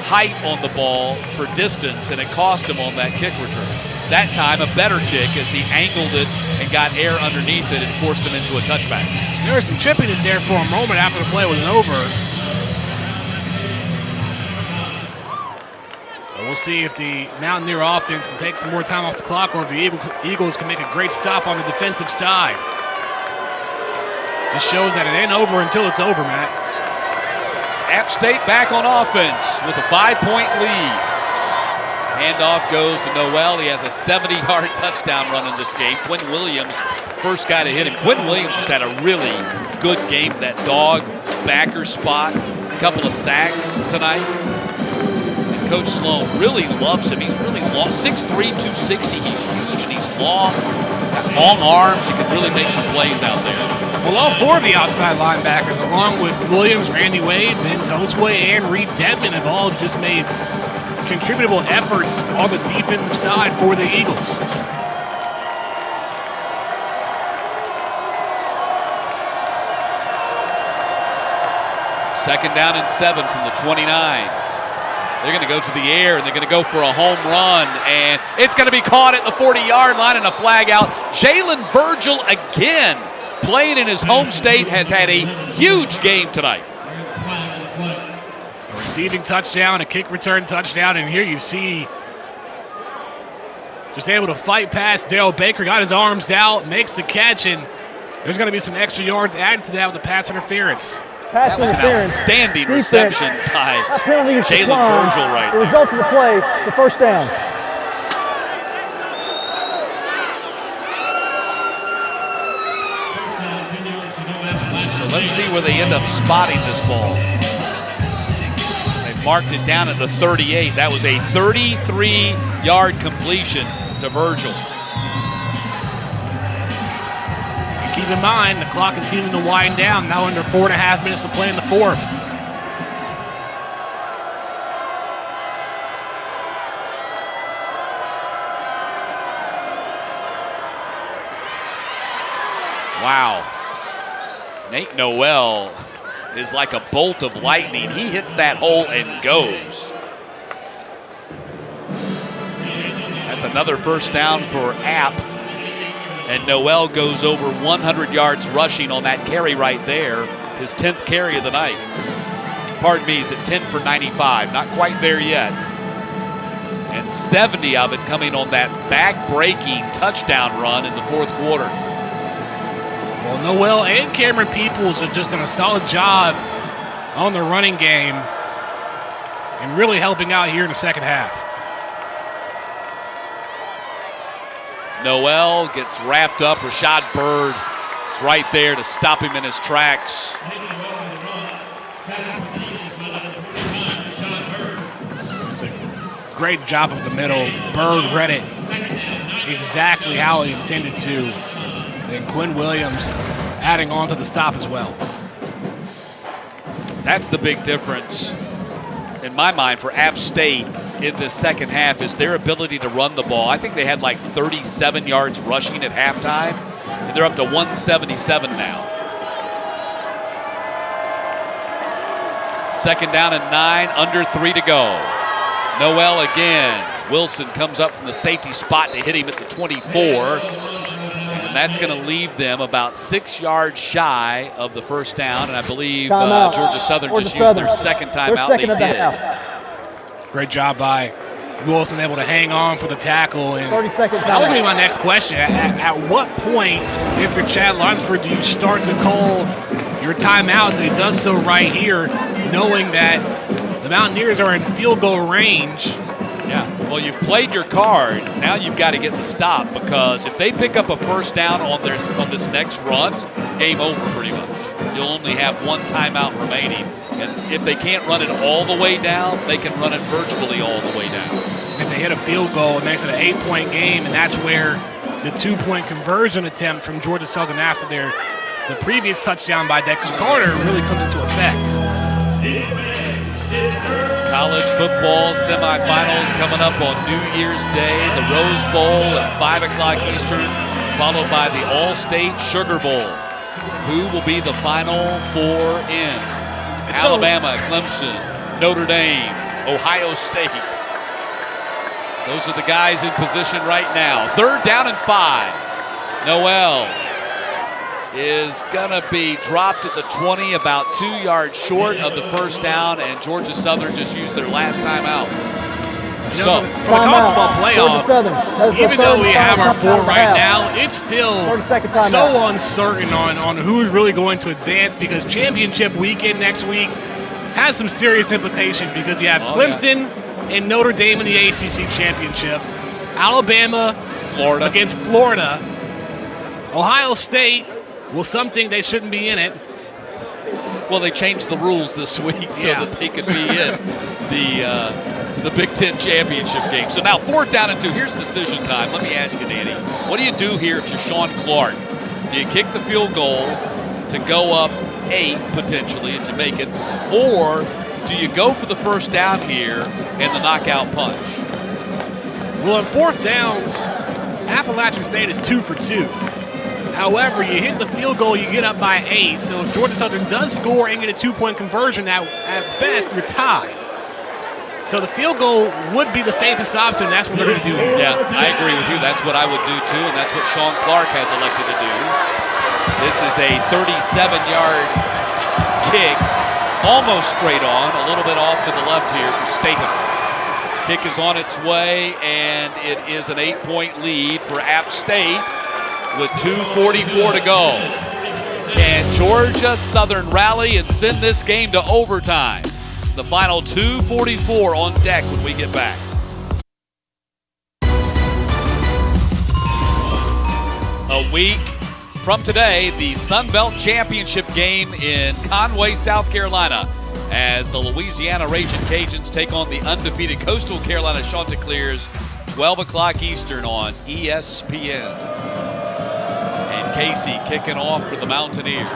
height on the ball for distance, and it cost him on that kick return. That time, a better kick as he angled it and got air underneath it and forced him into a touchback. There was some chippiness there for a moment after the play was over. We'll see if the Mountaineer offense can take some more time off the clock, or if the Eagles can make a great stop on the defensive side. This shows that it ain't over until it's over, Matt. App State back on offense with a 5-point lead. Handoff goes to Noel. He has a 70-yard touchdown run in this game. Quinn Williams, first guy to hit him. Quinn Williams has had a really good game. That dog backer spot, a couple of sacks tonight. Coach Sloan really loves him. He's really long, 6'3", 260. He's huge, and he's long. Got long arms. He can really make some plays out there. Well, all 4 of the outside linebackers, along with Williams, Randy Wade, Ben Tosway, and Reed Dedman, have all just made contributable efforts on the defensive side for the Eagles. Second down and 7 from the 29. They're going to go to the air, and they're going to go for a home run, and it's going to be caught at the 40-yard line and a flag out. Jalen Virgil again, playing in his home state, has had a huge game tonight. A receiving touchdown, a kick return touchdown, and here you see just able to fight past Darrell Baker, got his arms out, makes the catch, and there's going to be some extra yards added to that with the pass interference. Pass interference. Outstanding reception by Jalen Virgil right The there. result of the play is a first down. So let's see where they end up spotting this ball. They marked it down at the 38. That was a 33-yard completion to Virgil. keep in mind, the clock continuing to wind down. Now under 4.5 minutes to play in the fourth. Wow. Nate Noel is like a bolt of lightning. He hits that hole and goes. That's another first down for App. And Noel goes over 100 yards rushing on that carry right there. His 10th carry of the night. Pardon me, he's at 10 for 95. Not quite there yet. And 70 of it coming on that back-breaking touchdown run in the fourth quarter. Well, Noel and Cameron Peoples have just done a solid job on the running game and really helping out here in the second half. Noel gets wrapped up. Rashad Byrd is right there to stop him in his tracks. It's a great job of the middle. Byrd read it exactly how he intended to. And Quinn Williams adding on to the stop as well. That's the big difference in my mind for App State in the second half is their ability to run the ball. I think they had like 37 yards rushing at halftime, and they're up to 177 now. Second down and 9, under 3 to go. Noel again. Wilson comes up from the safety spot to hit him at the 24. And that's going to leave them about 6 yards shy of the first down. And I believe Georgia Southern just used their second timeout. They did. Great job by Wilson, able to hang on for the tackle. And 30 seconds. That was going to be my next question. At what point, if you're Chad Lunsford, do you start to call your timeouts? And he does so right here, knowing that the Mountaineers are in field goal range. Yeah, well, you've played your card. Now you've got to get the stop, because if they pick up a first down on this next run, game over pretty much. You'll only have one timeout remaining. And if they can't run it all the way down, they can run it virtually all the way down. If they hit a field goal, it makes it an 8-point game, and that's where the 2-point conversion attempt from Georgia Southern after the previous touchdown by Dexter Carter really comes into effect. College football semifinals coming up on New Year's Day. The Rose Bowl at 5 o'clock Eastern, followed by the All-State Sugar Bowl. Who will be the final four in? Alabama, Clemson, Notre Dame, Ohio State. Those are the guys in position right now. Third down and 5. Noel is going to be dropped at the 20, about 2 yards short of the first down, and Georgia Southern just used their last timeout. You know, for the college football playoff, even though we have our 4 right now, it's still so uncertain on who's really going to advance, because championship weekend next week has some serious implications, because you have Clemson and Notre Dame in the ACC championship, Alabama against Florida, Ohio State. Well, some think they shouldn't be in it. Well, they changed the rules this week so that they could be in the Big Ten championship game. So now 4th down and 2. Here's decision time. Let me ask you, Danny. What do you do here if you're Sean Clark? Do you kick the field goal to go up 8 potentially if you make it, or do you go for the first down here and the knockout punch? Well, on 4th downs, Appalachian State is 2 for 2. However, you hit the field goal, you get up by 8. So if Georgia Southern does score and get a 2-point conversion, at best, you're tied. So the field goal would be the safest option. That's what they're going to do here. Yeah, I agree with you. That's what I would do, too, and that's what Sean Clark has elected to do. This is a 37-yard kick, almost straight on, a little bit off to the left here for Statham. Kick is on its way, and it is an 8-point lead for App State with 2:44 to go. Can Georgia Southern rally and send this game to overtime? The final 2:44 on deck when we get back. A week from today, the Sun Belt Championship game in Conway, South Carolina, as the Louisiana Ragin' Cajuns take on the undefeated Coastal Carolina Chanticleers, 12 o'clock Eastern on ESPN. And Casey kicking off for the Mountaineers.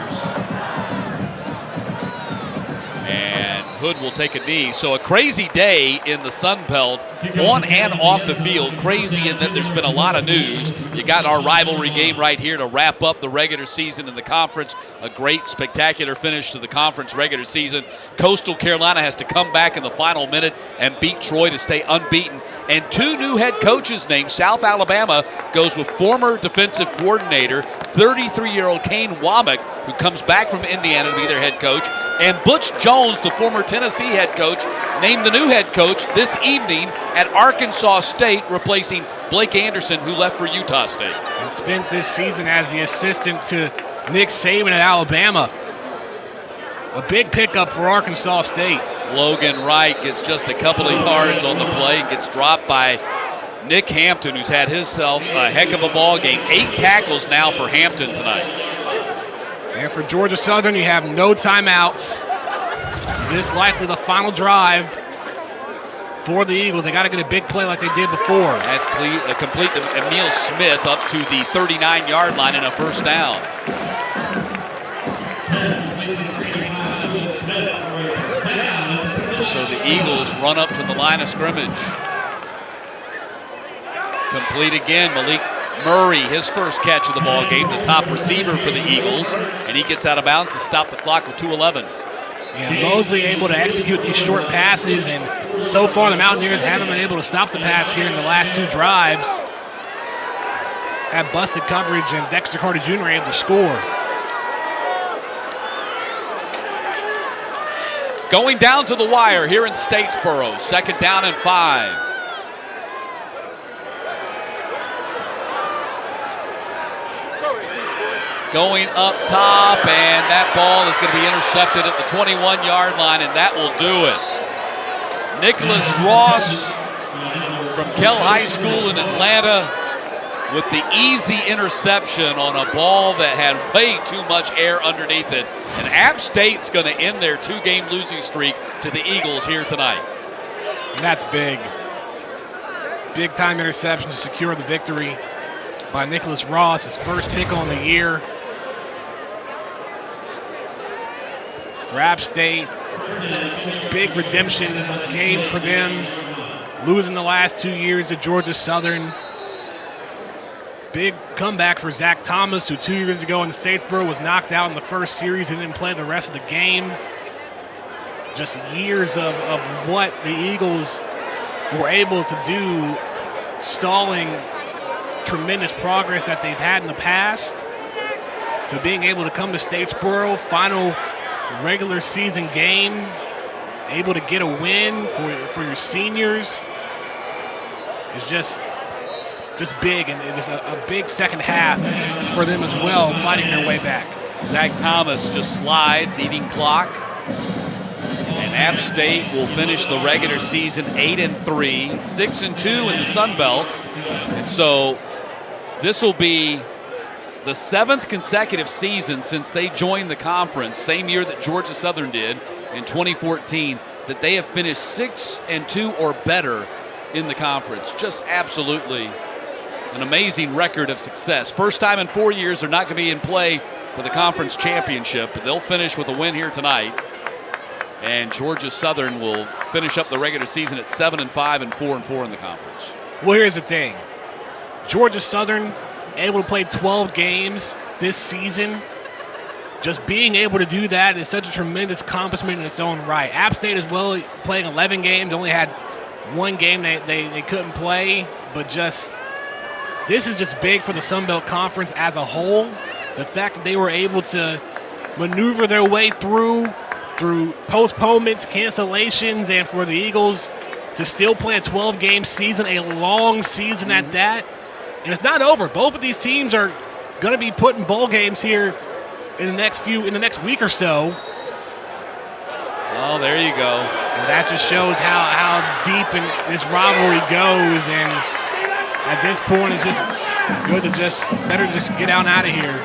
And Hood will take a knee. So a crazy day in the Sun Belt, on and off the field. Crazy in that there's been a lot of news. You got our rivalry game right here to wrap up the regular season in the conference. A great, spectacular finish to the conference regular season. Coastal Carolina has to come back in the final minute and beat Troy to stay unbeaten. And 2 new head coaches named. South Alabama goes with former defensive coordinator, 33-year-old Kane Womack, who comes back from Indiana to be their head coach. And Butch Jones, the former Tennessee head coach, named the new head coach this evening at Arkansas State, replacing Blake Anderson, who left for Utah State. And spent this season as the assistant to Nick Saban at Alabama. A big pickup for Arkansas State. Logan Wright gets just a couple of yards on the play and gets dropped by Nick Hampton, who's had himself a heck of a ball game. 8 tackles now for Hampton tonight. And for Georgia Southern, you have no timeouts. This likely the final drive for the Eagles. They got to get a big play like they did before. That's complete to Emil Smith up to the 39-yard line and a first down. So the Eagles run up to the line of scrimmage. Complete again. Malik Murray, his first catch of the ball game, the top receiver for the Eagles, and he gets out of bounds to stop the clock with 2:11. Yeah, Mosley able to execute these short passes, and so far the Mountaineers haven't been able to stop the pass here in the last 2 drives. Have busted coverage, and Dexter Carter Jr. able to score. Going down to the wire here in Statesboro, 2nd down and 5. Going up top, and that ball is going to be intercepted at the 21-yard line, and that will do it. Nicholas Ross from Kell High School in Atlanta with the easy interception on a ball that had way too much air underneath it. And App State's going to end their 2-game losing streak to the Eagles here tonight. And that's big. Big-time interception to secure the victory by Nicholas Ross, his first pick on the year. For App State, big redemption game for them, losing the last 2 years to Georgia Southern. Big comeback for Zach Thomas, who 2 years ago in Statesboro was knocked out in the first series and didn't play the rest of the game. Just years of what the Eagles were able to do, stalling tremendous progress that they've had in the past. So being able to come to Statesboro, final regular season game, able to get a win for your seniors is just big, and it is a big second half for them as well, fighting their way back. Zach Thomas just slides, eating clock. And App State will finish the regular season 8-3, 6-2 in the Sun Belt. And so this will be the 7th consecutive season since they joined the conference, same year that Georgia Southern did in 2014, that they have finished 6-2 or better in the conference. Just absolutely an amazing record of success. First time in 4 years they're not going to be in play for the conference championship, but they'll finish with a win here tonight. And Georgia Southern will finish up the regular season at 7-5 and 4-4 in the conference. Well, here's the thing. Georgia Southern able to play 12 games this season. Just being able to do that is such a tremendous accomplishment in its own right. App State as well, playing 11 games, only had 1 game they couldn't play, but just this is just big for the Sun Belt Conference as a whole. The fact that they were able to maneuver their way through postponements, cancellations, and for the Eagles to still play a 12-game season, a long season at that. And it's not over. Both of these teams are going to be putting bowl games here in the next week or so. Oh, there you go. And that just shows how deep this rivalry goes. And at this point, it's just good to better get out of here.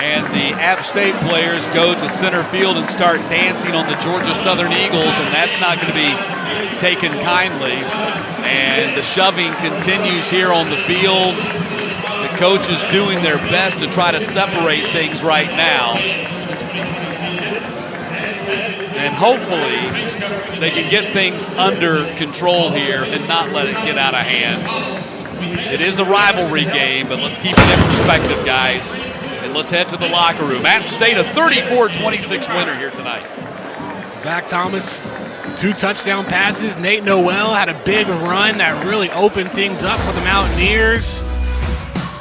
And the App State players go to center field and start dancing on the Georgia Southern Eagles, and that's not going to be taken kindly. And the shoving continues here on the field. The coaches doing their best to try to separate things right now. And hopefully they can get things under control here and not let it get out of hand. It is a rivalry game, but let's keep it in perspective, guys. And let's head to the locker room. App State, a 34-26 winner here tonight. Zach Thomas, 2 touchdown passes. Nate Noel had a big run that really opened things up for the Mountaineers.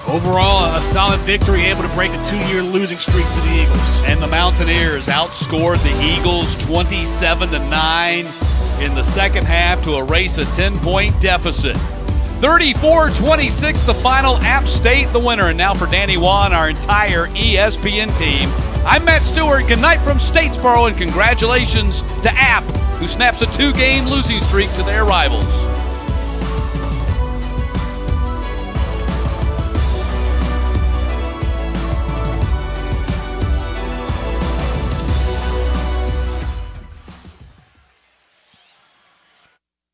Overall, a solid victory, able to break a 2-year losing streak for the Eagles. And the Mountaineers outscored the Eagles 27-9 in the second half to erase a 10-point deficit. 34-26 the final, App State the winner. And now for Danny Wan, our entire ESPN team, I'm Matt Stewart. Good night from Statesboro, and congratulations to App, who snaps a 2-game losing streak to their rivals.